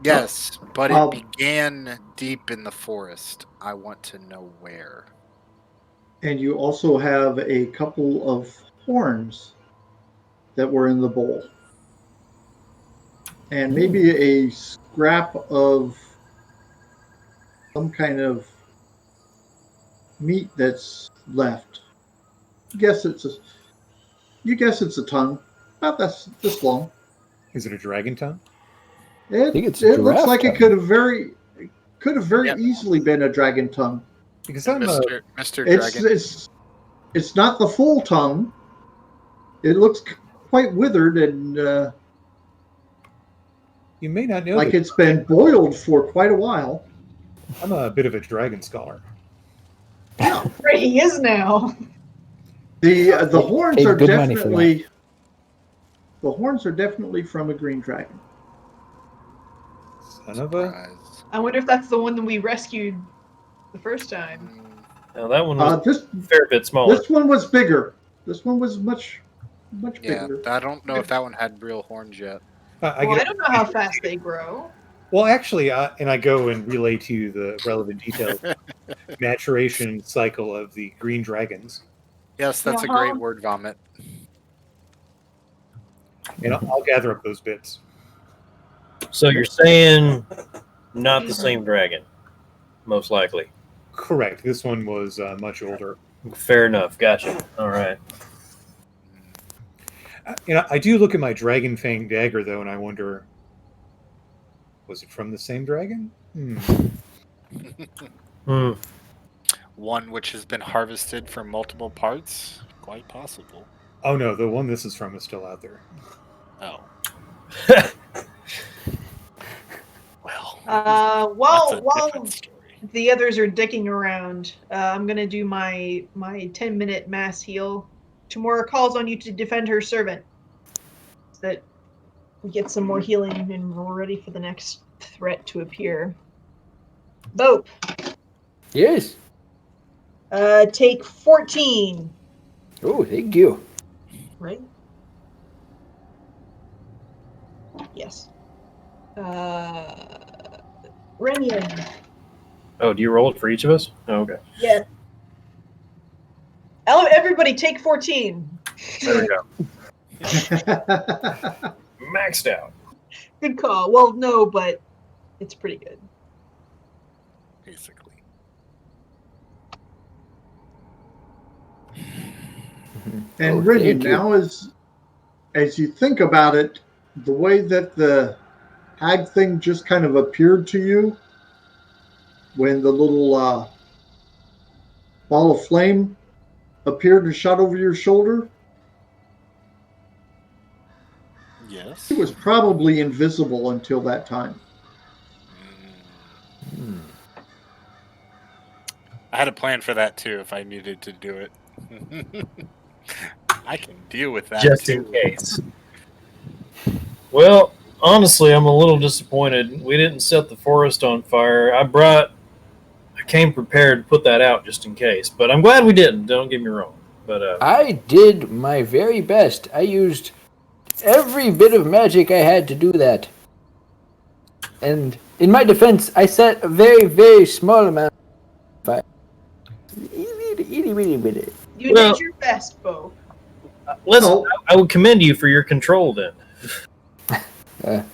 D: Yes, but it
A: Oh.
D: began deep in the forest. I want to know where.
A: And you also have a couple of horns that were in the bowl. And maybe a scrap of some kind of meat that's left. You guess it's a tongue. About this long.
F: Is it a dragon tongue?
A: It
B: think it's a
A: looks
B: giraffe
A: like
B: tongue.
A: it could have very
D: Yep.
A: easily been a dragon tongue.
F: Because I'm
D: Mr. Dragon.
A: It's not the full tongue. It looks quite withered and
F: you may not know
A: like
F: that
A: it's been boiled for quite a while.
F: I'm a bit of a dragon scholar.
C: Right, he is now.
A: The horns
B: Paid
A: are
B: good money for
A: definitely from a green dragon.
F: Son of a.
D: Surprise.
C: I wonder if that's the one that we rescued the first time.
E: Now that one was
A: This
E: a fair bit smaller.
A: this one was bigger. This one was much
D: Yeah,
A: bigger.
D: I don't know if that one had real horns yet.
C: I don't know how fast they grow.
F: Well, actually, and I go and relay to you the relevant details. Maturation cycle of the green dragons,
D: Yes, that's a great word vomit.
F: and I'll gather up those bits.
E: So you're saying not the same dragon, most likely.
F: Correct. This one was much older.
E: Fair enough. Gotcha. All right.
F: I do look at my dragon fang dagger though, and I wonder, was it from the same dragon?
D: One which has been harvested from multiple parts? Quite possible.
F: Oh no, the one this is from is still out there.
D: Oh. Well.
C: While
D: different story.
C: the others are dicking around, I'm gonna do my 10-minute mass heal. Tamora calls on you to defend her servant, so that we get some more healing and we're ready for the next threat to appear. Bope.
B: Yes.
C: Take 14.
B: Oh, thank you.
C: Right? Yes. Renyan.
E: Oh, do you roll it for each of us? Oh, okay.
C: Yeah. Everybody take 14.
E: There we go. Maxed out.
C: Good call. Well, no, but it's pretty good.
D: Basically.
A: And
B: Oh,
A: Riddy,
B: thank you.
A: now as you think about it, the way that the hag thing just kind of appeared to you when the little ball of flame appeared and shot over your shoulder,
D: Yes.
A: it was probably invisible until that time.
D: I had a plan for that too if I needed to do it. I can deal with that
E: Just
D: too.
E: in case. Well, honestly, I'm a little disappointed. We didn't set the forest on fire. I came prepared to put that out just in case, but I'm glad we didn't. Don't get me wrong. But
B: I did my very best. I used every bit of magic I had to do that. And in my defense, I set a very, very small amount of fire.
C: You did your best, Bo.
E: listen,
A: No.
E: I would commend you for your control then.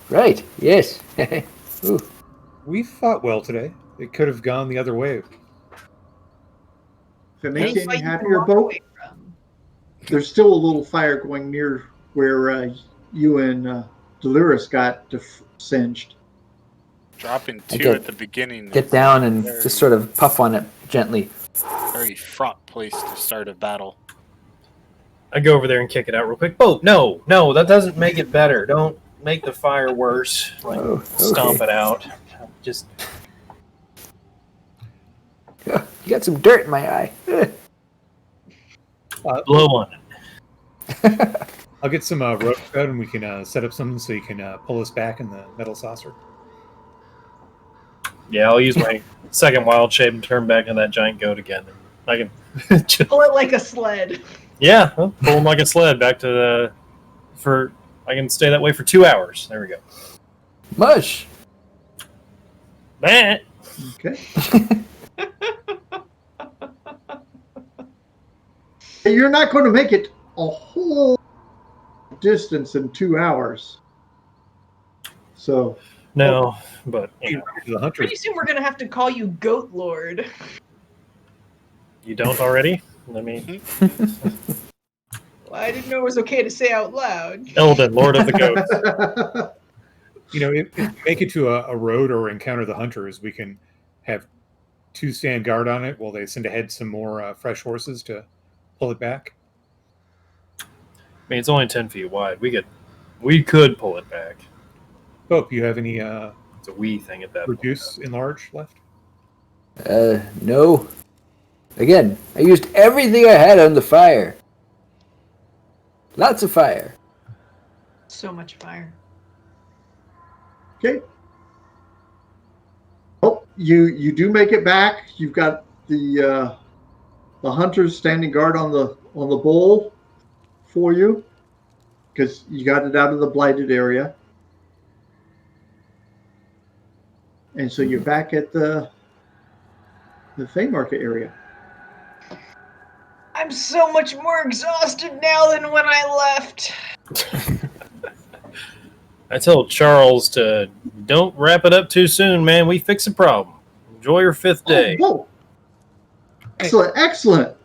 B: Right, yes. Ooh.
F: We fought well today. It could have gone the other way.
A: If it makes you
C: Fight
A: any
C: you can
A: happier,
C: walk
A: Bo,
C: away from.
A: there's still a little fire going near where you and Delirus got singed.
D: Dropping two
B: get-
D: at the beginning.
B: Get
D: is
B: down and
D: very,
B: just sort of puff on it gently.
D: very fraught place to start a battle.
E: I go over there and kick it out real quick. Oh, no, that doesn't make it better. Don't make the fire worse. Like
B: Oh,
E: stomp
B: okay.
E: it out. Just
B: You got some dirt in my eye.
E: blow on it.
F: I'll get some rope out and we can set up something so you can pull us back in the metal saucer.
E: Yeah, I'll use my second wild shape and turn back into that giant goat again. I can just,
C: Pull it like a sled.
E: yeah, pull him like a sled back to the I can stay that way for 2 hours. There we go.
B: Mush.
E: Bah.
A: Okay. You're not going to make it a whole distance in 2 hours. So
E: No, but
F: The hunters.
C: Pretty soon we're gonna have to call you Goat Lord.
E: you don't already? Let me.
C: Well, I didn't know it was okay to say out loud.
E: Eldon, Lord of the Goats.
F: If we make it to a road or encounter the hunters, we can have 2 stand guard on it while they send ahead some more fresh horses to pull it back.
E: I mean, it's only 10 feet wide. We could pull it back.
F: Pope, you have any
E: It's a wee thing at that
F: reduce, enlarge left?
B: No. Again, I used everything I had on the fire. Lots of fire.
C: So much fire.
A: okay. Oh, you do make it back. You've got the hunters standing guard on the bull for you because you got it out of the blighted area. And so you're back at the Fey Market area.
C: I'm so much more exhausted now than when I left.
E: I told Charles to don't wrap it up too soon, man. We fix a problem. Enjoy your 5th day.
A: Oh, whoa. Excellent.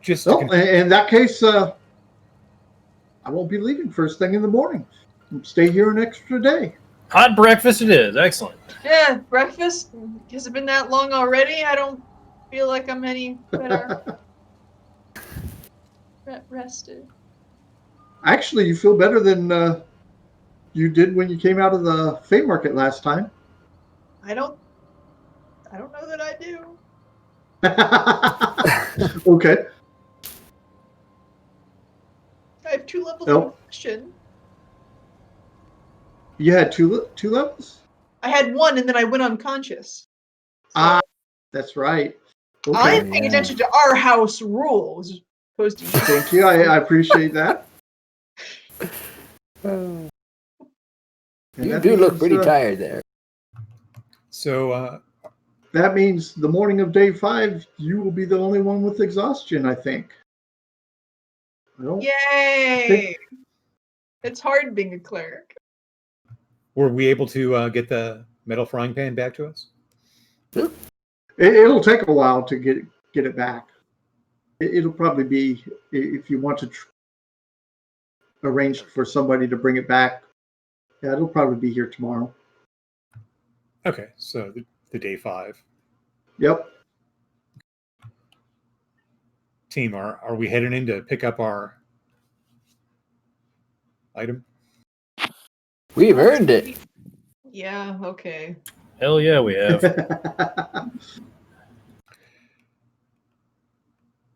F: Just
A: Oh, in that case, I won't be leaving first thing in the morning. Stay here an extra day.
E: Hot breakfast it is. Excellent.
C: Yeah, breakfast? Has it been that long already? I don't feel like I'm any better rested.
A: Actually, you feel better than you did when you came out of the Fey Market last time.
C: I don't know that I do.
A: Okay.
C: I have 2 levels
A: Nope.
C: of question.
A: You had two levels?
C: I had 1 and then I went unconscious. So
A: That's right. Okay.
C: I'm paying
B: Yeah.
C: attention to our house rules as opposed to you.
A: Thank you. I appreciate that.
B: You
A: And that
B: do look
A: means,
B: pretty tired there.
F: so
A: That means the morning of day 5, you will be the only one with exhaustion, I think.
C: Yay! It's hard being a cleric.
F: were we able to get the metal frying pan back to us?
A: It'll take a while to get it back. It'll probably be, if you want to arrange for somebody to bring it back, yeah, it'll probably be here tomorrow.
F: Okay, so the day 5.
A: Yep.
F: Team, are we heading in to pick up our item?
B: We've earned it.
C: Yeah, okay.
E: Hell yeah, we have.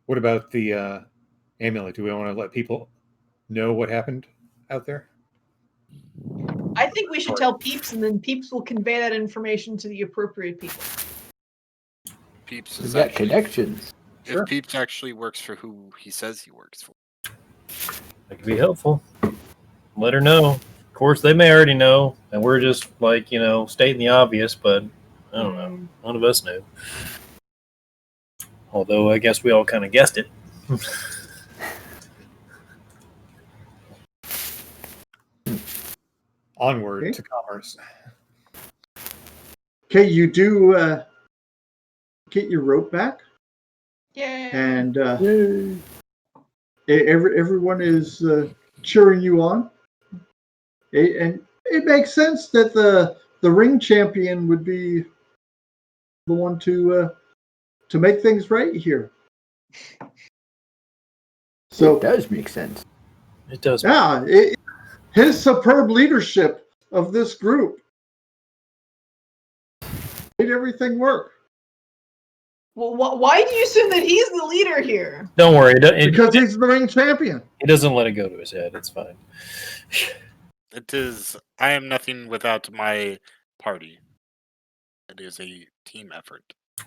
F: What about the amulet? Do we want to let people know what happened out there?
C: I think we should tell Peeps, and then Peeps will convey that information to the appropriate people.
D: Peeps
B: We've
D: is
B: got
D: actually,
B: connections.
F: Sure.
D: if Peeps actually works for who he says he works for.
E: That could be helpful. Let her know. Of course, they may already know, and we're just stating the obvious, but I don't know. None of us knew. Although I guess we all kind of guessed it.
F: Onward
A: Okay.
F: to commerce.
A: Okay, you do get your rope back,
C: Yay!
A: and everyone is cheering you on. And it makes sense that the ring champion would be the one to make things right here.
B: It
A: So
B: does make sense.
E: It does.
A: yeah, his superb leadership of this group made everything work.
C: Well, why do you assume that he's the leader here?
E: Don't worry.
A: Because he's the ring champion.
E: He doesn't let it go to his head. It's fine.
D: It is. I am nothing without my party. It is a team effort.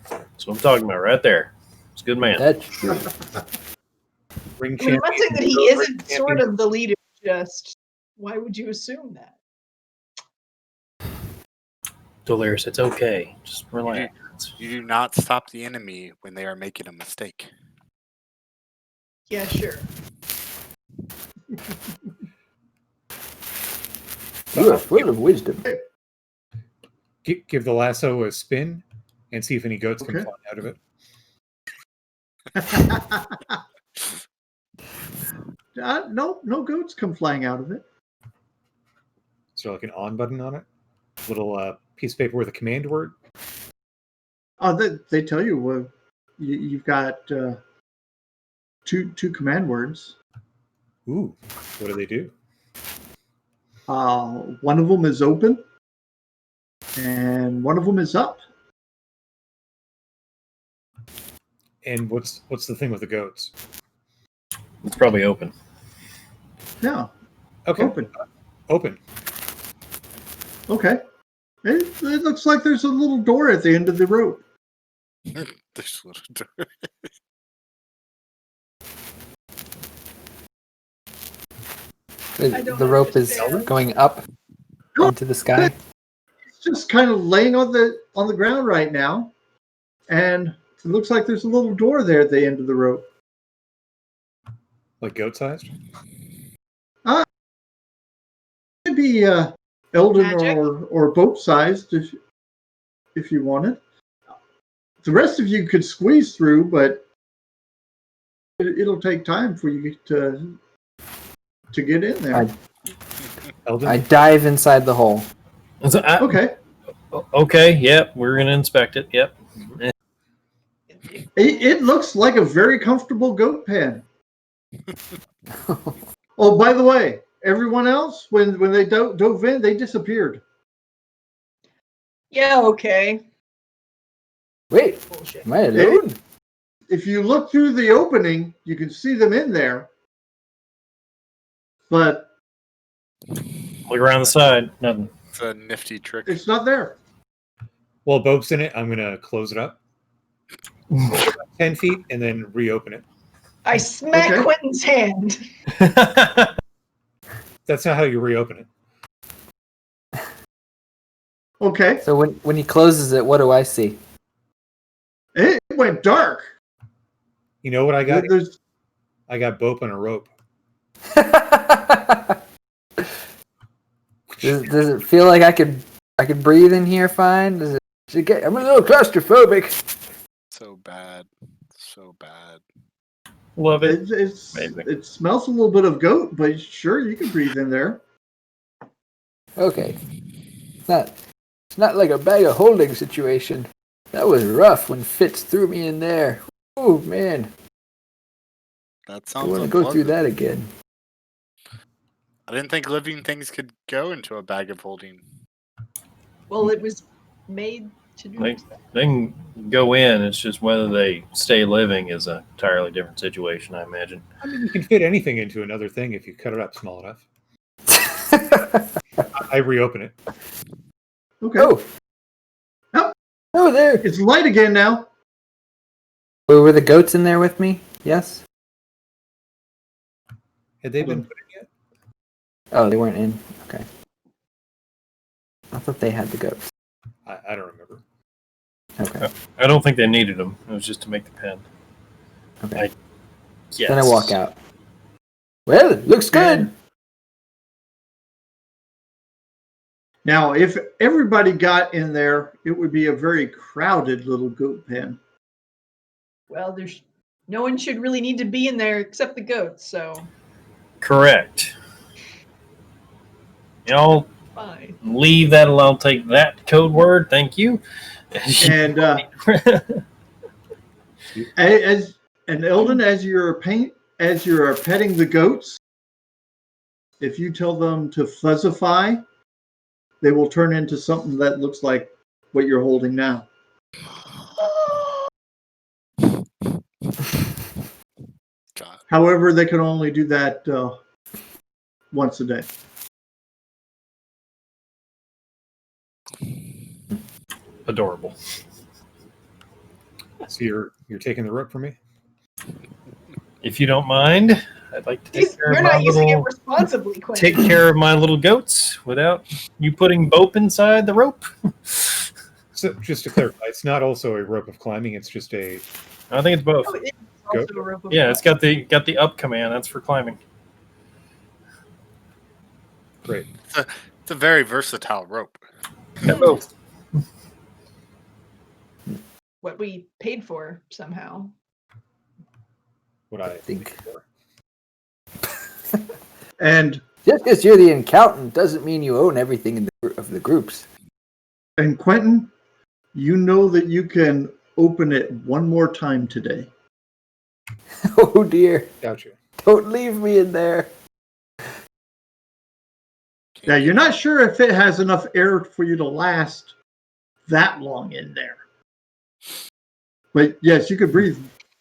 E: That's what I'm talking about right there. It's a good man.
B: That's true.
F: Ring
C: I mean, I'm not saying
F: champion.
C: that he isn't sort of the leader, just why would you assume that?
E: Delirious, it's okay. Just relax.
D: You do not stop the enemy when they are making a mistake.
C: Yeah, sure.
B: You are full of wisdom.
F: Give the lasso a spin and see if any goats can
A: Okay.
F: fly out of it.
A: No goats come flying out of it.
F: Is there like an on button on it? Little piece of paper with a command word?
A: Oh, they tell you you've got two command words.
F: Ooh, what do they do?
A: One of them is open, and one of them is up.
F: And what's the thing with the goats?
E: It's probably open.
A: Yeah,
F: Okay,
A: open. Okay. It looks like there's a little door at the end of the rope.
D: There's a little door.
C: I don't
G: The rope is
C: understand.
G: going up into the sky.
A: It's just kind of laying on the ground right now, and it looks like there's a little door there at the end of the rope.
F: like goat sized?
A: Maybe Eldon
C: Magic?
A: or boat sized if you wanted. The rest of you could squeeze through, but it'll take time for you to get in there.
F: Eldon?
G: I dive inside the hole.
A: Okay.
E: Okay, yep, we're going to inspect it. Yep.
A: It looks like a very comfortable goat pen. Oh, by the way, everyone else, when they dove in, they disappeared.
C: Yeah, okay.
B: Wait,
C: Bullshit.
B: am I alone?
A: If you look through the opening, you can see them in there. But
E: Look around the side. Nothing.
D: It's a nifty trick.
A: it's not there.
F: While Bope's in it, I'm going to close it up. 10 feet and then reopen it.
C: I smack
A: Okay.
C: Quentin's hand.
F: That's not how you reopen it.
A: Okay.
G: So when he closes it, what do I see?
A: It went dark.
F: You know what I got?
A: There's
F: I got Bope on a rope.
G: does it feel like I could breathe in here fine? Does it get? I'm a little claustrophobic.
D: So bad. So bad.
E: Love it.
A: Amazing. It smells a little bit of goat, but sure, you can breathe in there.
B: Okay. It's not like a bag of holding situation. That was rough when Fitz threw me in there. Oh man,
D: That
B: I
D: sounds
B: want to go through
D: unpleasant.
B: that again.
D: I didn't think living things could go into a bag of holding.
C: Well, it was made to do
E: Like-
C: that.
E: They can go in. It's just whether they stay living is an entirely different situation, I imagine.
F: I mean, you can fit anything into another thing if you cut it up small enough. I reopen it.
A: Okay.
B: Oh, there.
A: It's light again now.
G: Were the goats in there with me? Yes.
F: Had they been put in yet?
G: Oh, they weren't in. Okay. I thought they had the goats.
F: I don't remember.
G: Okay.
E: I don't think they needed them. It was just to make the pen.
G: Okay.
E: Yes.
G: Then I walk out. Well, it looks good.
A: Now, if everybody got in there, it would be a very crowded little goat pen.
C: Well, there's no one should really need to be in there except the goats, so
E: Correct. Y'all
C: fine.
E: leave that alone. Take that code word. Thank you.
A: And as Eldon, as you're petting the goats, if you tell them to fuzzify, they will turn into something that looks like what you're holding now.
D: God.
A: However, they can only do that once a day.
E: Adorable.
F: So you're taking the rope from me?
E: If you don't mind, I'd like to take care
C: You're
E: of my
C: not using it
E: little
C: responsibly, Quentin.
E: take care of my little goats without you putting Bope inside the rope.
F: So just to clarify, it's not also a rope of climbing. It's just a
E: I think it's both.
C: Oh, it's
F: Go.
C: also a rope of
E: Yeah, it's got the up command. That's for climbing.
F: great.
D: It's a very versatile rope.
E: Got both.
C: what we paid for somehow.
F: What I
B: think.
F: for.
A: And
B: Just because you're the accountant doesn't mean you own everything in of the groups.
A: Quentin, you know that you can open it one more time today.
B: Oh dear.
F: Doubt you.
B: Don't leave me in there.
A: Now, you're not sure if it has enough air for you to last that long in there. But yes, you could breathe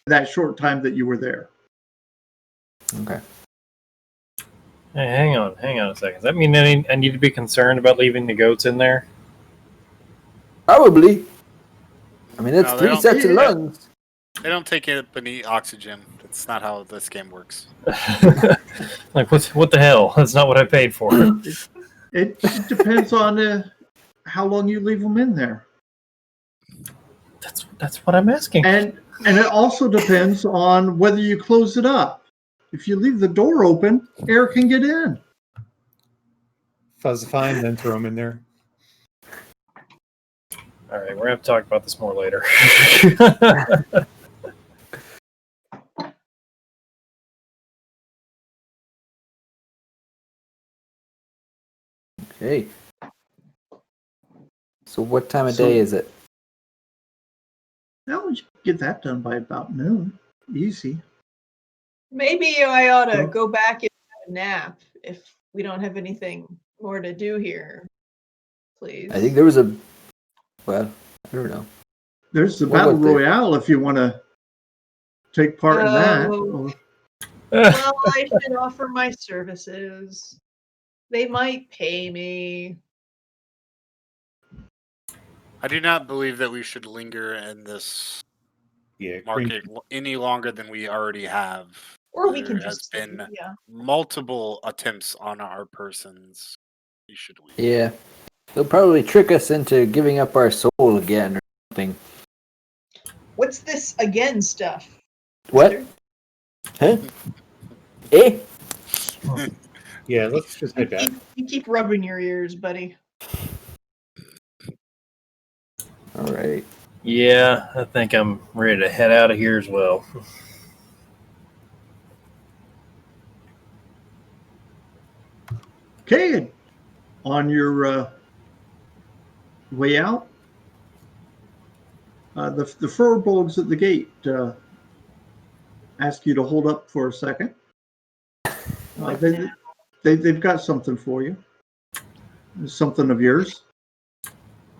A: that short time that you were there.
B: Okay.
E: Hey, hang on a second. Does that mean I need to be concerned about leaving the goats in there?
B: Probably. I mean, that's
D: No, they
B: 3
D: don't-
B: sets of
A: yeah.
B: lungs.
D: They don't take it any oxygen. That's not how this game works.
E: Like what the hell? That's not what I paid for.
A: It depends on how long you leave them in there.
E: That's what I'm asking.
A: And it also depends on whether you close it up. If you leave the door open, air can get in.
F: Fuzzify and then throw them in there.
E: All right, we're gonna have to talk about this more later.
B: Okay. So what time of day is it?
A: Now you can get that done by about noon. Easy.
C: Maybe I ought to
A: Well-
C: go back and have a nap if we don't have anything more to do here. Please.
B: I think there was a... Well, I don't know.
A: There's the
B: What
A: Battle
B: about the-
A: Royale if you want to take part in that.
C: Oh. Well, I should offer my services. They might pay me.
D: I do not believe that we should linger in this
F: Yeah,
D: market any longer than we already have.
C: Or we
D: There
C: can
D: has
C: just
D: been
C: yeah.
D: multiple attempts on our persons. We should leave.
B: Yeah. They'll probably trick us into giving up our soul again or something.
C: What's this again stuff?
B: What?
C: mister?
B: Huh? Eh?
F: Yeah, let's just head back.
C: You keep rubbing your ears, buddy.
B: All right.
E: Yeah, I think I'm ready to head out of here as well.
A: Okay. On your way out, the furbolgs at the gate ask you to hold up for a second. They've got something for you. Something of yours.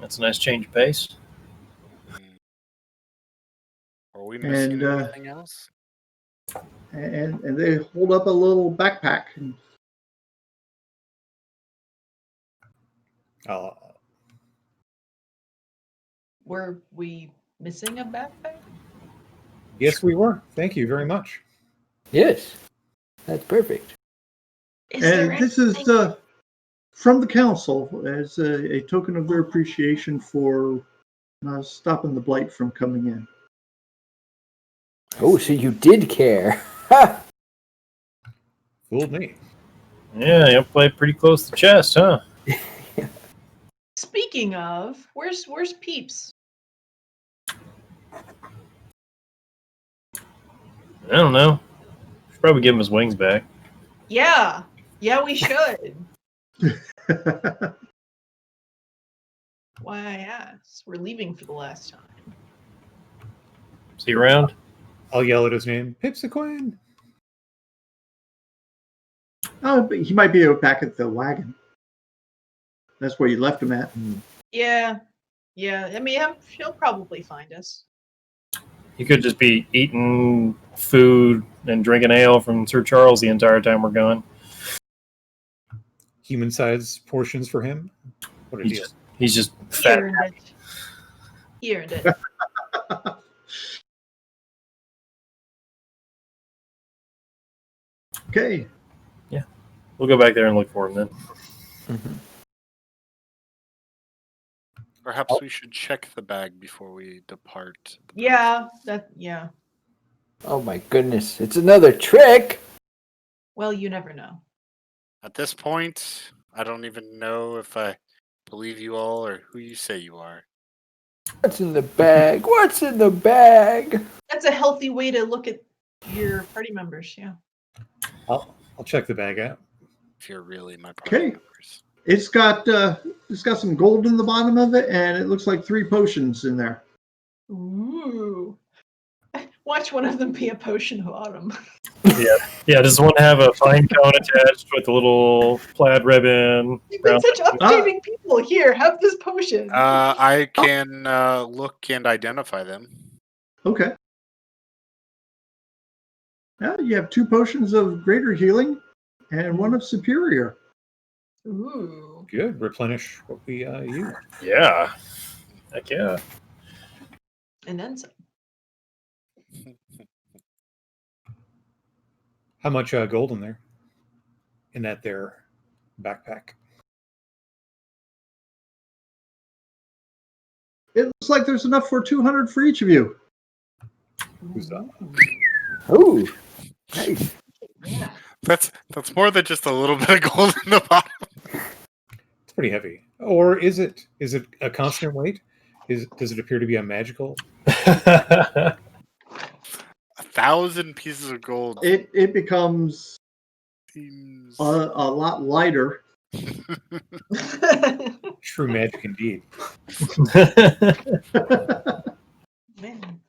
E: That's a nice change of pace.
D: Are we missing
A: And,
D: anything else?
A: And they hold up a little backpack.
C: Were we missing a backpack?
F: Yes, we were. Thank you very much.
B: Yes. That's perfect.
C: Is there
A: And this is
C: anything-
A: from the council as a token of their appreciation for stopping the blight from coming in.
B: Oh, so you did care. Ha!
F: Fooled me.
E: Yeah, you played pretty close to chest, huh?
C: Speaking of, where's Peeps?
E: I don't know. Should probably give him his wings back.
C: Yeah, we should. Why I asked. We're leaving for the last time.
E: Is he around?
F: I'll yell at his name. Pipsquean.
A: But he might be back at the wagon. That's where you left him at.
C: Yeah. I mean, he'll probably find us.
E: You could just be eating food and drinking ale from Sir Charles the entire time we're gone.
F: Human-sized portions for him. What a deal!
E: He's just fat.
C: He earned it.
A: Okay.
E: Yeah, we'll go back there and look for him then.
G: Mm-hmm.
D: Perhaps we should check the bag before we depart.
C: Yeah.
G: Oh my goodness! It's another trick.
C: Well, you never know.
D: At this point, I don't even know if I believe you all or who you say you are.
G: What's in the bag? What's in the bag?
C: That's a healthy way to look at your party members. Yeah.
F: I'll check the bag out.
D: If you're really my party
A: Okay.
D: members.
A: It's got some gold in the bottom of it, and it looks like 3 potions in there.
C: Ooh. Watch one of them be a potion bottom.
E: Yeah. Does one have a fine cone attached with a little plaid ribbon?
C: You've been such upstanding people. Here, have this potion.
D: I can look and identify them.
A: Okay. Yeah, you have 2 potions of greater healing and 1 of superior.
C: Ooh.
F: Good. Replenish what we use.
E: Yeah. Heck yeah.
C: And then some.
F: How much gold in there? In that there backpack?
A: It looks like there's enough for 200 for each of you.
F: Who's that?
G: Oh, nice.
C: Yeah.
D: That's more than just a little bit of gold in the bottom.
F: It's pretty heavy. Or is it? Is it a constant weight? Does it appear to be a magical?
D: 1,000 pieces of gold.
A: It becomes
D: Seems...
A: a lot lighter.
F: True magic indeed.
C: Man,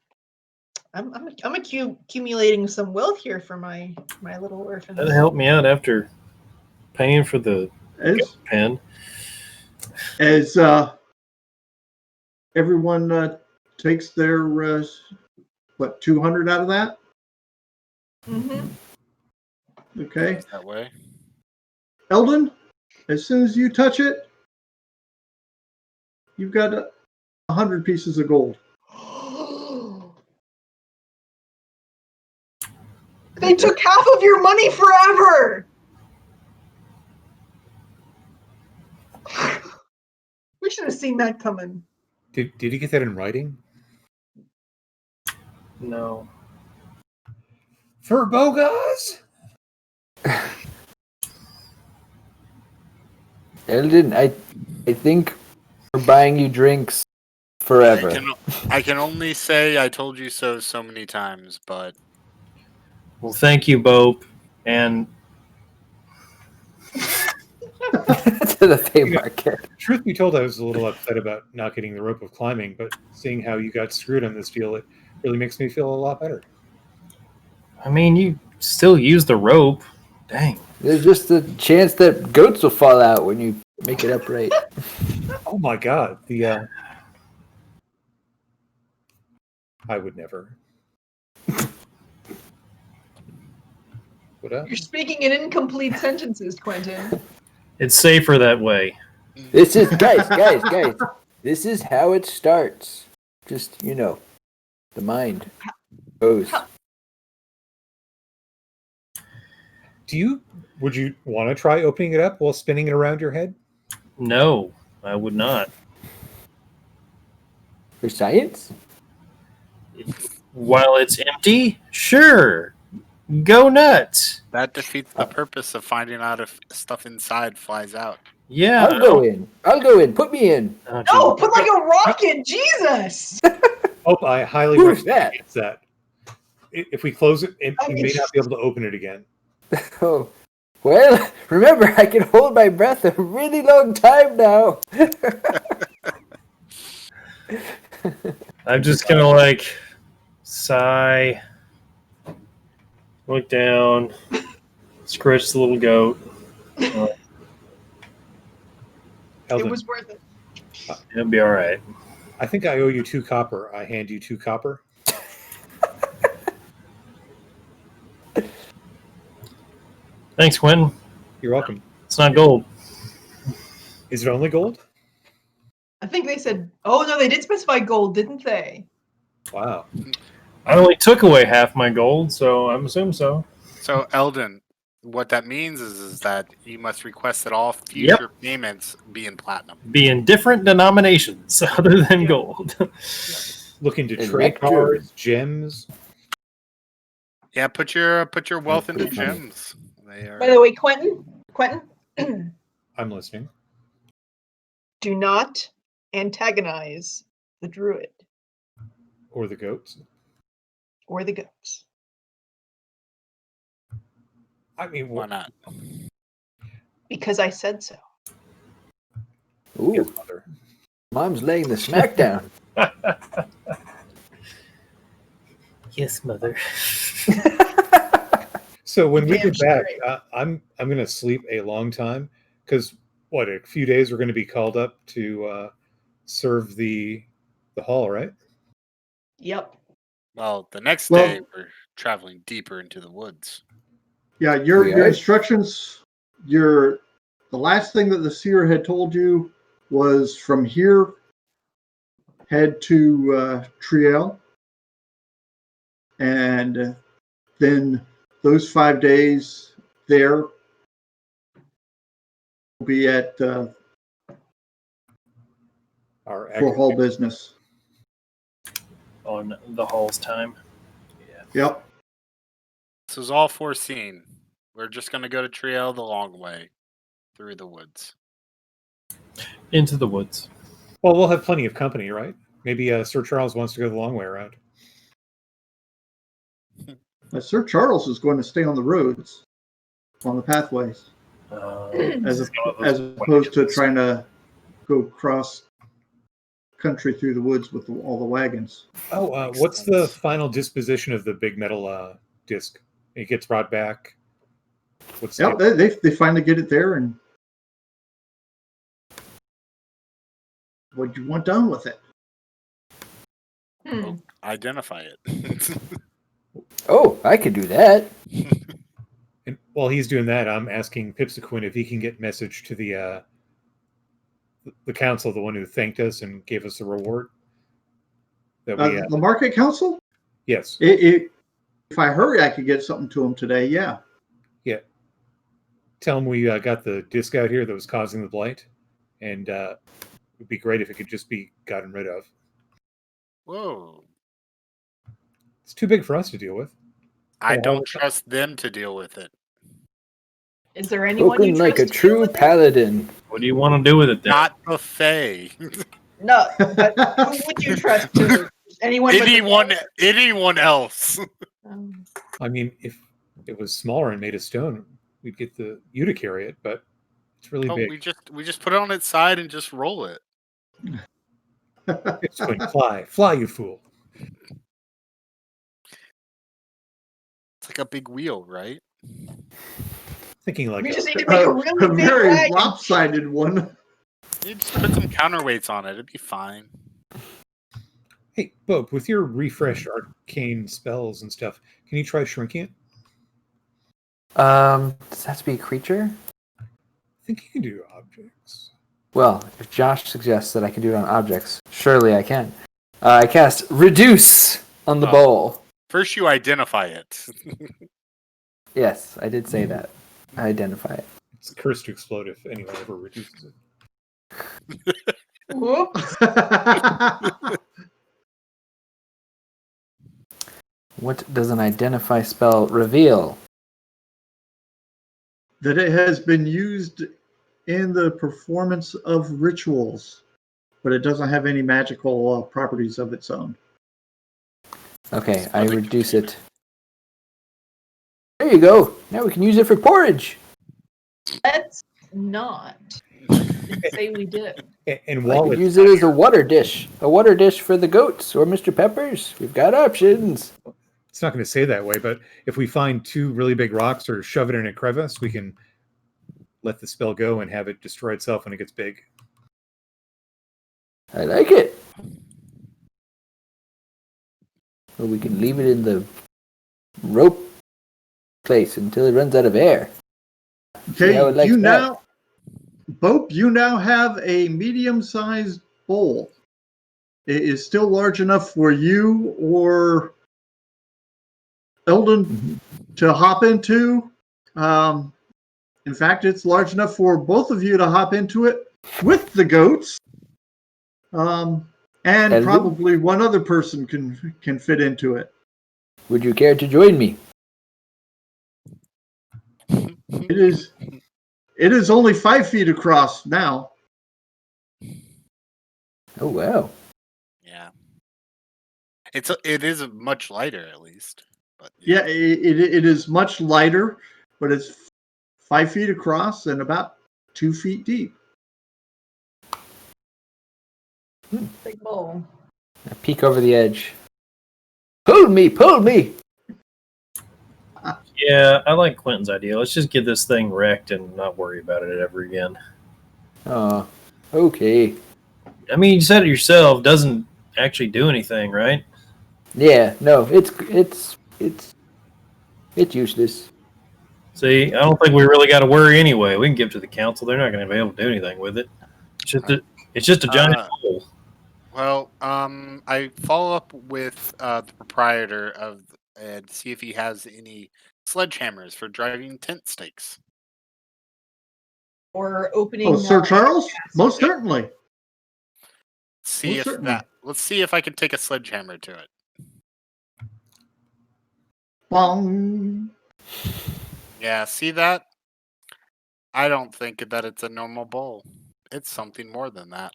C: I'm accumulating some wealth here for my little orphans.
E: That'll help me out after paying for the pen.
A: As everyone takes their 200 out of that.
C: Mm-hmm.
A: Okay.
D: That way.
A: Eldon, as soon as you touch it, you've got 100 pieces of gold.
C: They took half of your money forever. We should have seen that coming.
F: Did you get that in writing?
E: No.
F: For Bogas?
G: Eldon, I think we're buying you drinks forever.
D: I can only say I told you so many times, but...
E: Well, thank you, Bope. And...
G: To the Haymarket.
F: Truth be told, I was a little upset about not getting the rope of climbing, but seeing how you got screwed on this deal, it really makes me feel a lot better.
E: I mean, you still use the rope. Dang.
G: There's just the chance that goats will fall out when you make it upright.
F: Oh my god. I would never. What up?
C: You're speaking in incomplete sentences, Quentin.
E: It's safer that way.
G: This is guys. This is how it starts. Just the mind goes.
F: Would you want to try opening it up while spinning it around your head?
E: No, I would not.
G: For science?
E: While it's empty, sure. Go nuts.
D: That defeats the purpose of finding out if stuff inside flies out.
E: Yeah.
G: I'll go in. Put me in.
E: Oh,
C: No, put like a rocket, Jesus!
F: Oh, I highly
G: Who's
F: recommend against that. If we close it, you may not be able to open it again.
G: Oh. Well, remember, I can hold my breath a really long time now.
E: I'm just gonna sigh, look down, Scratch the little goat.
C: It
F: Eldon,
C: was worth it.
E: It'll be all right.
F: I think I owe you 2 copper. I hand you 2 copper.
E: Thanks, Quentin.
F: You're welcome.
E: It's not gold.
F: Is it only gold?
C: I think they said, oh no, they did specify gold, didn't they?
F: Wow.
E: I only took away half my gold, so I'm assuming so.
D: So, Eldon, what that means is that you must request that all future payments be in platinum.
E: Be in different denominations other than gold.
F: Looking to
B: And
F: trade
B: nectar.
F: cards, gems.
D: Yeah, put your wealth into
B: pretty funny.
D: gems. They are.
C: By the way, Quentin,
F: I'm listening.
C: do not antagonize the druid
F: Or the goats.
C: or the goats.
F: I mean,
D: Why not?
C: Because I said so.
B: Ooh,
F: Yes, mother.
B: Mom's laying the smackdown.
E: Yes, mother.
F: So when we
C: Damn
F: get back,
C: straight.
F: I'm going to sleep a long time because a few days we're going to be called up to serve the hall, right?
C: Yep.
D: Well, the next
A: Well-
D: day we're traveling deeper into the woods.
A: Yeah, your
B: We are?
A: instructions. The last thing that the seer had told you was from here, head to Triel, and then those 5 days there will be at
F: Our
A: for hall business.
E: On the hall's time. Yeah.
A: Yep.
D: This was all foreseen. We're just going to go to Triel the long way through the woods.
E: Into the woods.
F: Well, we'll have plenty of company, right? Maybe Sir Charles wants to go the long way around.
A: Sir Charles is going to stay on the roads, on the pathways, as opposed to trying to go cross country through the woods with all the wagons.
F: Oh,
E: Makes
F: what's the
E: sense.
F: final disposition of the big metal disc? It gets brought back. What's
A: Yep, they finally get it there, and what do you want done with it?
C: Hmm.
D: Identify it.
B: Oh, I could do that.
F: And while he's doing that, I'm asking Pipsaquin if he can get message to the council, the one who thanked us and gave us a reward. That we
A: The market council?
F: yes,
A: If I hurry, I could get something to them today. Yeah.
F: yeah. Tell him we got the disc out here that was causing the blight, and it would be great if it could just be gotten rid of.
D: Whoa.
F: It's too big for us to deal with.
D: I
F: Oh,
D: don't trust them to deal with it.
C: Is there anyone you
B: Spoken like a
C: trust to deal
B: true
C: with it?
B: paladin.
E: What do you want to do with it then?
D: Not buffet.
C: No, but who would you trust to anyone? but the
D: anyone else.
C: Um,
F: I mean, if it was smaller and made of stone, we'd get you to carry it, but it's really
D: Oh,
F: big.
D: we just put it on its side and just roll it.
F: It's going to fly, you fool.
D: It's like a big wheel, right?
F: Thinking like
C: we
F: a-
C: just need to make a really big
A: very
C: wagon.
A: lopsided one.
D: You just put some counterweights on it. It'd be fine.
F: Hey, Bob, with your refresh arcane spells and stuff, can you try shrinking it?
B: Does that have to be a creature?
F: I think you can do objects.
B: Well, if Josh suggests that I can do it on objects, surely I can. I cast Reduce on the
D: Oh.
B: bowl.
D: First, you identify it.
B: Yes, I did say that. I identify it.
F: It's cursed to explode if anyone ever reduces it.
C: Whoops.
B: What does an identify spell reveal?
A: That it has been used in the performance of rituals, but it doesn't have any magical properties of its own.
B: Okay, I
D: Really
B: reduce it. There you go. Now we can use it for porridge.
C: Let's not say we did.
F: And
B: I
F: while
B: could
F: it's
B: use it as a water dish. A water dish for the goats or Mr. Peppers. We've got options.
F: It's not going to say that way, but if we find 2 really big rocks or shove it in a crevice, we can let the spell go and have it destroy itself when it gets big.
G: I like it. Or we can leave it in the rope place until it runs out of air. See how it
A: Okay,
G: likes
A: you
G: that.
A: now, Bope, you now have a medium-sized bowl. It is still large enough for you or Eldon to hop into. In fact, it's large enough for both of you to hop into it with the goats. And
G: Eldon?
A: probably one other person can fit into it.
G: Would you care to join me?
A: It is only 5 feet across now.
G: Oh wow.
D: Yeah. It is much lighter at least. But
A: Yeah, it is much lighter, but it's 5 feet across and about 2 feet deep.
C: Big bowl.
G: I peek over the edge. Pull me! Pull me!
E: Yeah, I like Quentin's idea. Let's just get this thing wrecked and not worry about it ever again.
G: Oh, okay.
E: I mean, you said it yourself. Doesn't actually do anything, right?
G: Yeah, no, it's useless.
E: See, I don't think we really got to worry anyway. We can give it to the council. They're not going to be able to do anything with it. It's just a giant hole.
D: Well, I follow up with the proprietor of and see if he has any sledgehammers for driving tent stakes.
C: Or opening.
A: Oh, Sir Charles?
C: yes.
A: Most certainly.
D: See
A: Most
D: if
A: certainly.
D: let's see if I can take a sledgehammer to it.
A: Bong.
D: Yeah, see that? I don't think that it's a normal bowl. It's something more than that.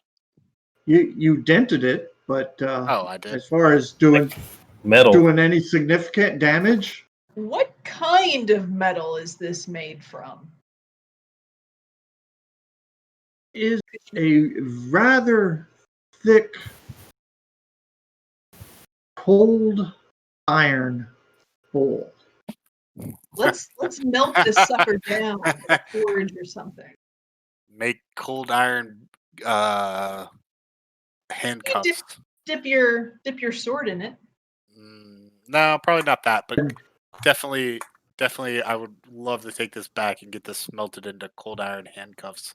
A: You dented it, but
D: Oh, I did.
A: as far as doing
E: Metal.
A: any significant damage,
C: What kind of metal is this made from?
A: is a rather thick, cold iron bowl.
C: Let's melt this sucker down with a forge or something.
D: Make cold iron handcuffs.
C: Dip your sword in it.
D: No, probably not that, but definitely, I would love to take this back and get this smelted into cold iron handcuffs.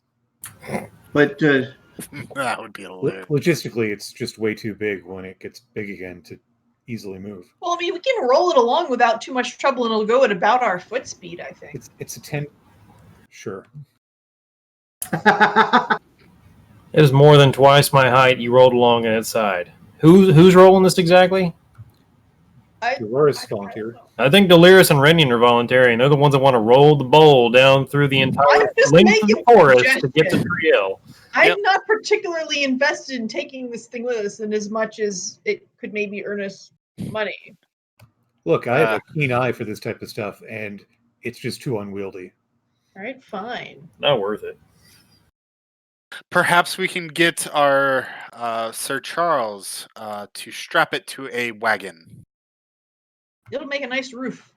A: But
D: That would be hilarious.
F: Logistically, it's just way too big when it gets big again to easily move.
C: Well, I mean, we can roll it along without too much trouble, and it'll go at about our foot speed, I think.
F: It's a 10. Sure.
E: It is more than twice my height. You rolled along on its side. Who's rolling this exactly?
F: Dolores volunteered.
E: I think Delirious and Rennion are volunteering. They're the ones that want to roll the bowl down through the entire
C: I'm just
E: length of the
C: making
E: forest to get to
C: suggestions.
E: Triel.
C: I'm not particularly invested in taking this thing with us, in as much as it could maybe earn us money.
F: Look, I have a keen eye for this type of stuff, and it's just too unwieldy.
C: All right, fine.
E: Not worth it.
D: Perhaps we can get our Sir Charles to strap it to a wagon.
C: It'll make a nice roof.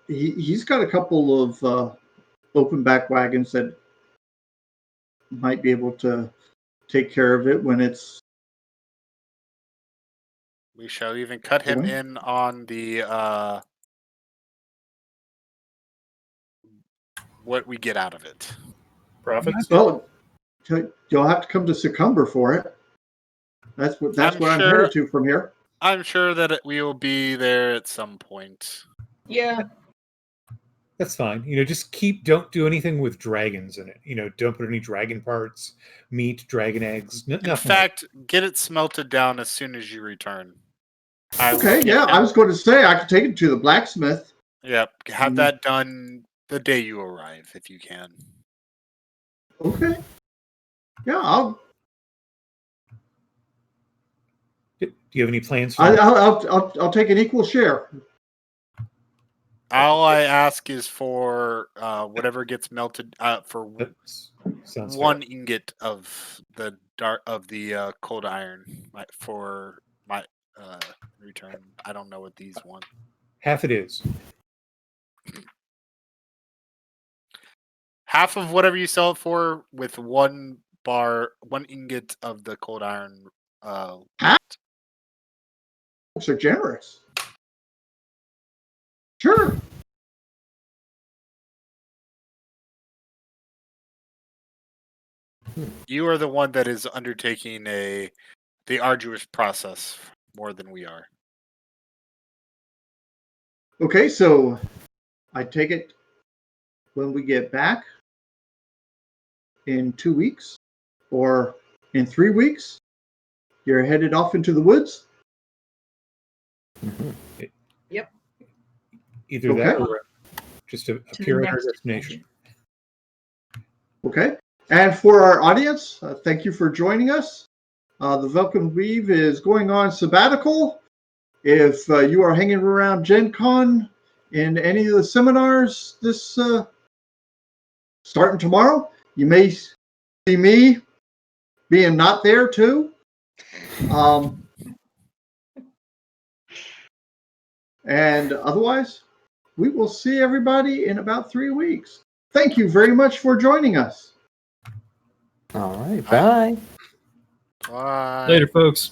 A: He's got a couple of open back wagons that might be able to take care of it when it's.
D: We shall even cut him
A: Going.
D: in on the what we get out of it.
E: Profits?
A: Well, you'll have to come to Succumber for it. That's what I'm headed to from here.
D: I'm sure that we will be there at some point.
C: Yeah.
F: That's fine. Just don't do anything with dragons in it. Don't put any dragon parts, meat, dragon eggs. Nothing.
D: In fact, get it smelted down as soon as you return.
A: Okay, yeah, I was going to say I could take it to the blacksmith.
D: Yep, have that done the day you arrive, if you can.
A: Okay. Yeah, I'll.
F: Do you have any plans for
A: I'll take an equal share.
D: All I ask is for whatever gets melted for
F: Sounds
D: one
F: fair.
D: ingot of the cold iron for return. I don't know what these want.
F: Half it is.
D: Half of whatever you sell it for, with one ingot of the cold iron.
A: So generous. Sure.
D: You are the one that is undertaking the arduous process more than we are.
A: Okay, so I take it when we get back in 2 weeks or in 3 weeks, you're headed off into the woods?
C: Yep.
F: Either that
A: Okay.
F: or just
C: To the
F: appear at our
C: next
F: destination.
A: Okay. And for our audience, thank you for joining us. The Velkyn Weave is going on sabbatical. If you are hanging around Gen Con in any of the seminars this starting tomorrow, you may see me being not there too. And otherwise, we will see everybody in about 3 weeks. Thank you very much for joining us.
G: All right. Bye.
D: Bye.
E: Later, folks.